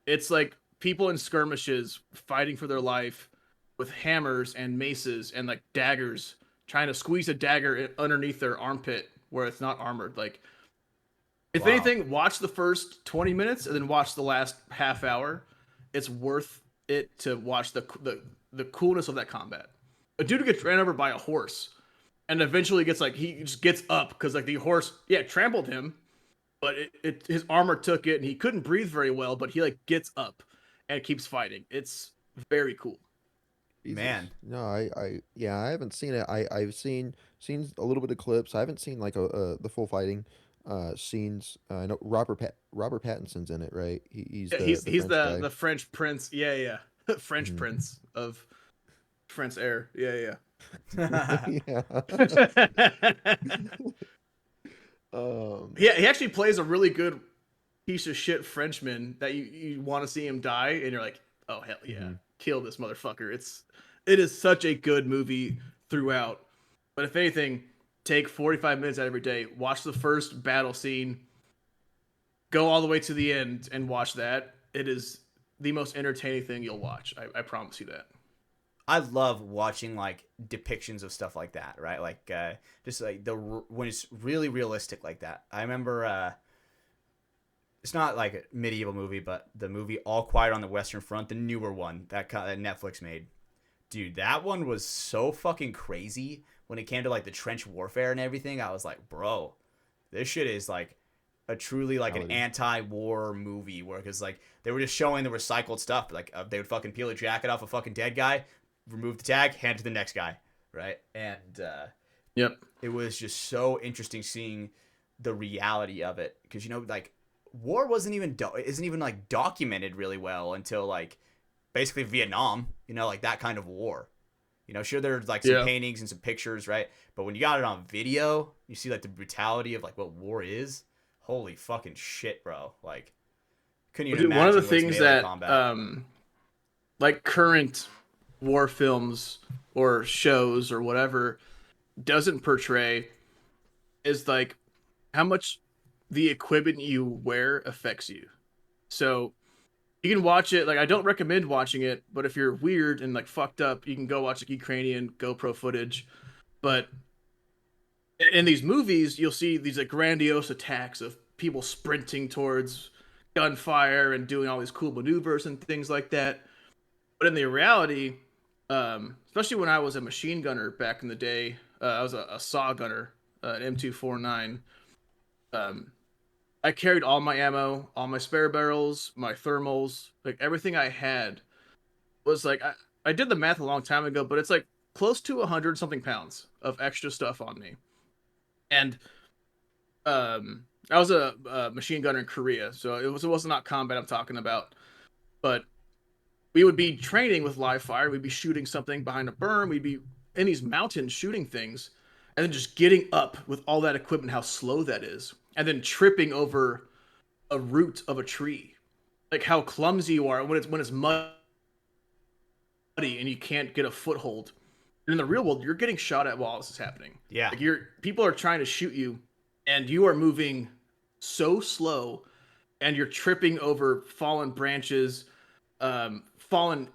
It's like people in skirmishes fighting for their life with hammers and maces and like daggers, trying to squeeze a dagger underneath their armpit where it's not armored. Like, if Wow. anything, watch the first 20 minutes and then watch the last half hour. It's worth it to watch the coolness of that combat. A dude gets ran over by a horse, and eventually he just gets up because like the horse trampled him, but his armor took it and he couldn't breathe very well. But he like gets up and keeps fighting. It's very cool. Jesus. Man. No, I haven't seen it. I've seen a little bit of clips. I haven't seen like the full fighting scenes. I know Robert Pattinson's in it, right? He's He's French guy. the French prince. Yeah. French prince of France Air. Yeah. Yeah. He actually plays a really good piece of shit Frenchman that you want to see him die, and you're like, oh hell yeah, kill this motherfucker. It is such a good movie throughout. But if anything, take 45 minutes out of every day, watch the first battle scene, go all the way to the end and watch that. It is the most entertaining thing you'll watch. I promise you that. I love watching like depictions of stuff like that, right? Like just like when it's really realistic like that. I remember it's not like a medieval movie, but the movie All Quiet on the Western Front, the newer one that Netflix made. Dude, that one was so fucking crazy when it came to like the trench warfare and everything. I was like, bro, this shit is like a truly like an anti-war movie, where because like they were just showing the recycled stuff. Like they would fucking peel a jacket off a fucking dead guy, remove the tag, hand it to the next guy, right? And Yep. it was just so interesting seeing the reality of it, because you know like war isn't even like documented really well until like basically Vietnam, you know, like that kind of war. You know, sure there's like some paintings and some pictures, right? But when you got it on video, you see like the brutality of like what war is. Holy fucking shit, bro! Like, couldn't even imagine one of the what's things melee that combat. like current war films or shows or whatever doesn't portray is like how much the equipment you wear affects you. So you can watch it. Like, I don't recommend watching it, but if you're weird and like fucked up, you can go watch like Ukrainian GoPro footage. But in these movies, you'll see these like grandiose attacks of people sprinting towards gunfire and doing all these cool maneuvers and things like that. But in the reality, especially when I was a machine gunner back in the day, I was a saw gunner, an M249. I carried all my ammo, all my spare barrels, my thermals, like everything I had was like I did the math a long time ago, but it's like close to 100 something pounds of extra stuff on me. And I was a machine gunner in Korea, so it was not combat I'm talking about, but we would be training with live fire. We'd be shooting something behind a berm. We'd be in these mountains shooting things, and then just getting up with all that equipment, how slow that is, and then tripping over a root of a tree, like how clumsy you are when it's muddy and you can't get a foothold. And in the real world, you're getting shot at while this is happening. Yeah. Like people are trying to shoot you, and you are moving so slow, and you're tripping over fallen branches, fallen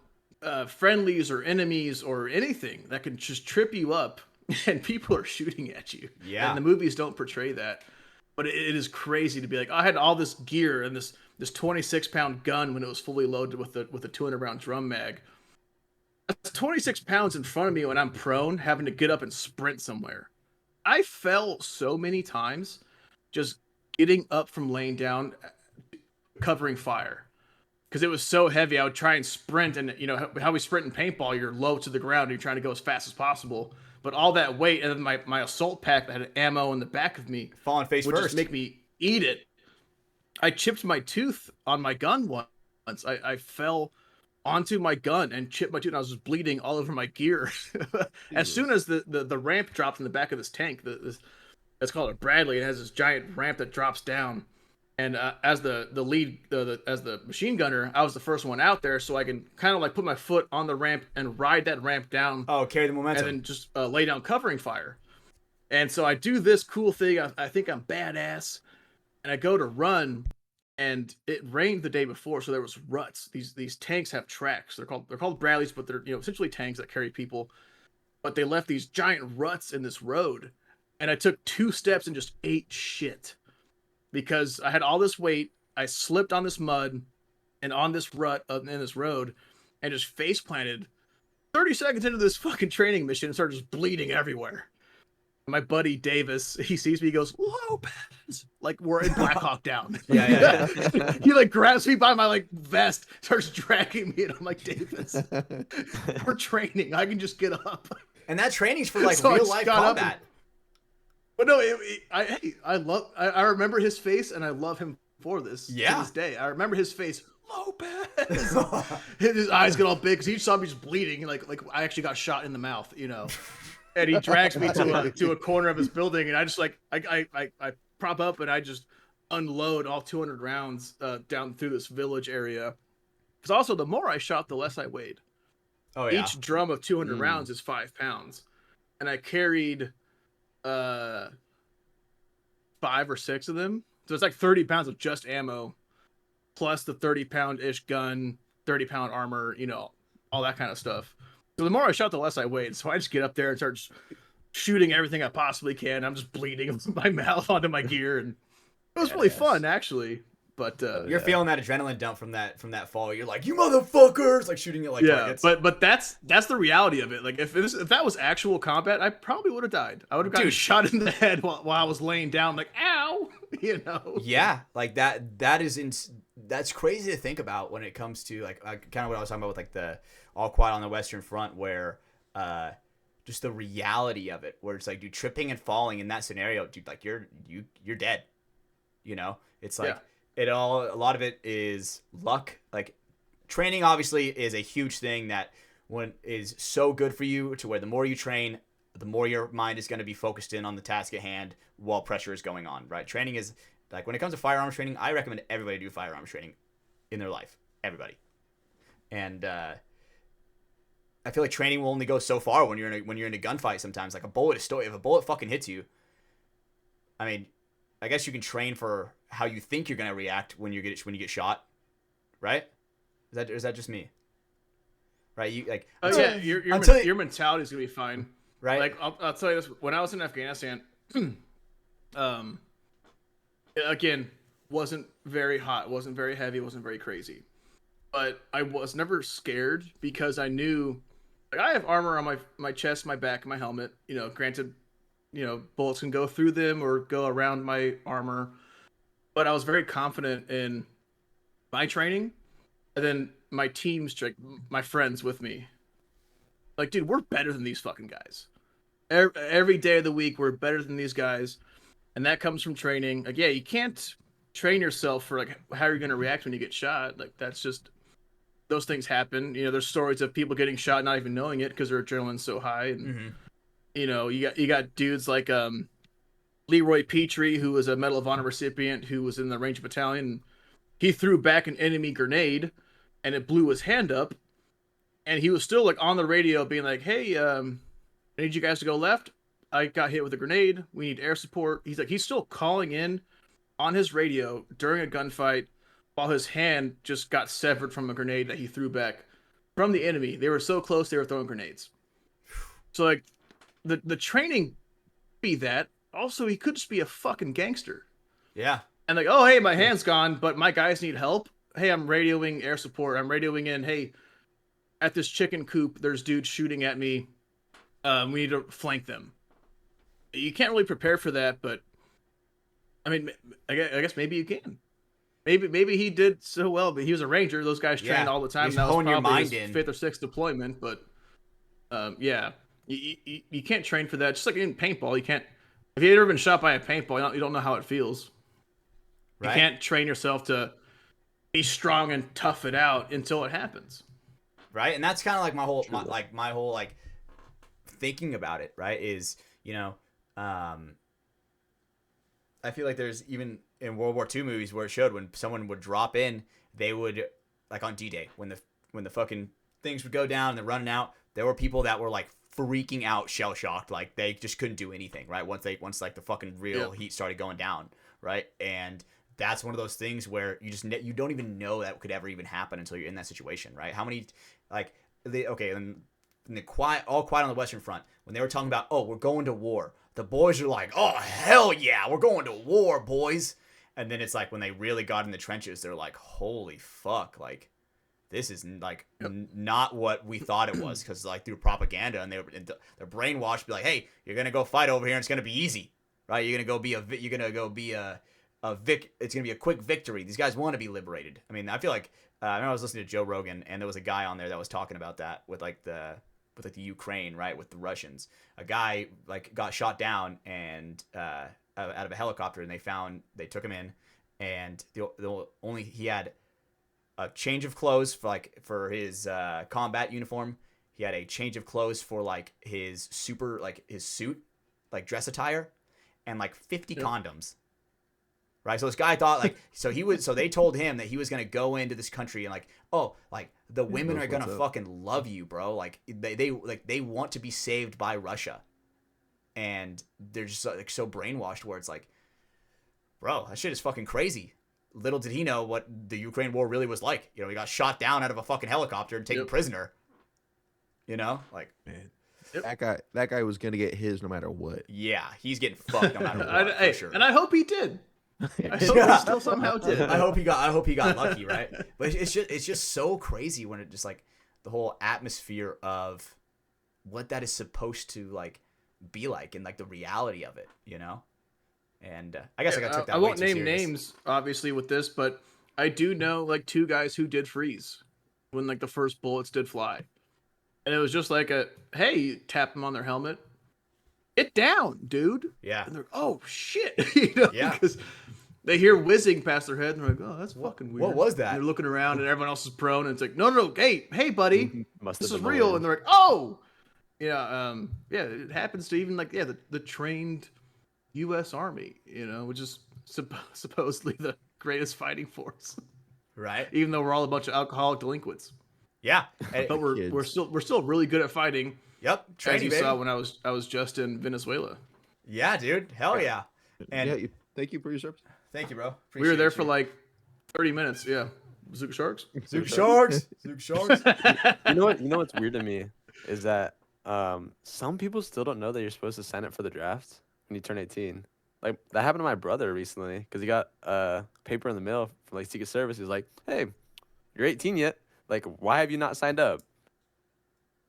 friendlies or enemies or anything that can just trip you up, and people are shooting at you. Yeah. And the movies don't portray that, but it is crazy to be like, I had all this gear and this 26-pound gun when it was fully loaded with a 200-round drum mag. That's 26 pounds in front of me when I'm prone, having to get up and sprint somewhere. I fell so many times just getting up from laying down, covering fire. Because it was so heavy, I would try and sprint, and you know how we sprint in paintball, you're low to the ground, and you're trying to go as fast as possible. But all that weight, and then my assault pack that had ammo in the back of me, falling face would first, just make me eat it. I chipped my tooth on my gun once. I fell onto my gun and chipped my tooth, and I was just bleeding all over my gear. As soon as the ramp dropped in the back of this tank, that's called a Bradley. It has this giant ramp that drops down. And as the lead, as the machine gunner, I was the first one out there, so I can kind of like put my foot on the ramp and ride that ramp down. Oh, carry the momentum. And then just lay down covering fire. And so I do this cool thing. I think I'm badass. And I go to run, and it rained the day before, so there was ruts. These tanks have tracks. They're called Bradleys, but they're essentially tanks that carry people. But they left these giant ruts in this road, and I took 2 steps and just ate shit. Because I had all this weight, I slipped on this mud and on this rut in this road, and just face planted 30 seconds into this fucking training mission and started just bleeding everywhere. My buddy Davis, he sees me, he goes, "Lopez!" Like we're in Black Hawk Down. Yeah. He like grabs me by my like vest, starts dragging me, and I'm like, "Davis, we're training. I can just get up." And that training's for like So I real just life got up combat. But no, I remember his face, and I love him for this. Yeah. To this day, I remember his face. Lopez. His eyes get all big because he saw me just bleeding. Like I actually got shot in the mouth, you know. And he drags me to a corner of his building, and I just like I prop up and I just unload all 200 rounds down through this village area. Because also, the more I shot, the less I weighed. Oh yeah. Each drum of 200 rounds is 5 pounds, and I carried 5 or 6 of them. So it's like 30 pounds of just ammo, plus the 30-pound-ish gun, 30-pound armor, you know, all that kind of stuff. So the more I shot, the less I weighed. So I just get up there and start shooting everything I possibly can. I'm just bleeding my mouth onto my gear, and it was really fun, actually. But you're feeling that adrenaline dump from that fall. You're like, "You motherfuckers!" Like shooting it like targets. But that's the reality of it. Like if that was actual combat, I probably would have died. I would have gotten shot in the head while I was laying down, like, ow, you know. Yeah, like that's crazy to think about when it comes to like kind of what I was talking about with like the All Quiet on the Western Front, where just the reality of it, where it's like, dude, tripping and falling in that scenario, dude, like you're dead. You know, it's like. Yeah. A lot of it is luck. Like training obviously is a huge thing that is so good for you, to where the more you train, the more your mind is going to be focused in on the task at hand while pressure is going on, right? Training is like, when it comes to firearms training, I recommend everybody do firearms training in their life, everybody. And I feel like training will only go so far when you're in a gunfight. Sometimes like a bullet is still, if a bullet fucking hits you, I mean, I guess you can train for how you think you're gonna react when you get shot, right? Is that just me? Right? You like yeah, your mentality is gonna be fine, right? Like I'll tell you this: when I was in Afghanistan, again, wasn't very hot, wasn't very heavy, wasn't very crazy, but I was never scared because I knew, like, I have armor on my chest, my back, and my helmet. You know, granted, bullets can go through them or go around my armor, but I was very confident in my training, and then my team's, like, my friends with me. Like, dude, we're better than these fucking guys. Every day of the week, we're better than these guys, and that comes from training. Like, yeah, you can't train yourself for like how you're gonna react when you get shot. Like, that's just, those things happen. There's stories of people getting shot not even knowing it because their adrenaline's so high, and you got dudes like Leroy Petrie, who was a Medal of Honor recipient, who was in the Ranger Battalion. He threw back an enemy grenade, and it blew his hand up, and he was still like on the radio being like, "Hey, I need you guys to go left. I got hit with a grenade. We need air support." He's still calling in on his radio during a gunfight while his hand just got severed from a grenade that he threw back from the enemy. They were so close, they were throwing grenades. So, like, the training be that. Also, he could just be a fucking gangster. Yeah. And like, oh, hey, my hand's gone, but my guys need help. Hey, I'm radioing air support. I'm radioing in, hey, at this chicken coop, there's dudes shooting at me. We need to flank them. You can't really prepare for that, but I mean, I guess maybe you can. Maybe he did so well, but he was a ranger. Those guys trained all the time. You that was hone your probably mind his in. 5th or 6th deployment, but yeah, you can't train for that. Just like in paintball, you can't. If you've ever been shot by a paintball, you don't know how it feels. Right? You can't train yourself to be strong and tough it out until it happens. Right, and that's kind of like my whole thinking about it. Right, is I feel like there's even in World War II movies where it showed when someone would drop in, they would, like on D-Day when the fucking things would go down and they're running out, there were people that were like freaking out, shell shocked, like they just couldn't do anything, right? Once like the fucking real heat started going down, right? And that's one of those things where you don't even know that could ever even happen until you're in that situation, right? How many in the all quiet on the Western Front, when they were talking about, oh, we're going to war, the boys are like, oh, hell yeah, we're going to war, boys. And then it's like when they really got in the trenches, they're like, holy fuck, like this is like not what we thought it was, because like through propaganda and they're brainwashed, be like, hey, you're gonna go fight over here and it's gonna be easy, right? It's gonna be a quick victory. These guys want to be liberated. I mean, I feel like I remember I was listening to Joe Rogan and there was a guy on there that was talking about that with the Ukraine, right, with the Russians. A guy like got shot down and out of a helicopter, and they took him in, and he had a change of clothes for his combat uniform. He had a change of clothes for like his suit, like dress attire, and like 50 condoms. Right, so this guy thought so they told him that he was gonna go into this country and like, oh, like the women are gonna fucking love you, bro. Like they want to be saved by Russia, and they're just like so brainwashed where it's like, bro, that shit is fucking crazy. Little did he know what the Ukraine war really was like. He got shot down out of a fucking helicopter and taken prisoner. Like, man. That guy was gonna get his no matter what. Yeah, he's getting fucked no matter what. For sure. And I hope he did. I hope he still somehow did. I hope he got lucky, right? But it's just so crazy when it just like the whole atmosphere of what that is supposed to like be like and like the reality of it, And I guess I took that. I won't way too name serious. names obviously with this, but I do know like 2 guys who did freeze when like the first bullets did fly, and it was just like hey, tap them on their helmet. Get down, dude. Yeah. And they're, oh shit. Yeah. Because they hear whizzing past their head and they're like, oh, that's fucking weird. What was that? And they're looking around and everyone else is prone and it's like, no, hey, buddy, Must this have is been real. the And they're like, oh, yeah, it happens to even like the trained U.S. Army, which is supposedly the greatest fighting force, right? Even though we're all a bunch of alcoholic delinquents. Yeah. But we're Kids. still really good at fighting, Yep. as Training, you baby. saw when I was just in Venezuela. Yeah, dude. Hell yeah. And Yeah, thank you for your service. thank you, bro. We were there Appreciate for like 30 minutes. Yeah, Zook Sharks. Zook Sharks. Zook Sharks. You know what's weird to me is that some people still don't know that you're supposed to sign up for the draft when you turn 18. Like that happened to my brother recently because he got paper in the mail from like Secret Service. He was like, "Hey, you're 18 yet? Like, why have you not signed up?"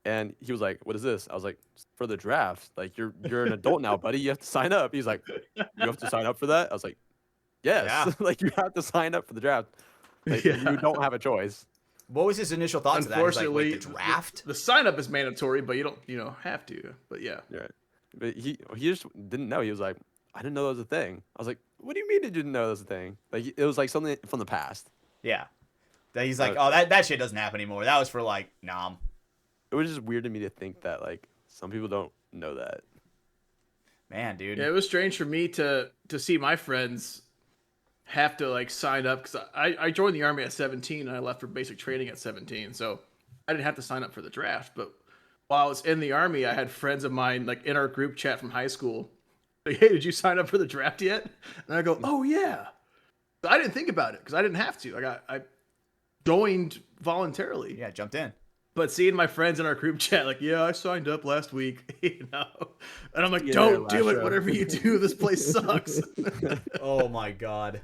And he was like, "What is this?" I was like, "It's for the draft. Like you're an adult now, buddy. You have to sign up." He's like, "You have to sign up for that?" I was like, "Yes." Yeah. Like you have to sign up for the draft. Like Yeah. you don't have a choice. What was his initial thoughts of that? He's like, Unfortunately, wait, the draft? the sign up is mandatory, but you don't have to. But yeah, Right. But he just didn't know. He was like, "I didn't know that was a thing." I was like, "What do you mean you didn't know that was a thing?" Like it was like something from the past. Yeah. That he's like, oh, that shit doesn't happen anymore. That was for like, nom. It was just weird to me to think that like some people don't know that. Man, dude. yeah, it was strange for me to see my friends have to like sign up because I joined the army at 17 and I left for basic training at 17, so I didn't have to sign up for the draft. But while I was in the army, I had friends of mine like in our group chat from high school, like, "Hey, did you sign up for the draft yet?" And I go, "Oh yeah." So I didn't think about it because I didn't have to. I joined voluntarily. Yeah, jumped in. But seeing my friends in our group chat, like, "Yeah, I signed up last week," and I'm like, Yeah, "Don't do it. Lastrow. Whatever you do, this place sucks." Oh my god.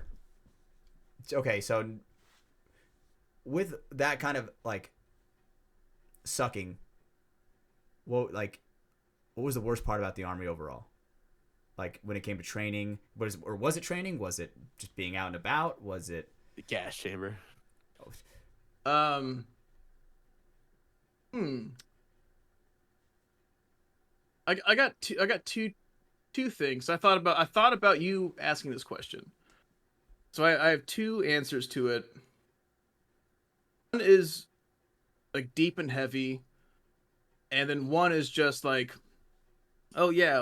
Okay, so with that kind of like sucking, what was the worst part about the army overall? Like when it came to training, was it training? Was it just being out and about? Was it The gas chamber. Um. I got two things. I thought about you asking this question. So I have two answers to it. One is like deep and heavy, and then one is just like, oh yeah,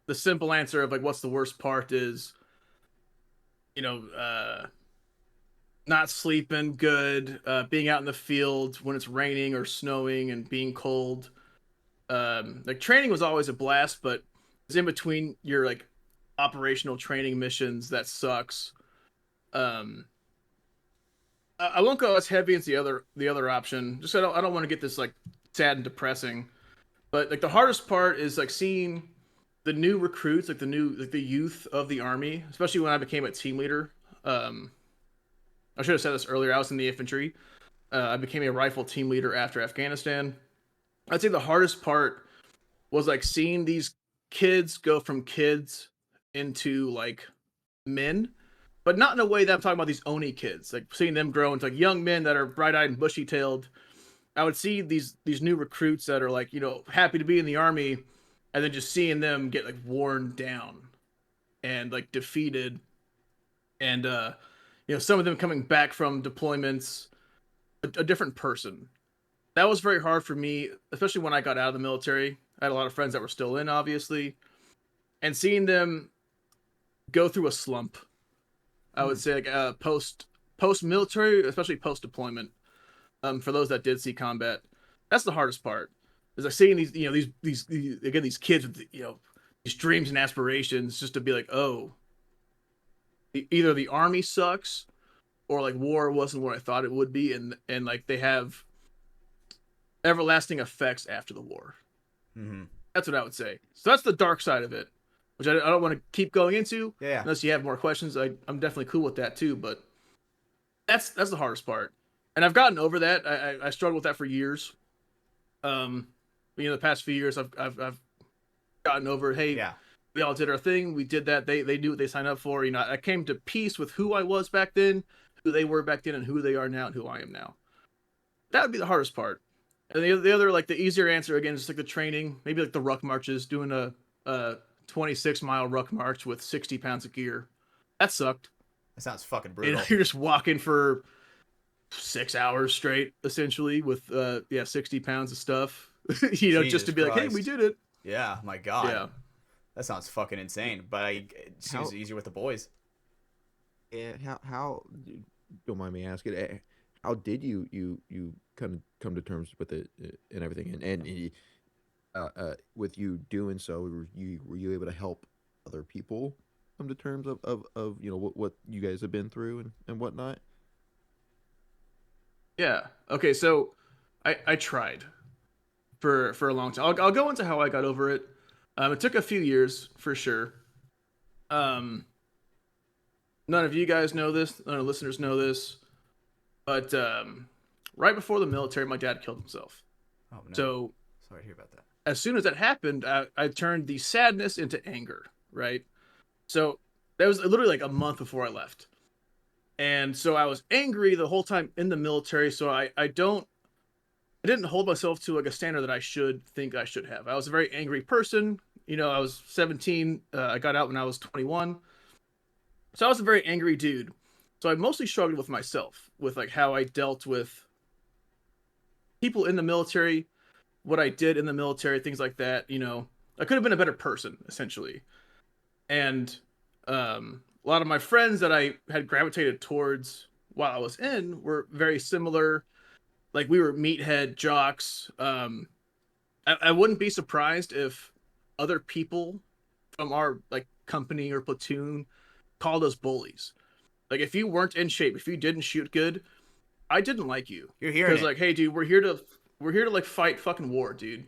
the simple answer of like what's the worst part is, not sleeping good, being out in the field when it's raining or snowing and being cold. Like training was always a blast, but it's in between your like operational training missions that sucks. I won't go as heavy as the other option. Just I don't want to get this like sad and depressing. But like the hardest part is like seeing the new recruits, like the youth of the army, especially when I became a team leader. I should have said this earlier. I was in the infantry. I became a rifle team leader after Afghanistan. I'd say the hardest part was like seeing these kids go from kids into like men, but not in a way that I'm talking about these Oni kids. Like seeing them grow into like young men that are bright-eyed and bushy-tailed. I would see these new recruits that are like, happy to be in the army, and then just seeing them get like worn down and like defeated, and some of them coming back from deployments a different person. That was very hard for me, especially when I got out of the military. I had a lot of friends that were still in, obviously, and seeing them go through a slump. I would say like post military, especially post deployment. For those that did see combat, that's the hardest part. Is like seeing these these kids with these dreams and aspirations, just to be like, oh, either the army sucks, or like war wasn't what I thought it would be, and like they have everlasting effects after the war. Mm-hmm. That's what I would say. So that's the dark side of it, which I don't want to keep going into. Yeah. Unless you have more questions, I'm definitely cool with that too. But that's the hardest part, and I've gotten over that. I struggled with that for years. The past few years, I've gotten over. Hey, Yeah. we all did our thing. We did that. They knew what they signed up for. I came to peace with who I was back then, who they were back then, and who they are now, and who I am now. That would be the hardest part. And the other, like the easier answer again, is like the training, maybe like the ruck marches, doing a 26-mile ruck march with 60 pounds of gear. That sucked. That sounds fucking brutal. You're just walking for 6 hours straight, essentially, with 60 pounds of stuff. Just to be like, hey, we did it. Yeah, my God. Yeah. That sounds fucking insane. But it seems easier with the boys. Yeah, how don't mind me asking, how did you kind of come to terms with it and everything, with you doing so, were you able to help other people come to terms of what you guys have been through and whatnot? Yeah. Okay. So I tried for a long time. I'll go into how I got over it. It took a few years for sure. Um, None of you guys know this. None of the listeners know this. But right before the military, my dad killed himself. Oh no. So Sorry to hear about that. as soon as that happened, I turned the sadness into anger. Right. So that was literally like a month before I left. And so I was angry the whole time in the military. So I didn't hold myself to like a standard that I should think I should have. I was a very angry person. I was 17. I got out when I was 21. So I was a very angry dude. So I mostly struggled with myself, with like how I dealt with people in the military, what I did in the military, things like that. I could have been a better person, essentially. And a lot of my friends that I had gravitated towards while I was in were very similar. Like we were meathead jocks. I wouldn't be surprised if other people from our like company or platoon called us bullies. Like if you weren't in shape, if you didn't shoot good, I didn't like you. You're hearing Because it. like, hey, dude, we're here to like fight fucking war, dude.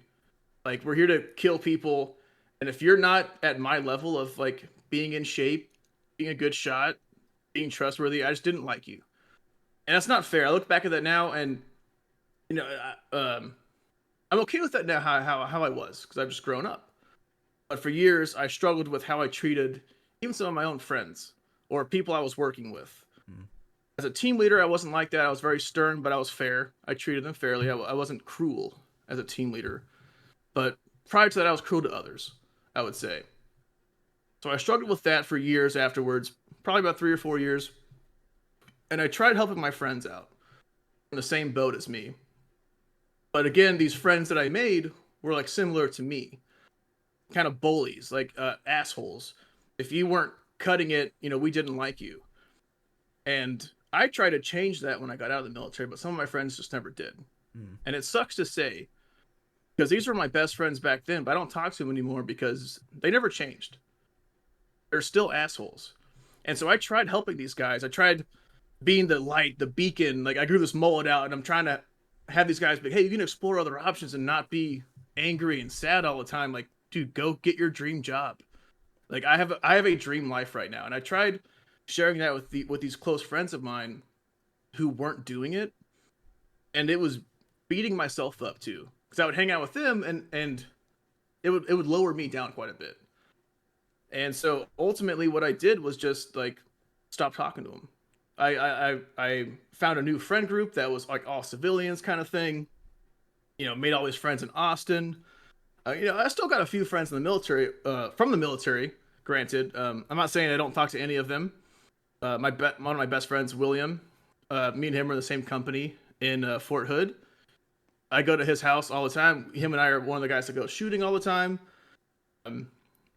Like we're here to kill people, and if you're not at my level of like being in shape, being a good shot, being trustworthy, I just didn't like you, and that's not fair. I look back at that now, and you know, I'm okay with that now. How I was because I've just grown up. But for years, I struggled with how I treated even some of my own friends or people I was working with. Mm. As a team leader, I wasn't like that. I was very stern, but I was fair. I treated them fairly. I wasn't cruel as a team leader. But prior to that, I was cruel to others, I would say. So I struggled with that for years afterwards, probably about 3 or 4 years. And I tried helping my friends out in the same boat as me. But again, these friends that I made were like similar to me, kind of bullies, like assholes. If you weren't cutting it, we didn't like you. And I tried to change that when I got out of the military, but some of my friends just never did. Mm. And it sucks to say because these were my best friends back then, but I don't talk to them anymore because they never changed. They're still assholes. And so I tried helping these guys. I tried being the light, the beacon. Like I grew this mullet out and I'm trying to have these guys be, hey, you can explore other options and not be angry and sad all the time. Like, dude, go get your dream job. Like I have a dream life right now. And I tried sharing that with these close friends of mine who weren't doing it. And it was beating myself up too. Because I would hang out with them and it would lower me down quite a bit. And so ultimately what I did was just like stop talking to them. I found a new friend group that was like all civilians kind of thing. Made all these friends in Austin. I still got a few friends in the military, from the military. Granted, I'm not saying I don't talk to any of them. One of my best friends, William, me and him are in the same company in Fort Hood. I go to his house all the time. Him and I are one of the guys that go shooting all the time.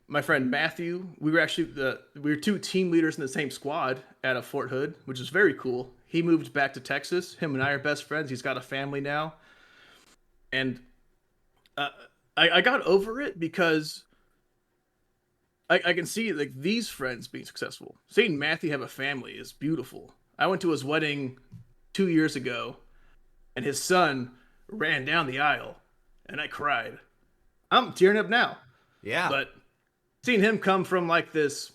My friend Matthew, we were two team leaders in the same squad out of Fort Hood, which is very cool. He moved back to Texas. Him and I are best friends. He's got a family now, and I got over it because I can see like these friends being successful. Seeing Matthew have a family is beautiful. I went to his wedding 2 years ago, and his son ran down the aisle, and I cried. I'm tearing up now. Yeah. But seeing him come from like this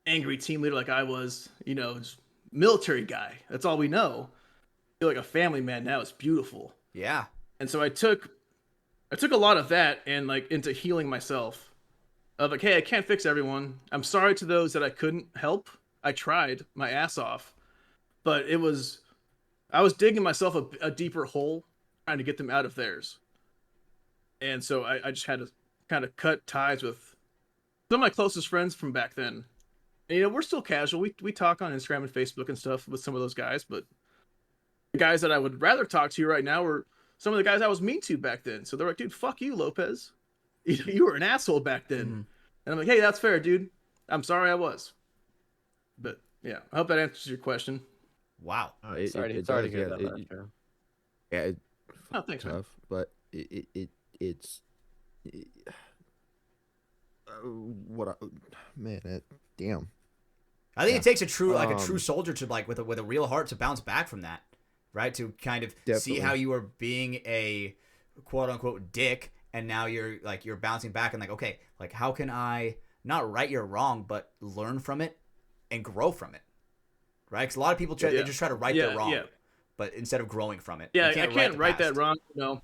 angry team leader like I was, just military guy, that's all we know. I feel like a family man now. It's beautiful. Yeah. And so I took a lot of that and like into healing myself. Of like, hey, I can't fix everyone. I'm sorry to those that I couldn't help. I tried my ass off, but I was digging myself a deeper hole, trying to get them out of theirs. And so I just had to kind of cut ties with some of my closest friends from back then. And, we're still casual. We talk on Instagram and Facebook and stuff with some of those guys, but the guys that I would rather talk to right now were some of the guys I was mean to back then. So they're like, dude, fuck you, Lopez. You were an asshole back then. Mm-hmm. And I'm like, hey, that's fair, dude. I'm sorry I was. But yeah, I hope that answers your question. Wow. Sorry to does, hear yeah. that, Lastrow. Yeah, Oh, thanks, man. tough, but it's what man, damn. I think Yeah. it takes a true Um, soldier to like with a real heart to bounce back from that, right? To kind of see how Definitely. you were being a quote unquote dick, and now you're bouncing back and like, okay, like how can I not right your wrong, but learn from it and grow from it, right? Because a lot of people Yeah, they just try to right their wrong, yeah, but instead of growing from it, you yeah. I can't right can't the write that past. wrong.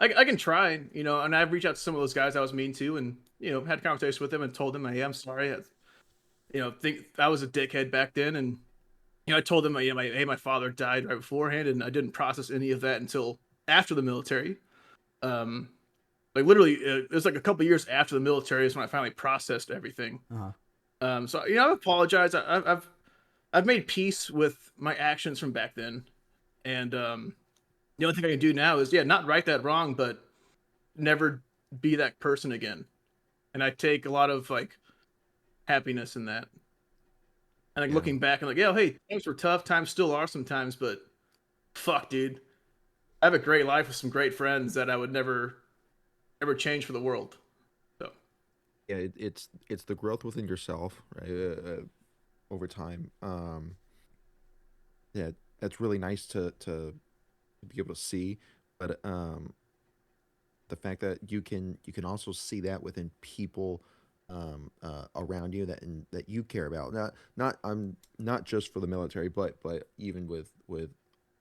I can try. And I've reached out to some of those guys I was mean to, and had conversations with them and told them, hey, I'm sorry. Think I was a dickhead back then, and I told them, my father died right beforehand, and I didn't process any of that until after the military. Um, like literally, it was like a couple years after the military is when I finally processed everything. Uh-huh. So I've apologized. I've made peace with my actions from back then, and the only thing I can do now is not right that wrong, but never be that person again. And I take a lot of like happiness in that. And like Yeah. looking back and like, yeah, hey, times were tough. Times still are sometimes, but fuck, dude, I have a great life with some great friends that I would never change for the world. So Yeah, it's the growth within yourself, right? Over time. Yeah, that's really nice to be able to see, but the fact that you can also see that within people around you that you care about. Not just for the military, but even with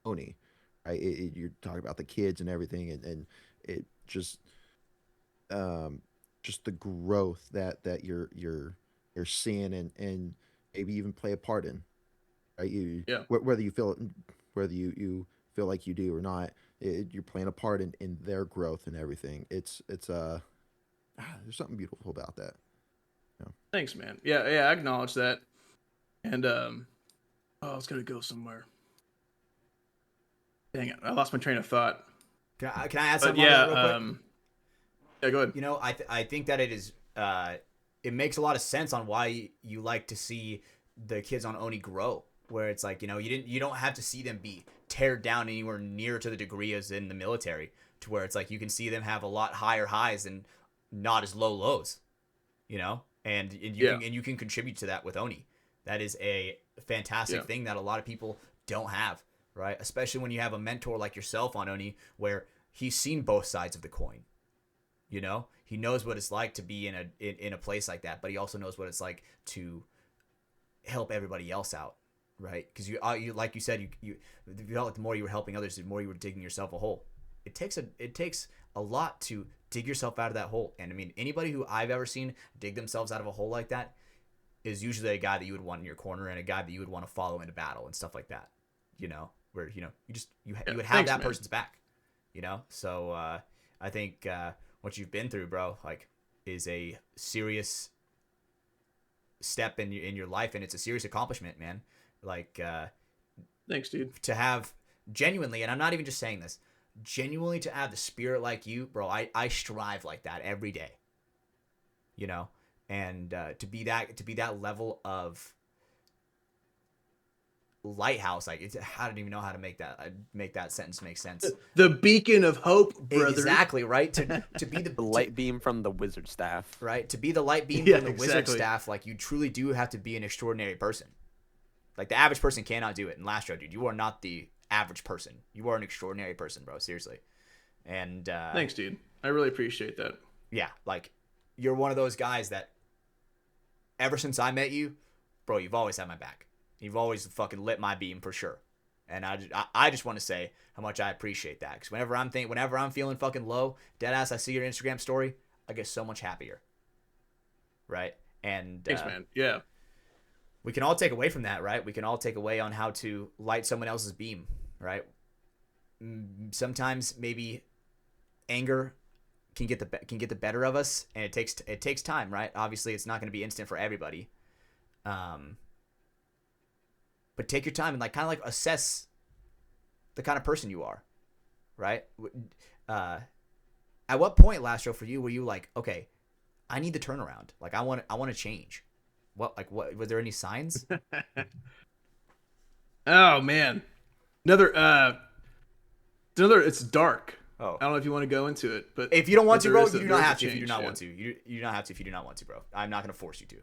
Oni, right? You're talking about the kids and everything, and it um, just the growth that you're seeing and maybe even play a part in, right? yeah, Whether you feel like you do or not, you're playing a part in their growth and everything. There's something beautiful about that. thanks, man. Yeah, I acknowledge that. And I was gonna go somewhere. Dang it, I lost my train of thought. Can I add But something on yeah, that real quick? Yeah, go ahead. I think that it is it makes a lot of sense on why you like to see the kids on Oni grow, where it's like, you don't have to see them be teared down anywhere near to the degree as in the military, to where it's like you can see them have a lot higher highs and not as low lows, Yeah, and you can contribute to that with Oni. That is a fantastic yeah, thing that a lot of people don't have, right? Especially when you have a mentor like yourself on Oni, where he's seen both sides of the coin. He knows what it's like to be in a place like that, but he also knows what it's like to help everybody else out, right? Because you like you said, you felt like the more you were helping others, the more you were digging yourself a hole. It takes a lot to dig yourself out of that hole. And I mean, anybody who I've ever seen dig themselves out of a hole like that is usually a guy that you would want in your corner and a guy that you would want to follow into battle and stuff like that. Where you would have thanks, that man. person's back. So I think what you've been through, bro, like, is a serious step in your life, and it's a serious accomplishment, man. Like, Thanks, dude. to have genuinely, and I'm not even just saying this, genuinely to have the spirit like you, bro. I strive like that every day. And to be that level of lighthouse, like, I don't even know how to make that sentence make sense. The beacon of hope, brother. Exactly, right? To be The light beam from the wizard staff. right? To be the light beam Yeah, from the wizard exactly. staff, like, you truly do have to be an extraordinary person. Like, the average person cannot do it. And Lastrow, dude, you are not the average person. You are an extraordinary person, bro. Seriously. And Thanks, dude. I really appreciate that. yeah, like, you're one of those guys that ever since I met you, bro, you've always had my back. You've always fucking lit my beam for sure. And I just want to say how much I appreciate that. Because whenever I'm feeling fucking low, deadass, I see your Instagram story, I get so much happier. Right? And Thanks, man. Yeah. we can all take away from that, right? We can all take away on how to light someone else's beam, right? Sometimes maybe anger can get the better of us, and it takes time, right? Obviously, it's not going to be instant for everybody. But take your time and kind of assess the kind of person you are, right? At what point, Lastrow, for you, were you like, okay, I need the turnaround. Like, I want to change. What were there any signs? Oh man, another it's dark. Oh. I don't know if you want to go into it, but If you don't want to, there bro, is you do there not is a have to. If you do change, not yeah. want to, you do not have to. If you do not want to, bro, I'm not gonna force you to.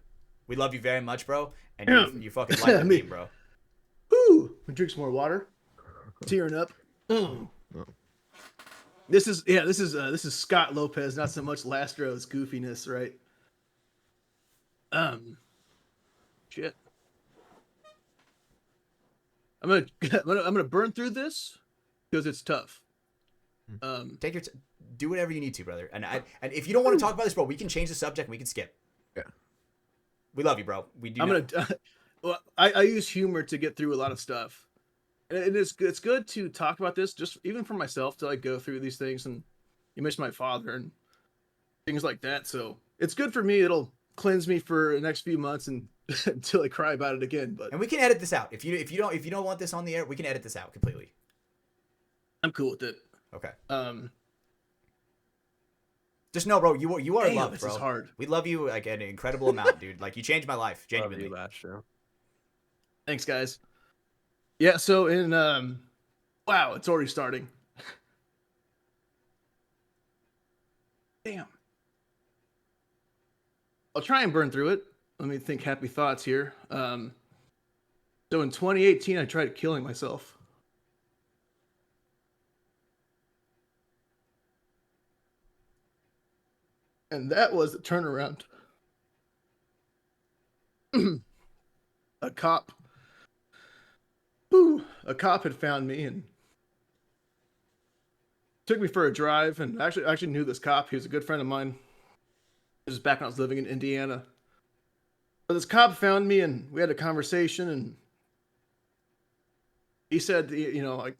We love you very much, bro, and you fucking like the Me- game, bro. Woo! I'm gonna drink some more water. Tearing up. Mm. This is Scott Lopez, not so much Lastrow's goofiness, right? Shit. I'm gonna burn through this because it's tough. Take your do whatever you need to, brother. And if you don't want to talk about this, bro, we can change the subject and we can skip. Yeah. We love you, bro. We do. I'm not- gonna. Well, I use humor to get through a lot of stuff, and it's good to talk about this, just even for myself, to like go through these things. And you mentioned my father and things like that, so it's good for me. It'll cleanse me for the next few months and until I cry about it again. But And we can edit this out. If you don't want this on the air, we can edit this out completely. I'm cool with it. Okay. Um, Just know, bro, you are Damn, loved, this bro. is hard. We love you like an incredible amount, dude. Like you changed my life, Love genuinely. you, Lastrow. Thanks, guys. Yeah. So in wow, it's already starting. Damn. I'll try and burn through it. Let me think happy thoughts here. So in 2018, I tried killing myself. And that was the turnaround. A cop had found me and took me for a drive, and I actually knew this cop. He was a good friend of mine. This was back when I was living in Indiana. But this cop found me, and we had a conversation, and he said, you know, I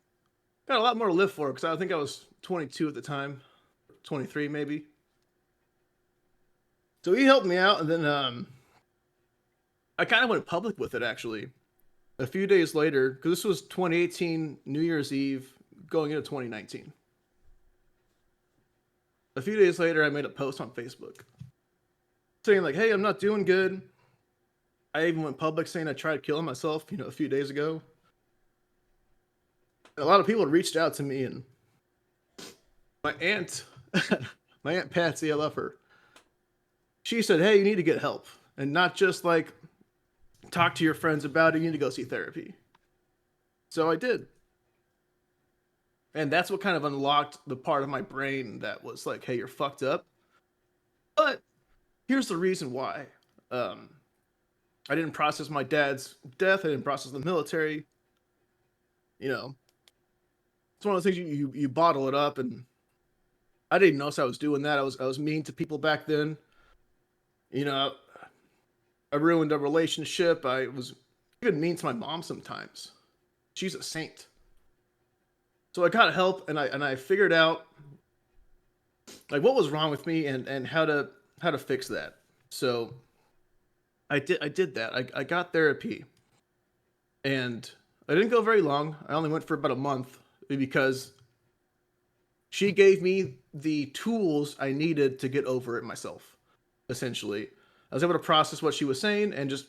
got a lot more to live for, because I think I was 22 at the time, 23 maybe. So he helped me out, and then I kind of went public with it, actually. A few days later, because this was 2018, New Year's Eve, going into 2019. A few days later, I made a post on Facebook saying, like, hey, I'm not doing good. I even went public saying I tried killing myself, a few days ago. And a lot of people reached out to me, and my aunt, my Aunt Patsy, I love her. She said, hey, you need to get help. And not just like talk to your friends about it, you need to go see therapy. So I did. And that's what kind of unlocked the part of my brain that was like, hey, you're fucked up. But here's the reason why. I didn't process my dad's death. I didn't process the military. It's one of those things you bottle it up, and I didn't notice I was doing that. I was mean to people back then. I ruined a relationship. I was even mean to my mom sometimes. She's a saint. So I got help, and I figured out like what was wrong with me and how to fix that. So I did that. I got therapy, and I didn't go very long. I only went for about a month because she gave me the tools I needed to get over it myself. Essentially, I was able to process what she was saying and just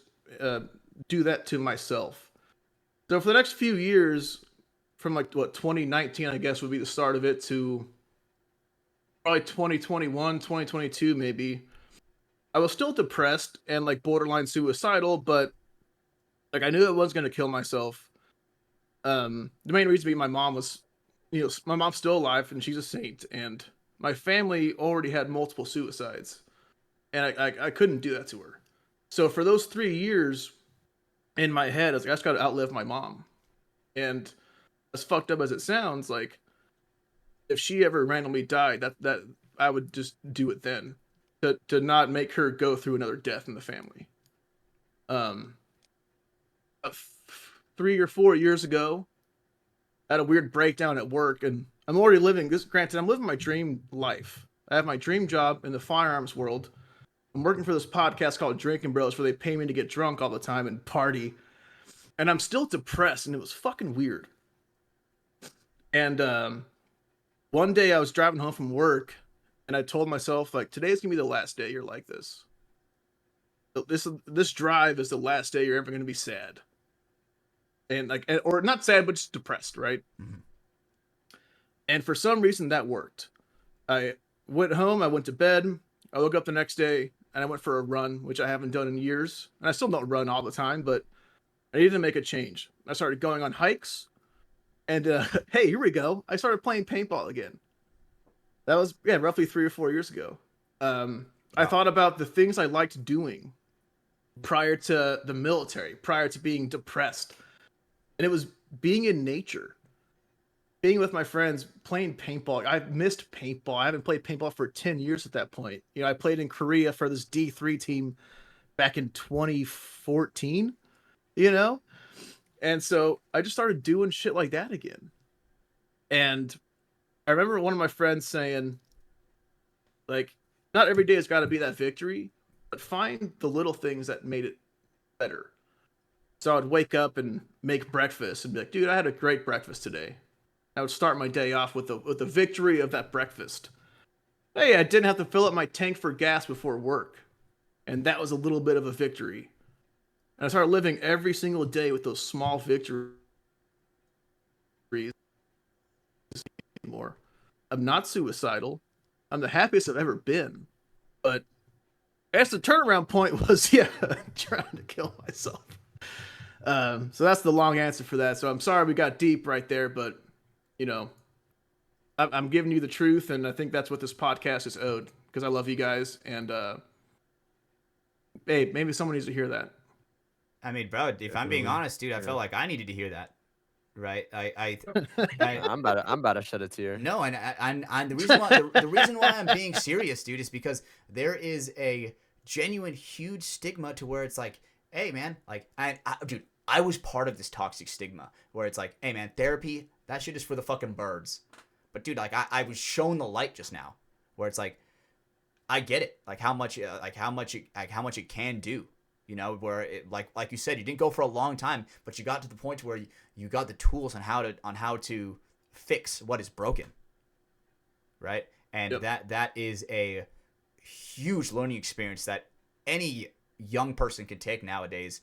do that to myself. So for the next few years, from like 2019, I guess would be the start of it, to probably 2021, 2022 maybe, I was still depressed and like borderline suicidal, but like I knew I wasn't going to kill myself. The main reason being my mom was, my mom's still alive and she's a saint, and my family already had multiple suicides, and I couldn't do that to her. So for those 3 years in my head, I was like, I just got to outlive my mom. And as fucked up as it sounds, like if she ever randomly died, that I would just do it then, to not make her go through another death in the family. 3 or 4 years ago, I had a weird breakdown at work, and I'm already living this. Granted, I'm living my dream life. I have my dream job in the firearms world. I'm working for this podcast called Drinking Bros, where they pay me to get drunk all the time and party. And I'm still depressed, and it was fucking weird. And one day I was driving home from work, and I told myself, like, today's gonna be the last day you're like this. This drive is the last day you're ever gonna be sad. and or not sad, but just depressed, right? Mhm. And for some reason that worked. I went home, I went to bed, I woke up the next day, and I went for a run, which I haven't done in years. And I still don't run all the time, but I needed to make a change. I started going on hikes, and hey, here we go. I started playing paintball again. That was roughly 3 or 4 years ago. I Wow. thought about the things I liked doing prior to the military, prior to being depressed, and it was being in nature, being with my friends, playing paintball. I missed paintball. I haven't played paintball for 10 years at that point. I played in Korea for this D3 team back in 2014, you know? And so I just started doing shit like that again. And I remember one of my friends saying, like, not every day has got to be that victory, but find the little things that made it better. So I would wake up and make breakfast and be like, dude, I had a great breakfast today. I would start my day off with the victory of that breakfast. Hey, I didn't have to fill up my tank for gas before work. And that was a little bit of a victory. And I started living every single day with those small victories more. I'm not suicidal. I'm the happiest I've ever been. But I guess the turnaround point was, trying to kill myself. So that's the long answer for that. So I'm sorry we got deep right there, but I'm giving you the truth, and I think that's what this podcast is owed, because I love you guys, and hey, maybe someone needs to hear that. I mean, bro, if I'm being Definitely. honest, dude, I Yeah. felt like I needed to hear that. Right? I I'm about to shed a tear. No, and the reason why I'm being serious, dude, is because there is a genuine huge stigma to where it's like, hey, man, like, dude, I was part of this toxic stigma where it's like, hey, man, therapy, that shit is for the fucking birds. But dude, like, I was shown the light just now, where it's like, I get it, like how much it can do. Where it, like you said, you didn't go for a long time, but you got to the point where you got the tools on how to fix what is broken, right? And Yep. that is a huge learning experience that any young person can take nowadays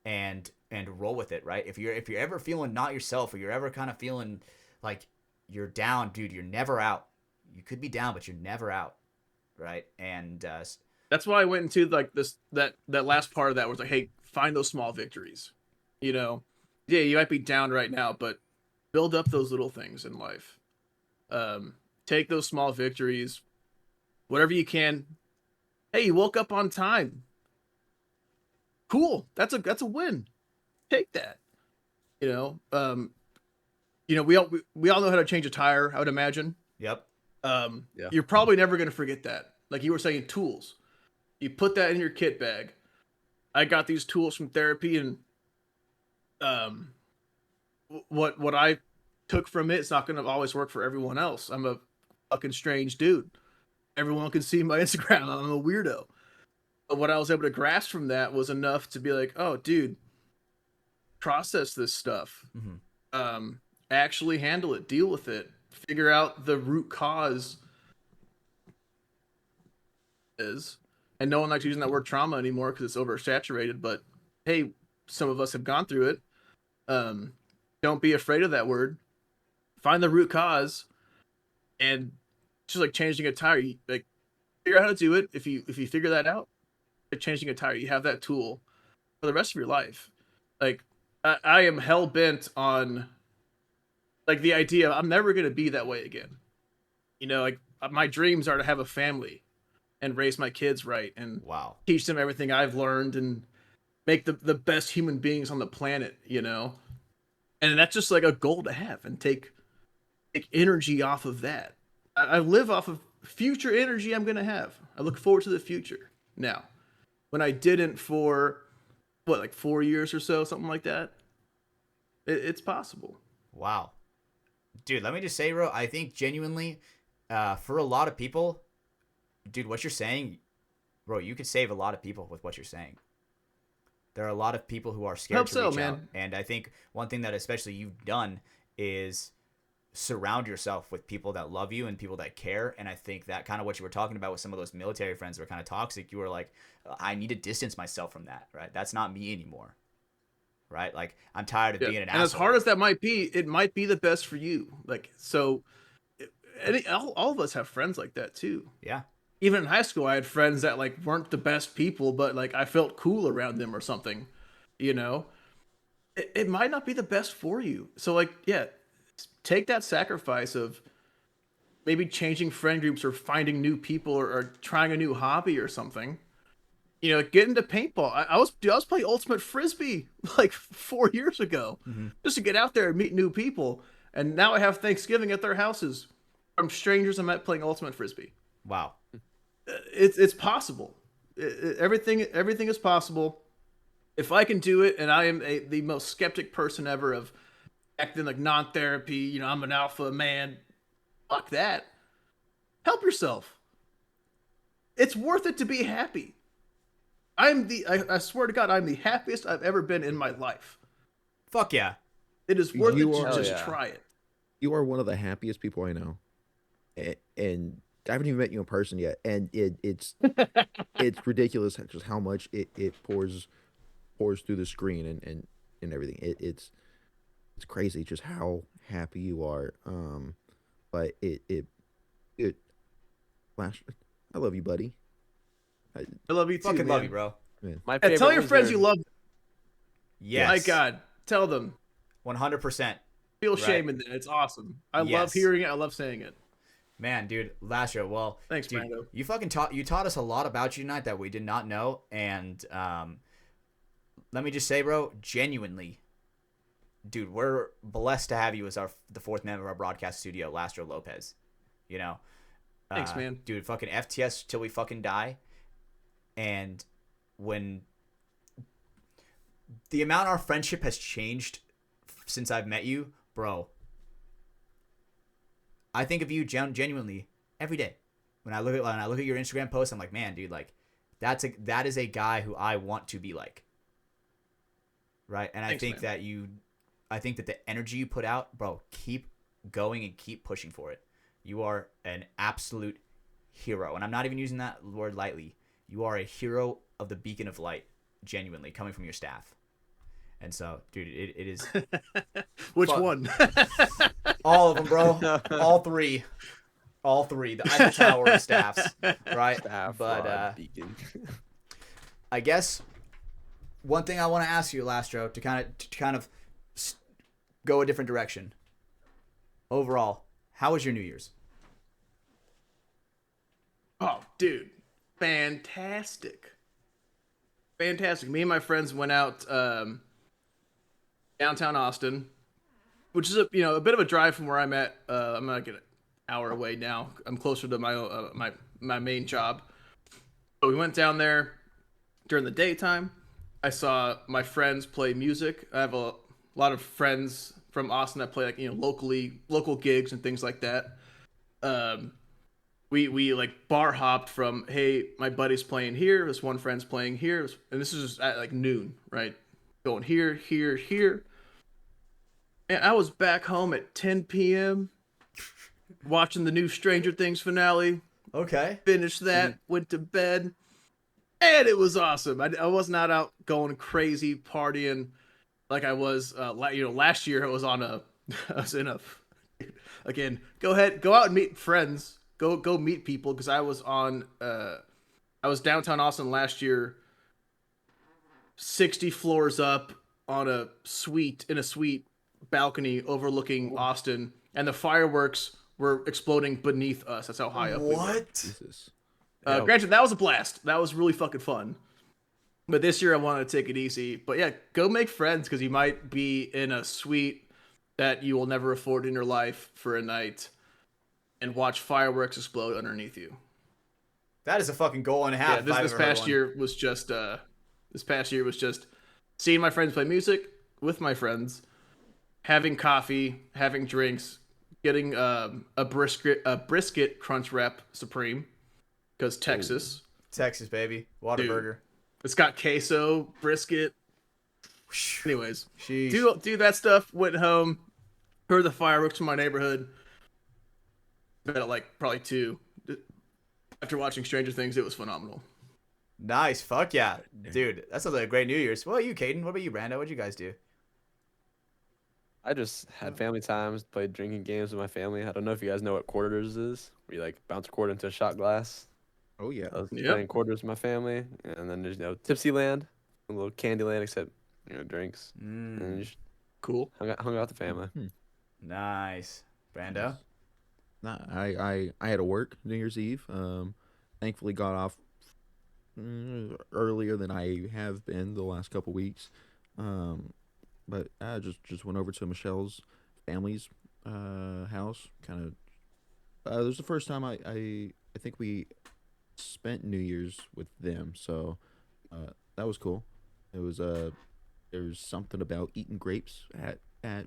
and roll with it, right? If you're ever feeling not yourself, or you're ever kind of feeling like you're down, dude, you're never out. You could be down, but you're never out, right? And That's why I went into like that last part of that was like, hey, find those small victories. Yeah, you might be down right now, but build up those little things in life. Take those small victories, whatever you can. Hey, you woke up on time. Cool. That's a win. Take that. You know, um, we all know how to change a tire, I would imagine. yep, Yeah. You're probably never going to forget that. Like you were saying, tools. You put that in your kit bag. I got these tools from therapy, and um, what I took from it's not going to always work for everyone else. I'm a fucking strange dude. Everyone can see my Instagram. I'm a weirdo. But what I was able to grasp from that was enough to be like, oh, dude, process this stuff. mm-hmm. Actually handle it, deal with it, figure out the root cause is. And no one likes using that word trauma anymore because it's oversaturated. But hey, some of us have gone through it. Don't be afraid of that word. Find the root cause, and just like changing a tire, you, like figure out how to do it. If you figure that out, like changing a tire, you have that tool for the rest of your life. Like I am hell bent on like the idea of I'm never gonna be that way again. Like my dreams are to have a family and raise my kids right and Wow. teach them everything I've learned and make the best human beings on the planet. And that's just like a goal to have and take energy off of that. I live off of future energy I'm gonna have. I look forward to the future. Now, when I didn't for like 4 years or so, something like that, it's possible. Wow. Dude, let me just say, bro, I think genuinely, for a lot of people, dude, what you're saying, bro, you could save a lot of people with what you're saying. There are a lot of people who are scared Hope to so, reach out. man. And I think one thing that especially you've done is surround yourself with people that love you and people that care. And I think that kind of what you were talking about with some of those military friends that were kind of toxic, you were like, I need to distance myself from that, right? That's not me anymore. right? Like I'm tired of Yeah. being an And asshole. as hard as that might be, it might be the best for you. Like, so all of us have friends like that too. Yeah. Even in high school, I had friends that like weren't the best people, but like I felt cool around them or something, you know? It might not be the best for you. So like, yeah, take that sacrifice of maybe changing friend groups or finding new people or trying a new hobby or something. You know, get into paintball. I was playing Ultimate Frisbee like 4 years ago just to get out there and meet new people. And now I have Thanksgiving at their houses from strangers I met playing Ultimate Frisbee. Wow. It's possible. Everything is possible. If I can do it, and I am the most skeptic person ever of acting like non-therapy, you know, I'm an alpha man. Fuck that. Help yourself. It's worth it to be happy. I swear to God, I'm the happiest I've ever been in my life. Fuck yeah. It is worth You it to are- just yeah. try it. You are one of the happiest people I know, and I haven't even met you in person yet, and it's it's ridiculous just how much it pours through the screen and everything. It's crazy just how happy you are. But Flash, I love you, buddy. I love you too, Fucking man. love you, bro. My And tell favorite your was friends you love them. Yes. My God, tell them. 100%. Feel Right. shame in that. It's awesome. I love Yes. hearing it. I love saying it. Man, dude, Lastrow, well, Thanks, dude, Brando. you fucking taught us a lot about you tonight that we did not know, and let me just say, bro, genuinely, dude, we're blessed to have you as the fourth member of our broadcast studio, Lastrow Lopez. You know, Thanks, man. dude, fucking FTS till we fucking die, and when the amount our friendship has changed since I've met you, bro. I think of you genuinely every day. When I look at your Instagram posts, I'm like, man, dude, like that is a guy who I want to be like. Right? And Thanks, I think man. I think that the energy you put out, bro, keep going and keep pushing for it. You are an absolute hero. And I'm not even using that word lightly. You are a hero of the beacon of light, genuinely, coming from your staff. And so, dude, it is Which Fuck. one? all of them, bro. All three. The Eiffel Tower of staffs, right? Staff But rod beacon. I guess one thing I want to ask you, Lastro, to kind of go a different direction. Overall, how was your New Year's? Oh, dude. Fantastic. Fantastic. Me and my friends went out downtown Austin, which is a bit of a drive from where I'm at. I'm like an hour away now. I'm closer to my main job. But we went down there during the daytime. I saw my friends play music. I have a lot of friends from Austin that play like local gigs and things like that. We like bar hopped from, hey, my buddy's playing here, this one friend's playing here, and this is at like noon, right? Going here, here. And I was back home at 10 p.m. watching the new Stranger Things finale. Okay. Finished that, went to bed, and it was awesome. I was not out going crazy partying like I was last year. I was in a again, go out and meet friends. Go meet people, because I was downtown Austin last year, 60 floors up on a suite balcony overlooking Austin, and the fireworks were exploding beneath us. That's how high up we were. What? Jesus. Granted, that was a blast. That was really fucking fun. But this year I wanted to take it easy. But yeah, go make friends, because you might be in a suite that you will never afford in your life for a night and watch fireworks explode underneath you. That is a fucking goal and a half. Yeah, this past year was just seeing my friends play music with my friends, having coffee, having drinks, getting a brisket crunch wrap supreme, because Texas. Texas, baby. Whataburger. It's got queso, brisket. Anyways, Sheesh. do that stuff. Went home, heard the fireworks from my neighborhood. Bed at like probably 2. After watching Stranger Things, it was phenomenal. Nice. Fuck yeah. Dude, that sounds like a great New Year's. What about you, Caden? What about you, Brando? What'd you guys do? I just had family times, played drinking games with my family. I don't know if you guys know what quarters is. Where you like bounce a quarter into a shot glass. Oh yeah. I was Yep. playing quarters with my family, and then there's Tipsy Land, a little candy land except drinks. And you just Cool. hung out with the family. Nice. Brando? Nah, I had to work New Year's Eve. Thankfully got off earlier than I have been the last couple weeks. But I just went over to Michelle's family's house. Kind of. It was the first time I think we spent New Year's with them. So that was cool. It was there's something about eating grapes at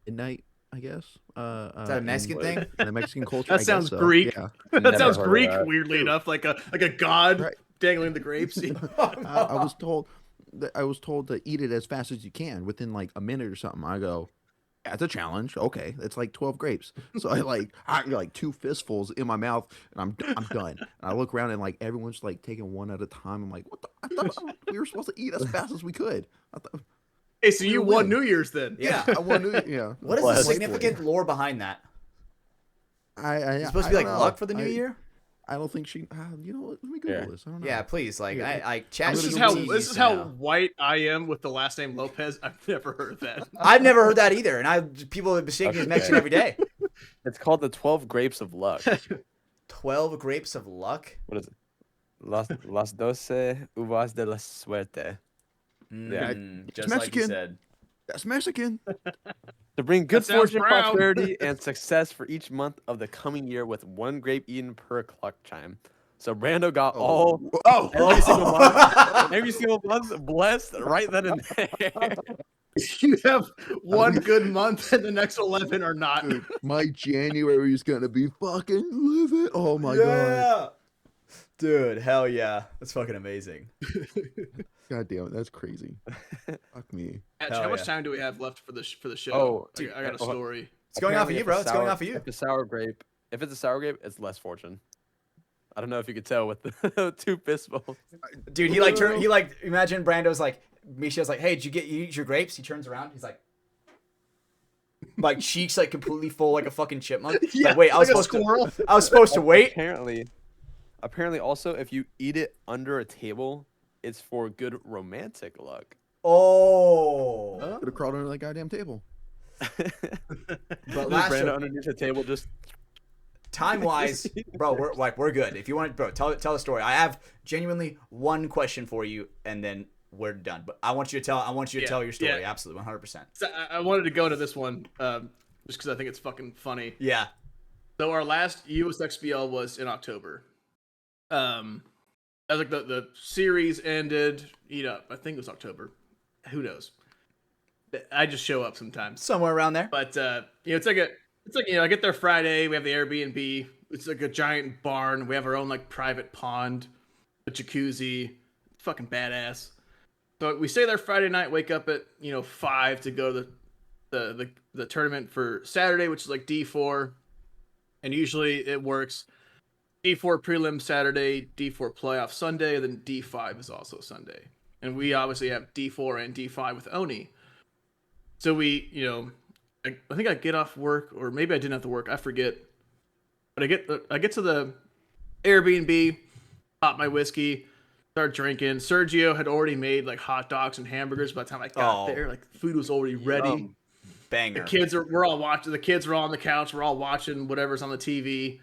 midnight, I guess. Is that a Mexican thing? In the Mexican culture. That I guess sounds so. Greek. Yeah. That Never sounds heard of Greek, that. weirdly enough, like a god Right. dangling the grapes. I was told to eat it as fast as you can within like a minute or something. I go, that's a challenge. Okay, it's like 12 grapes. So I like 2 fistfuls in my mouth, and I'm done. And I look around and like everyone's like taking one at a time. I'm like, what the? I thought we were supposed to eat as fast as we could. I thought, Hey, so We you were won winning. New Year's then? Yeah. I won. Yeah. What is Well, the that's significant lore behind that? It's It's supposed to be like luck for the new year? I don't think she. You know what? Let me Google Yeah. this. I don't know. Yeah, please. Like, Yeah. I chat. This is gonna how go this is how white I am with the last name Lopez. I've never heard that. I've never heard that either, and people have mistake me as Mexican every day. It's called the 12 Grapes of Luck. 12 grapes of luck. What is it? Las 12 uvas de la suerte. Just like you Mexican. said. That's Mexican. To bring good That sounds fortune, proud. prosperity, and success for each month of the coming year with 1 grape eaten per cluck chime. So Brando got every single month blessed right then and there. You have one good month, and the next 11 are not. Dude, my January is gonna be fucking livid. Oh my god. Dude, hell yeah. That's fucking amazing. God damn it, that's crazy. Fuck me. Actually, Hell how much yeah. time do we have left for the show? Oh, I got a story. It's going off of Apparently, you, if bro. a It's going sour- off of you. If it's a sour grape, it's less fortune. I don't know if you could tell with the 2 fistfuls. Dude, he imagine Brando's like, Misha's like, hey, did you eat your grapes? He turns around. He's like cheeks like completely full like a fucking chipmunk. He's Yeah, like, wait, I was like a supposed to wait. Apparently, also, if you eat it under a table, it's for good romantic luck. Oh. Could have crawled under that goddamn table. But Brando underneath the table just time wise, bro, we're good. If you want, bro, tell the story. I have genuinely one question for you, and then we're done. But I want you to tell your story. Yeah. Absolutely, 100%. So I wanted to go to this one just because I think it's fucking funny. Yeah. So our last USXBL was in October. That was like the series ended. I think it was October. Who knows? I just show up sometimes. Somewhere around there. But it's like I get there Friday. We have the Airbnb. It's like a giant barn. We have our own like private pond, a jacuzzi. Fucking badass. So we stay there Friday night. Wake up at 5 to go to the tournament for Saturday, which is like D4, and usually it works. D4 prelim Saturday, D4 playoff Sunday, and then D5 is also Sunday. And we obviously have D4 and D5 with Oni. So we, I think I get off work, or maybe I didn't have to work. I forget. But I get to the Airbnb, pop my whiskey, start drinking. Sergio had already made like hot dogs and hamburgers by the time I got there. Like food was already ready. Banger. We're all watching. The kids are all on the couch. We're all watching whatever's on the TV.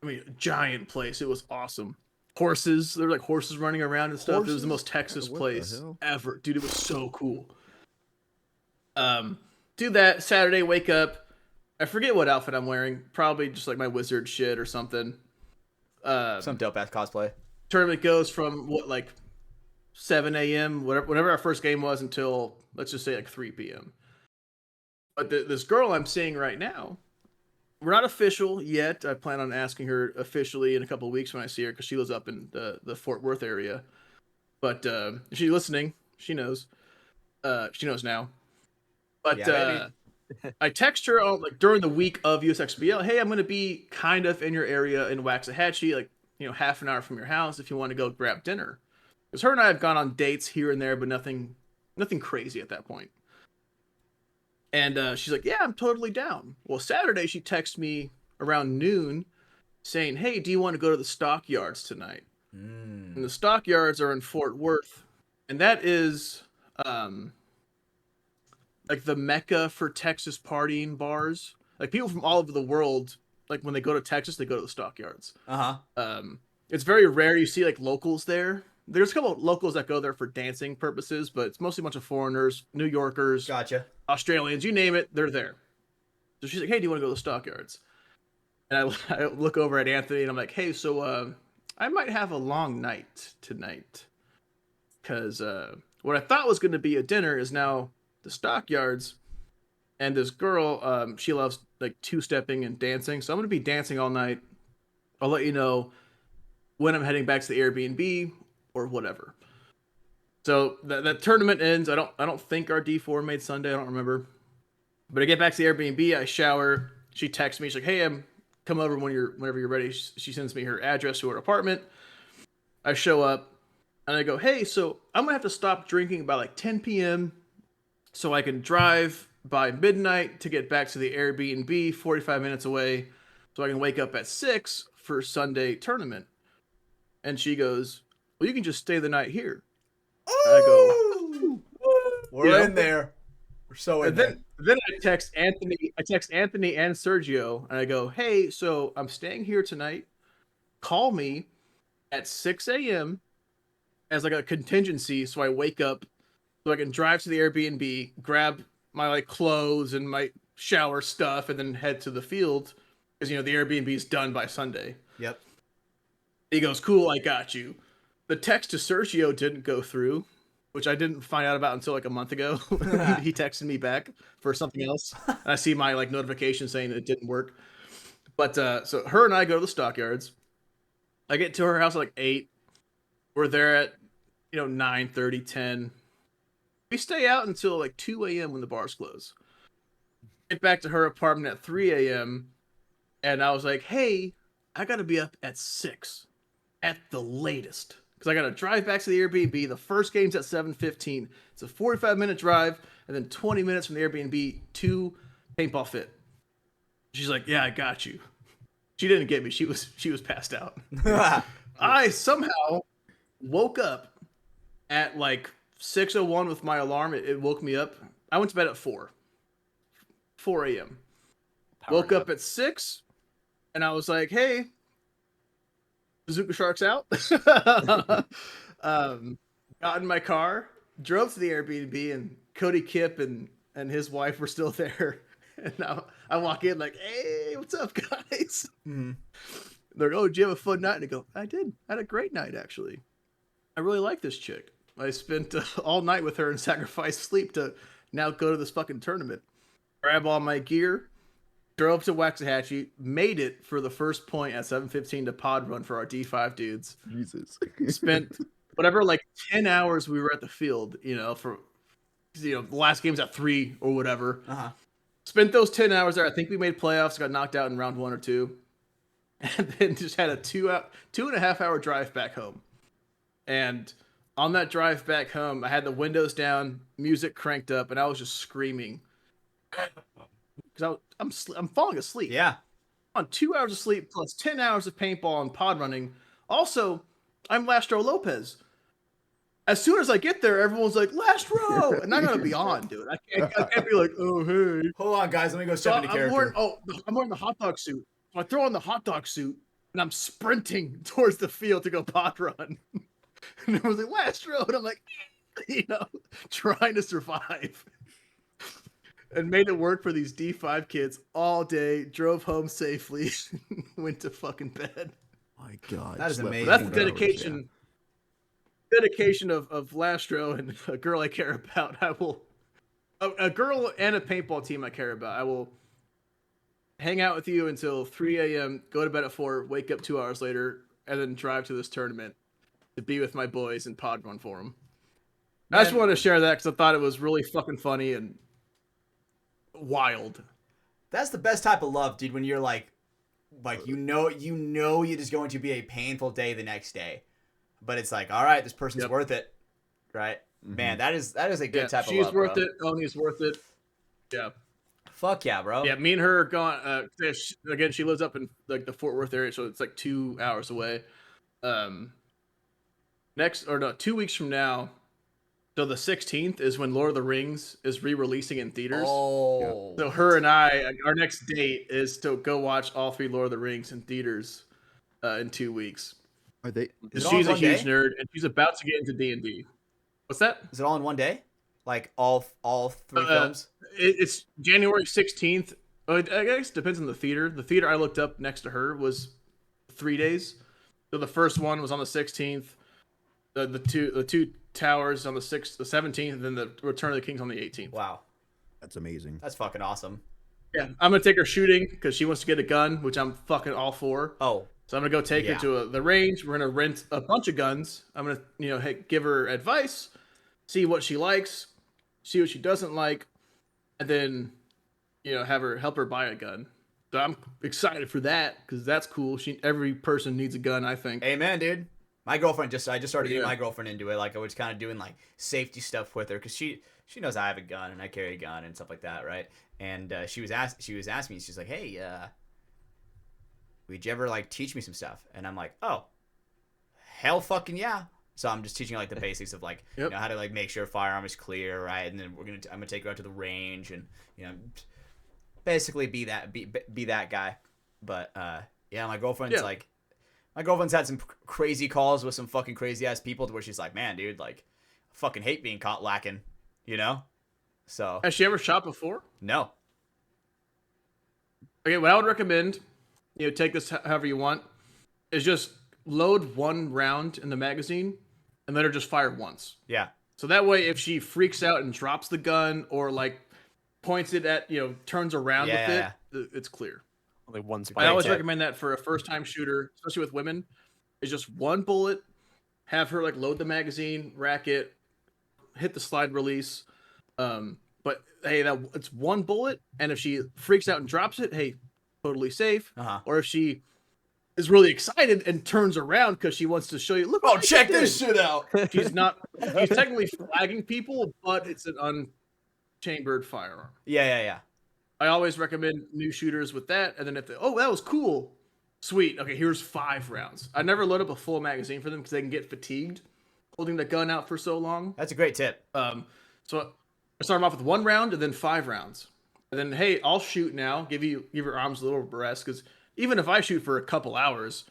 I mean, giant place. It was awesome. Horses. There were like horses running around and stuff. It was the most Texas What the place hell? ever. Dude, it was so cool. Do that Saturday, wake up. I forget what outfit I'm wearing. Probably just like my wizard shit or something. Some dope ass cosplay. Tournament goes from like 7 a.m. whatever our first game was until let's just say like 3 p.m. But this girl I'm seeing right now, we're not official yet. I plan on asking her officially in a couple of weeks when I see her because she lives up in the Fort Worth area. But if she's listening, she knows. She knows now. But Yeah, I text her like during the week of USXBL. Hey, I'm going to be kind of in your area in Waxahachie, like half an hour from your house if you want to go grab dinner. Because her and I have gone on dates here and there, but nothing crazy at that point. And she's like, yeah, I'm totally down. Well, Saturday she texted me around noon saying, hey, do you want to go to the stockyards tonight? And the stockyards are in Fort Worth. And that is like the mecca for Texas partying bars. Like people from all over the world, like when they go to Texas, they go to the stockyards. It's very rare you see like locals there. There's a couple of locals that go there for dancing purposes, but it's mostly a bunch of foreigners, New Yorkers, Gotcha. Australians, you name it, they're there. So she's like, hey, do you want to go to the stockyards? And I look over at Anthony and I'm like, hey, so I might have a long night tonight. Because what I thought was going to be a dinner is now the stockyards. And this girl, she loves like two-stepping and dancing. So I'm going to be dancing all night. I'll let you know when I'm heading back to the Airbnb or whatever. So that tournament ends. I don't think our D4 made Sunday. I don't remember. But I get back to the Airbnb. I shower. She texts me. She's like, hey, come over whenever you're ready. She sends me her address to her apartment. I show up and I go, hey, so I'm going to have to stop drinking by like 10 p.m. so I can drive by midnight to get back to the Airbnb 45 minutes away so I can wake up at 6 for Sunday tournament. And she goes, well, you can just stay the night here. I go, we're in there. We're so in there. Then I text Anthony and Sergio, and I go, hey, so I'm staying here tonight. Call me at 6 a.m. as like a contingency, so I wake up, so I can drive to the Airbnb, grab my like clothes and my shower stuff, and then head to the field, because the Airbnb is done by Sunday. Yep. He goes, cool, I got you. The text to Sergio didn't go through, which I didn't find out about until like a month ago. He texted me back for something else. And I see my like notification saying it didn't work. But so her and I go to the stockyards. I get to her house at like 8. We're there at 9:30, 10. We stay out until like 2 a.m. when the bars close. Get back to her apartment at 3 a.m. And I was like, hey, I gotta be up at 6 at the latest. Because I got to drive back to the Airbnb. The first game's at 7:15. It's a 45-minute drive, and then 20 minutes from the Airbnb to Paintball Fit. She's like, yeah, I got you. She didn't get me. She was passed out. I somehow woke up at like 6:01 with my alarm. It woke me up. I went to bed at 4 a.m. Woke up at 6, and I was like, hey, Bazooka Shark's out. Got in my car, drove to the Airbnb, and Cody Kipp and his wife were still there. And now I walk in like, hey, what's up, guys? Mm-hmm. They're like, oh, did you have a fun night? And I go, I did. I had a great night, actually. I really like this chick. I spent all night with her and sacrificed sleep to now go to this fucking tournament. Grab all my gear. Drove to Waxahachie, made it for the first point at 7:15 to pod run for our D5 dudes. Jesus. Spent whatever, like 10 hours we were at the field, for the last game's at 3 or whatever. Spent those 10 hours there. I think we made playoffs, got knocked out in round 1 or 2. And then just had a 2.5 hour drive back home. And on that drive back home, I had the windows down, music cranked up, and I was just screaming. Because I'm falling asleep. Yeah. On 2 hours of sleep plus 10 hours of paintball and pod running. Also, I'm Lastrow Lopez. As soon as I get there, everyone's like, Lastrow! And I gotta be on, dude. I can't be like, oh, hey. Hold on, guys. Let me go step into character. I'm wearing the hot dog suit. So I throw on the hot dog suit, and I'm sprinting towards the field to go pod run. And everyone's like, Lastrow! And I'm like, trying to survive. And made it work for these D5 kids all day. Drove home safely. Went to fucking bed. My God. That is amazing. That's the dedication. Yeah. Dedication of Lastrow and a girl I care about. I will. A girl and a paintball team I care about. I will hang out with you until 3 a.m. Go to bed at 4. Wake up 2 hours later, and then drive to this tournament to be with my boys and pod run for them. I just wanted to share that because I thought it was really fucking funny and wild. That's the best type of love, dude, when you're like you're just going to be a painful day the next day, but it's like, all right, this person's Yep. worth it, right? Man, that is a good type of she's love, worth bro. it. Oni's worth it. Yeah. Fuck yeah, bro. Yeah, me and her are gone. Again, she lives up in like the Fort Worth area, so it's like 2 hours away. 2 weeks from now, so the 16th is when Lord of the Rings is re-releasing in theaters. Oh, So her and I, our next date is to go watch all 3 Lord of the Rings in theaters in 2 weeks. Are they? Is it all in She's a one huge day? nerd, and she's about to get into D&D. What's that? is it all in one day? Like all 3 films? It's January 16th. I guess it depends on the theater. The theater I looked up next to her was 3 days. So the first one was on the 16th. The two towers on the 17th, and then the Return of the King's on the 18th. Wow, That's amazing. that's fucking awesome. Yeah, I'm gonna take her shooting because she wants to get a gun, which I'm fucking all for. Oh, So I'm gonna go take Yeah. her to the range. We're gonna rent a bunch of guns. I'm gonna give her advice, see what she likes, see what she doesn't like, and then help her buy a gun. So I'm excited for that because that's cool. Every person needs a gun, I think. amen, dude. My girlfriend I just started getting Yeah. my girlfriend into it. Like I was kind of doing like safety stuff with her because she knows I have a gun and I carry a gun and stuff like that, right? And she was asking me, she's like, hey, would you ever like teach me some stuff? And I'm like, oh, hell fucking yeah. So I'm just teaching her, like the basics of like Yep. how to like make sure a firearm is clear, right? And then I'm gonna take her out to the range and basically be that guy. But yeah, my girlfriend's like. My girlfriend's had some crazy calls with some fucking crazy ass people to where she's like, man, dude, like, I fucking hate being caught lacking, So, Has she ever shot before? no. Okay, what I would recommend, take this however you want, is just load 1 round in the magazine and let her just fire once. Yeah. So that way, if she freaks out and drops the gun or like points it at, turns around Yeah. with it, it's clear. Only one I spike. always tip. recommend that for a first-time shooter, especially with women, is just 1 bullet. Have her like load the magazine, rack it, hit the slide release. But hey, it's 1 bullet, and if she freaks out and drops it, hey, totally safe. Uh-huh. Or if she is really excited and turns around because she wants to show you, look, Oh, what I check did." this shit out. She's technically flagging people, but it's an unchambered firearm. Yeah. I always recommend new shooters with that, and then if that was cool, sweet. Okay, here's 5 rounds. I never load up a full magazine for them because they can get fatigued holding the gun out for so long. That's a great tip. So I start them off with 1 round and then 5 rounds, and then hey, I'll shoot now. Give your arms a little rest because even if I shoot for a couple hours,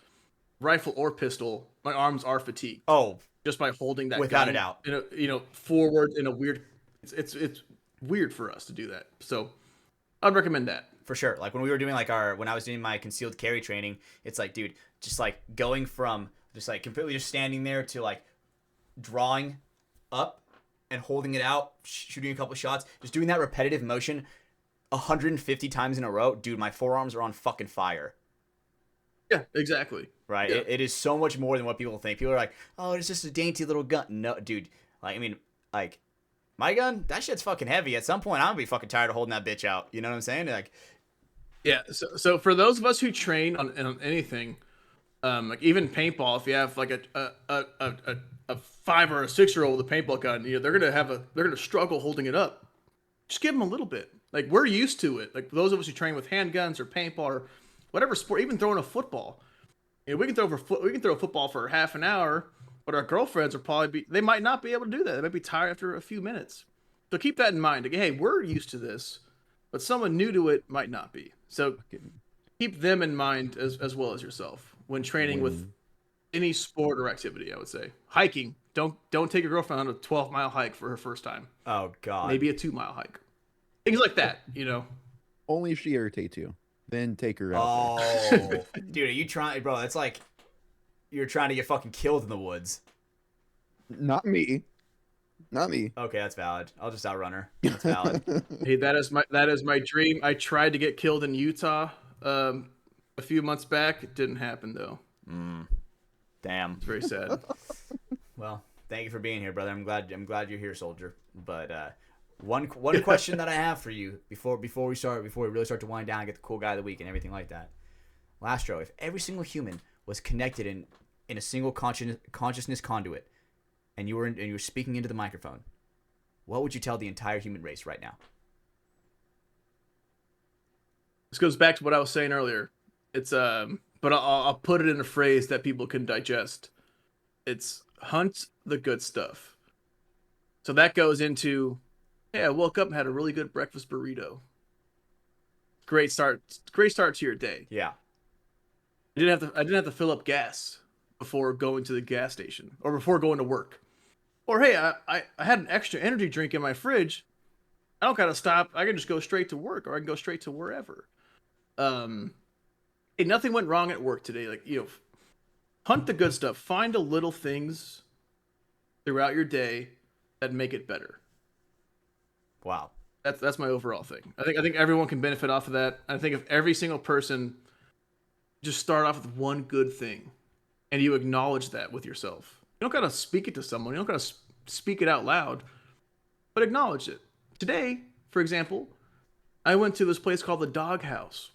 rifle or pistol, my arms are fatigued Oh, just by holding that Without gun a doubt. forward in a weird. It's weird for us to do that. So I'd recommend that. for sure. Like when we were doing when I was doing my concealed carry training, it's like, dude, just like going from just like completely just standing there to like drawing up and holding it out, shooting a couple shots, just doing that repetitive motion 150 times in a row. Dude, my forearms are on fucking fire. Yeah, exactly. Right? Yeah. It is so much more than what people think. People are like, oh, it's just a dainty little gun. No, dude. Like, I mean, like, my gun, that shit's fucking heavy. At some point, I'm gonna be fucking tired of holding that bitch out. You know what I'm saying? Like, Yeah. So for those of us who train on anything, like even paintball, if you have like a 5 or a 6-year-old with a paintball gun, they're gonna struggle holding it up. Just give them a little bit. Like we're used to it. Like those of us who train with handguns or paintball or whatever sport, even throwing a football. We can throw a football for half an hour, but our girlfriends they might not be able to do that. They might be tired after a few minutes. So keep that in mind. Like, hey, we're used to this, but someone new to it might not be. So keep them in mind as well as yourself when training with any sport or activity. I would say hiking. Don't take your girlfriend on a 12-mile hike for her first time. oh god. Maybe a 2-mile hike. Things like that. Only if she irritates you, then take her out. Oh, dude, are you trying, bro? That's like you're trying to get fucking killed in the woods. Not me. Okay, that's valid. I'll just outrun her. That's valid. Hey, that is my dream. I tried to get killed in Utah a few months back. It didn't happen though. Damn. It's very sad. Well, thank you for being here, brother. I'm glad you're here, soldier. But one question that I have for you before we really start to wind down and get the cool guy of the week and everything like that. Lastrow, if every single human was connected in in a single consciousness conduit, and you were speaking into the microphone, what would you tell the entire human race right now? This goes back to what I was saying earlier. It's but I'll put it in a phrase that people can digest. It's hunt the good stuff. So that goes into, hey, I woke up and had a really good breakfast burrito. Great start to your day. Yeah. I didn't have to fill up gas before going to the gas station or before going to work. Or hey, I had an extra energy drink in my fridge. I don't gotta stop. I can just go straight to work, or I can go straight to wherever. Hey, nothing went wrong at work today. Like, hunt the good stuff. Find the little things throughout your day that make it better. Wow. That's my overall thing. I think everyone can benefit off of that. I think if every single person just start off with one good thing, and you acknowledge that with yourself. You don't gotta speak it to someone. You don't gotta speak it out loud, but acknowledge it. Today, for example, I went to this place called the Dog House,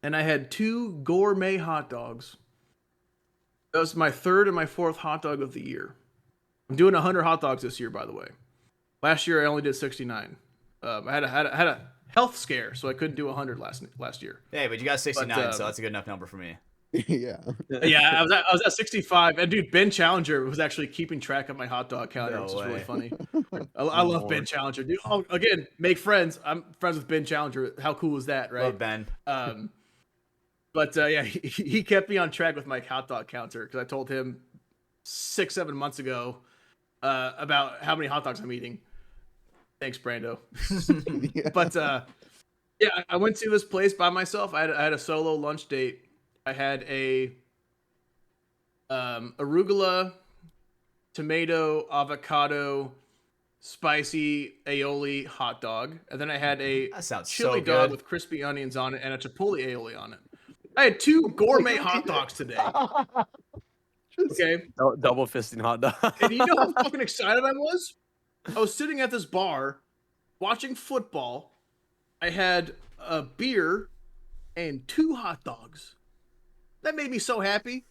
and I had 2 gourmet hot dogs. That was my 3rd and my 4th hot dog of the year. I'm doing 100 hot dogs this year, by the way. Last year I only did 69. I had a health scare, so I couldn't do 100 last year. Hey, but you got 69, so that's a good enough number for me. Yeah. Yeah, I was at 65, and dude, Ben Challenger was actually keeping track of my hot dog counter, No which is really way. funny. I love Ben Challenger, dude. Oh, again, make friends. I'm friends with Ben Challenger. How cool is that, right? Love Ben. But yeah, he kept me on track with my hot dog counter because I told him 6-7 months ago about how many hot dogs I'm eating. Thanks, Brando. Yeah. But yeah, I went to this place by myself. I had a solo lunch date. I had a arugula, tomato, avocado, spicy aioli hot dog, and then I had a That sounds chili so dog good. with crispy onions on it and a chipotle aioli on it. I had 2 gourmet hot dogs today. Okay, Double fisting hot dog. and you know how fucking excited I was? I was sitting at this bar watching football. I had a beer and 2 hot dogs. That made me so happy.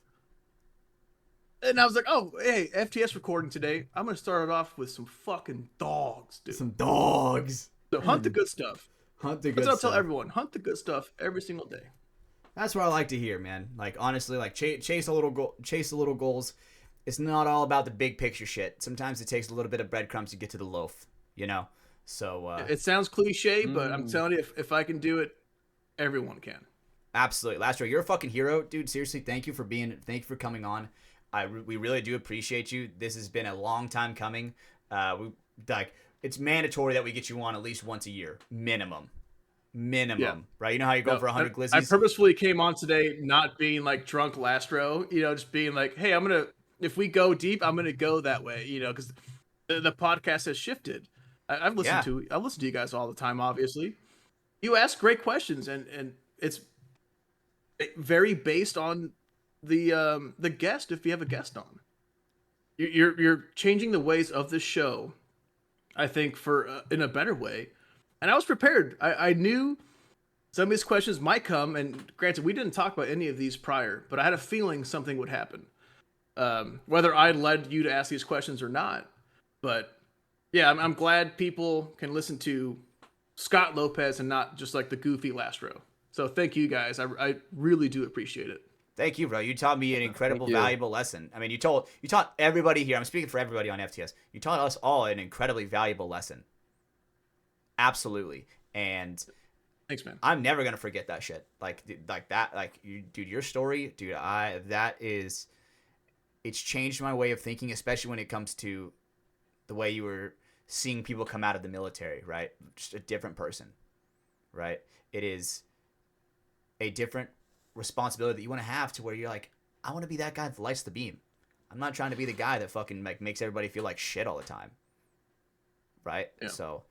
And I was like, oh, hey, FTS recording today. I'm going to start it off with some fucking dogs, dude. Some dogs. So hunt the good stuff. Hunt the good That's what I'll stuff. tell everyone. Hunt the good stuff every single day. That's what I like to hear, man. Like, honestly, like chase a little goals. It's not all about the big picture shit. Sometimes it takes a little bit of breadcrumbs to get to the loaf, you know? So It sounds cliche, but I'm telling you, if I can do it, everyone can. absolutely. Lastrow, you're a fucking hero, dude. Seriously, thank you for coming on. We really do appreciate you. This has been a long time coming. It's mandatory that we get you on at least once a year, minimum, Yeah. right? You know how you go for 100 I glizzies? purposefully came on today not being like drunk Lastro, just being like, hey, if we go deep, I'm gonna go that way, because the podcast has shifted. I've listened to you guys all the time. Obviously, you ask great questions, and it's very based on the guest. If you have a guest on, you're changing the ways of the show, I think, for in a better way. And I was prepared. I knew some of these questions might come, and granted, we didn't talk about any of these prior, but I had a feeling something would happen. Whether I led you to ask these questions or not, but yeah, I'm glad people can listen to Scott Lopez and not just like the goofy Lastrow. So thank you guys. I really do appreciate it. Thank you, bro. You taught me an incredible, you. valuable lesson. I mean, you taught everybody here. I'm speaking for everybody on FTS. You taught us all an incredibly valuable lesson. Absolutely. And Thanks, man. I'm never gonna forget that shit. Like that. Like, dude, your story, dude. It's changed my way of thinking, especially when it comes to the way you were seeing people come out of the military. Right, just a different person. Right. It is a different responsibility that you want to have to where you're like, I want to be that guy that lights the beam. I'm not trying to be the guy that fucking like makes everybody feel like shit all the time. Right. Yeah. So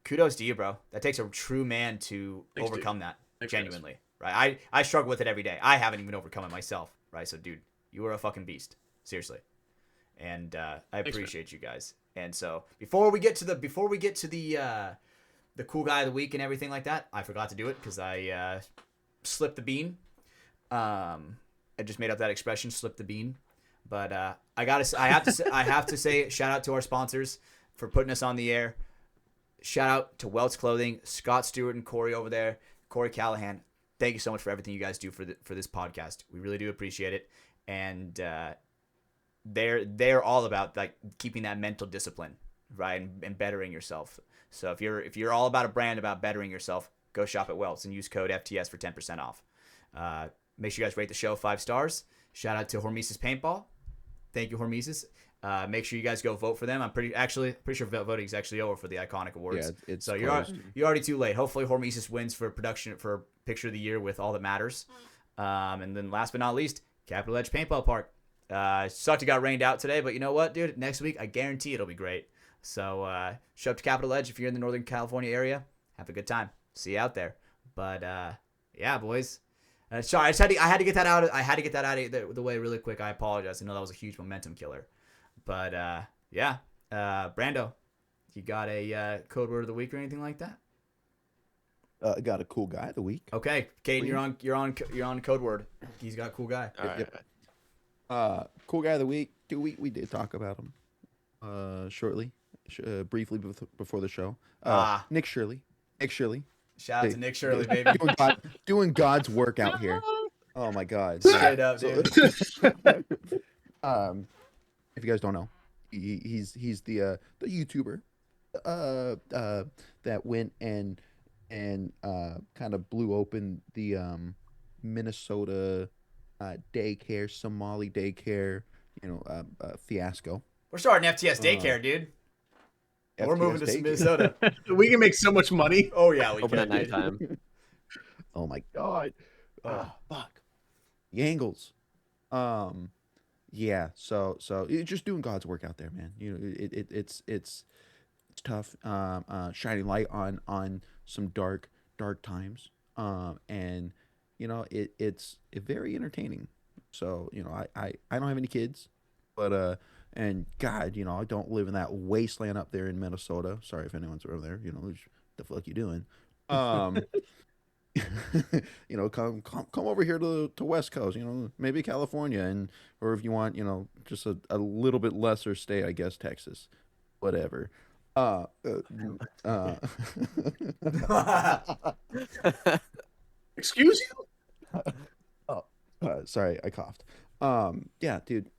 kudos to you, bro. That takes a true man to Thanks, overcome dude. that. Thanks, Genuinely. Right. I struggle with it every day. I haven't even overcome it myself. Right. So dude, you are a fucking beast. Seriously. And I appreciate you guys. And so before we get to the cool guy of the week and everything like that, I forgot to do it because I slipped the bean. And I just made up that expression, slip the bean. But I have to say, shout out to our sponsors for putting us on the air. Shout out to Welts Clothing, Scott Stewart and Corey over there, Corey Callahan. Thank you so much for everything you guys do for this podcast. We really do appreciate it. And they're all about like keeping that mental discipline, right, and bettering yourself. So if you're all about a brand about bettering yourself, go shop at Welts and use code FTS for 10% off. Make sure you guys rate the show 5 stars. Shout out to Hormesis Paintball. Thank you, Hormesis. Make sure you guys go vote for them. I'm pretty sure voting is actually over for the iconic awards. Yeah, it's so you're already too late. Hopefully Hormesis wins for picture of the year with All That Matters. And then last but not least, Capital Edge Paintball Park. Sucked it got rained out today, but you know what, dude? Next week I guarantee it'll be great. So show up to Capital Edge if you're in the Northern California area. Have a good time. See you out there. But yeah, boys. Sorry, I had to get that out of the way really quick. I apologize. I know that was a huge momentum killer. But yeah, Brando, you got a code word of the week or anything like that? I got a cool guy of the week. Okay, Caden, you're on code word. He's got cool guy. All right. Yep. Cool guy of the week. We did talk about him shortly, briefly before the show. Nick Shirley. Shout out to Nick Shirley, baby. Doing God's work out here. Oh my God. Straight up, dude. If you guys don't know, he's the YouTuber that went and kind of blew open the Minnesota daycare, Somali daycare, fiasco. We're starting FTS daycare, dude. We're moving to daycare. Minnesota. We can make so much money. Oh yeah, we Open can. at nighttime. Oh my God. Fuck. Yangles. Yeah. So it's just doing God's work out there, man. It's tough. Shining light on some dark times. And it's very entertaining. So I don't have any kids, but and God, I don't live in that wasteland up there in Minnesota. Sorry if anyone's over there. The fuck you doing? Come over here to West Coast. Maybe California, or if you want, just a little bit lesser state, I guess Texas, whatever. Excuse you? Sorry, I coughed. Yeah, dude.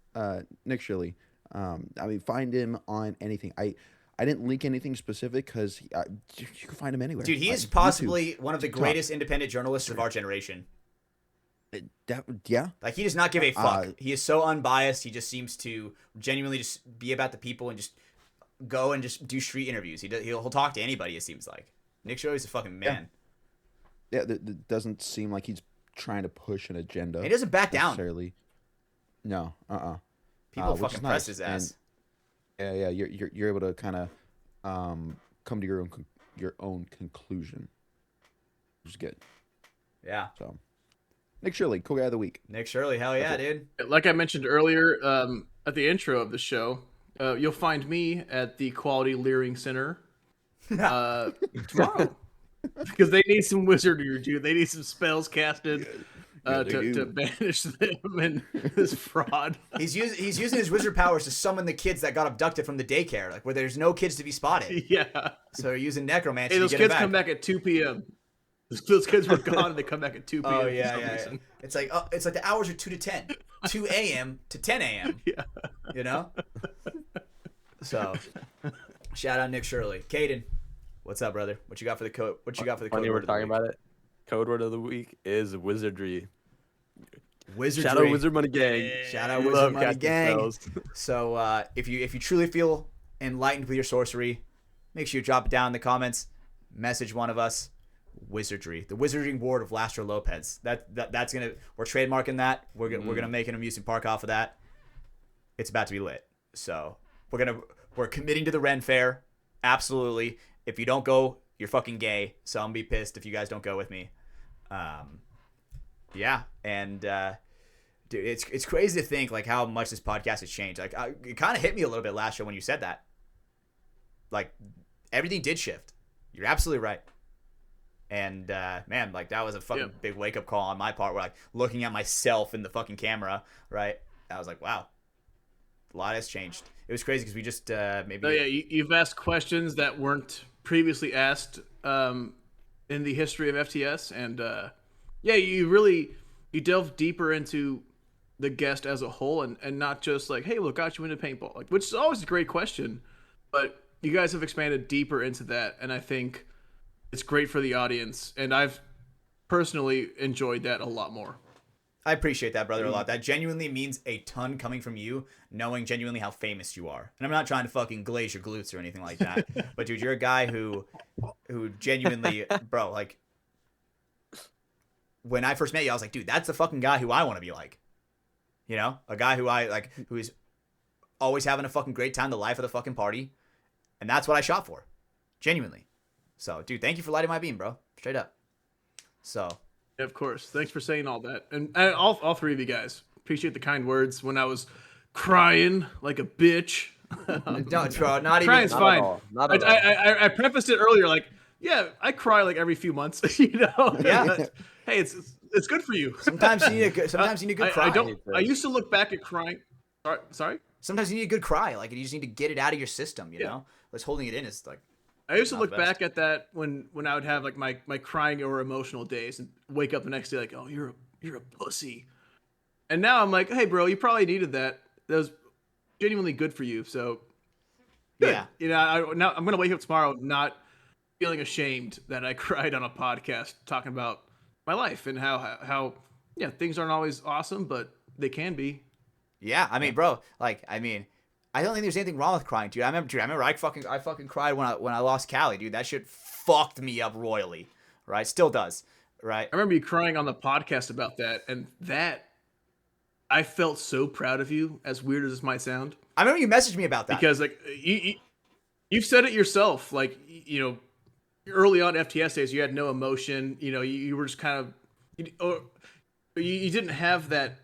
Nick Shirley. Find him on anything. I didn't link anything specific because you can find him anywhere. Dude, he is YouTube, possibly one of the TikTok. greatest independent journalists of our generation. Yeah. Like, he does not give a fuck. He is so unbiased. He just seems to genuinely just be about the people and just go and just do street interviews. He'll talk to anybody, it seems like. Nick Shirley's a fucking man. Yeah, that doesn't seem like he's trying to push an agenda. He doesn't back down. Necessarily. No. People which fucking is press nice. his ass. And, yeah. You're able to kind of come to your own conclusion, which is good. Yeah. So, Nick Shirley, cool guy of the week. Nick Shirley, hell yeah, That's dude. Like I mentioned earlier, at the intro of the show, you'll find me at the Quality Leering Center tomorrow because they need some wizardry, dude. They need some spells casted to banish them and this fraud. He's using his wizard powers to summon the kids that got abducted from the daycare, like where there's no kids to be spotted. Yeah. So they're using necromancy. Hey, those to get kids them come back at 2 p.m. Those kids were gone and they come back at 2 p.m. Oh for yeah, some yeah. reason. It's like the hours are 2 to 10, 2 a.m. to 10 a.m. Yeah. So, shout out Nick Shirley. Caden, what's up, brother? What you got for the code? What you got for the code? When we're word of the talking week? about it, code word of the week is wizardry. Wizardry. Shout out Wizard Money Gang. Shout out We Wizard love Money casting Gang. spells. So if you truly feel enlightened with your sorcery, make sure you drop it down in the comments. Message one of us. Wizardry, the Wizarding Ward of Lastrow Lopez. That's we're trademarking that. We're gonna make an amusement park off of that. It's about to be lit. So we're committing to the Ren Fair. Absolutely. If you don't go, you're fucking gay. So I'm gonna be pissed if you guys don't go with me. Yeah, and dude, it's crazy to think like how much this podcast has changed. Like it kind of hit me a little bit last year when you said that. Like everything did shift. You're absolutely right. And man, like that was a fucking big wake up call on my part. Where like looking at myself in the fucking camera, right? I was like, wow, a lot has changed. It was crazy because we just maybe. Oh yeah, you've asked questions that weren't previously asked in the history of FTS, and yeah, you delve deeper into the guest as a whole, and not just like, hey, what got you into paintball? Like, which is always a great question, but you guys have expanded deeper into that, and I think it's great for the audience, and I've personally enjoyed that a lot more. I appreciate that, brother, a lot. That genuinely means a ton coming from you, knowing genuinely how famous you are. And I'm not trying to fucking glaze your glutes or anything like that. But dude, you're a guy who genuinely, bro, like when I first met you, I was like, dude, that's the fucking guy who I want to be like. You know? A guy who I like, who is always having a fucking great time, the life of the fucking party. And that's what I shot for. Genuinely. So, dude, thank you for lighting my beam, bro. Straight up. So. Yeah, of course. Thanks for saying all that. And all three of you guys. Appreciate the kind words when I was crying like a bitch. No, bro, not even. Crying's fine. Not at all. I prefaced it earlier like, yeah, I cry like every few months, you know? Yeah. Hey, it's good for you. Sometimes you need a good, cry. I used to look back at crying. Sorry? Sometimes you need a good cry. Like, you just need to get it out of your system, you know? Just holding it in is like. I used to look back at that when I would have like my crying or emotional days and wake up the next day like, oh, you're a pussy. And now I'm like, hey, bro, you probably needed that. That was genuinely good for you. So, good. Yeah. You know, now I'm gonna wake up tomorrow not feeling ashamed that I cried on a podcast talking about my life and how things aren't always awesome, but they can be. Yeah, I mean, bro, like, I mean, I don't think there's anything wrong with crying, dude. I remember I fucking cried when I lost Callie, dude. That shit fucked me up royally, right? Still does, right? I remember you crying on the podcast about that, and that I felt so proud of you. As weird as this might sound, I remember you messaged me about that because like you've said it yourself, like you know, early on FTS days, you had no emotion. You know, you were just kind of, you didn't have that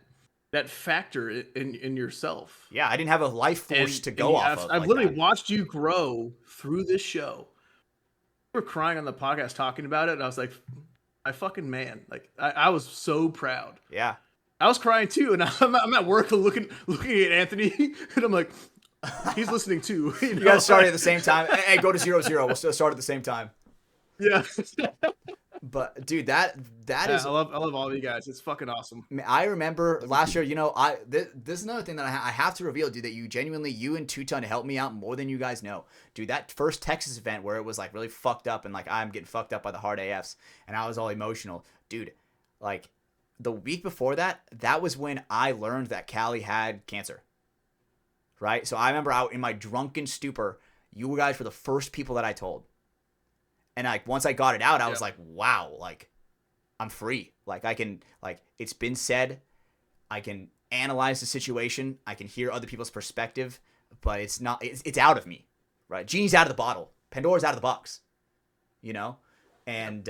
factor in yourself. Yeah, I didn't have a life force to go off of. I've literally watched you grow through this show. You were crying on the podcast talking about it, and I was like, my fucking man. Like, I was so proud. Yeah. I was crying too, and I'm at work looking at Anthony, and I'm like, he's listening too. You guys started at the same time. Hey, go to 0-0. We'll still start at the same time. Yeah. But dude, that is. I love all of you guys. It's fucking awesome. I remember last year. You know, this is another thing that I have to reveal, dude. That you and Two Ton helped me out more than you guys know, dude. That first Texas event where it was like really fucked up and like I'm getting fucked up by the hard AFs and I was all emotional, dude. Like the week before that was when I learned that Callie had cancer. Right. So I remember out in my drunken stupor, you guys were the first people that I told. And like once I got it out, I was like, wow, like I'm free. Like I can, like it's been said, I can analyze the situation, I can hear other people's perspective, but it's not, it's out of me, right? Genie's out of the bottle, Pandora's out of the box, you know? And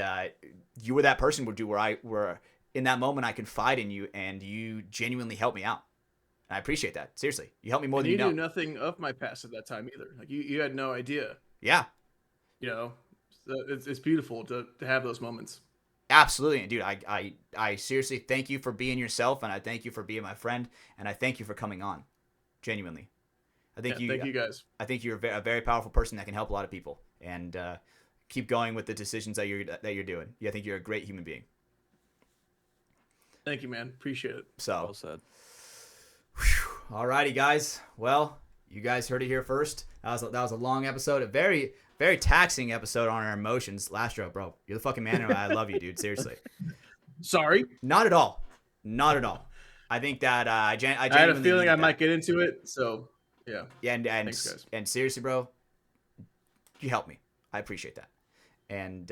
you were that person where in that moment I confide in you and you genuinely helped me out. And I appreciate that. Seriously. You helped me more than you know. You knew nothing of my past at that time either. Like you had no idea. Yeah. You know? It's beautiful to have those moments. Absolutely. And dude, I seriously thank you for being yourself, and I thank you for being my friend, and I thank you for coming on. Genuinely. Thank you guys. I think you're a very powerful person that can help a lot of people, and keep going with the decisions that you're doing. Yeah, I think you're a great human being. Thank you, man. Appreciate it. So Well said. Alrighty, guys. Well, you guys heard it here first. That was a long episode, a very taxing episode on our emotions. Lastrow, bro, you're the fucking man. I love you, dude. Seriously. Sorry. Not at all. Not at all. I think that I had a feeling I might get into it. So yeah. Yeah, and Thanks, guys. And seriously, bro, you helped me. I appreciate that. And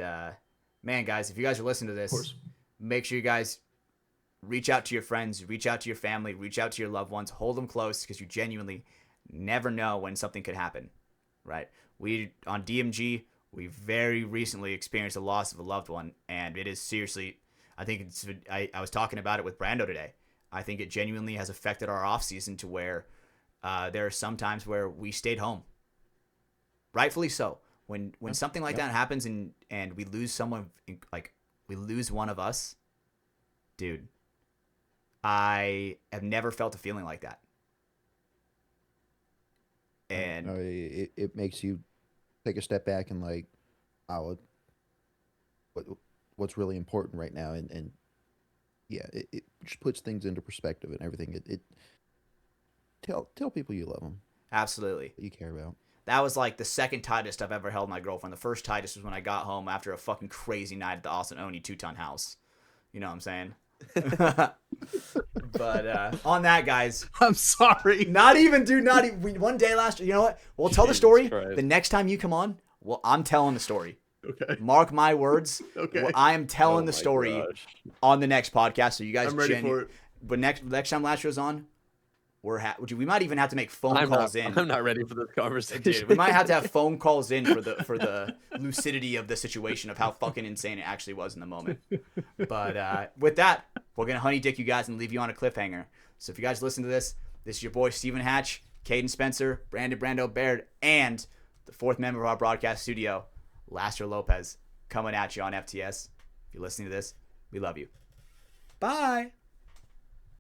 man, guys, if you guys are listening to this, make sure you guys reach out to your friends, reach out to your family, reach out to your loved ones, hold them close because you genuinely never know when something could happen, right? We on DMG, we very recently experienced a loss of a loved one, and it is seriously, I think I was talking about it with Brando today. I think it genuinely has affected our off season to where there are some times where we stayed home. Rightfully so. When something like that happens and we lose someone, like we lose one of us, dude, I have never felt a feeling like that. And it makes you take a step back and like, what's really important right now, and yeah, it just puts things into perspective and everything. It tell people you love them, absolutely, that you care about. That was like the second tightest I've ever held my girlfriend. The first tightest was when I got home after a fucking crazy night at the Austin Oni 2-ton house. You know what I'm saying? But on that, guys, I'm sorry. not even one day last year. You know what? We'll tell the story Christ. the next time you come on. Well, I'm telling the story. Okay. Mark my words. Okay. Well, I am telling Oh the my story gosh. on the next podcast. So you guys, I'm ready for it. But next time Lastro's on, we might even have to make phone calls in. I'm not ready for this conversation. Dude, we might have to have phone calls in for the lucidity of the situation of how fucking insane it actually was in the moment. But with that, we're gonna honey dick you guys and leave you on a cliffhanger. So if you guys listen to this is your boy Stephen Hatch, Caden Spencer, Brandon Brando Baird, and the fourth member of our broadcast studio, Lastrow Lopez, coming at you on FTS. If you're listening to this, we love you. Bye.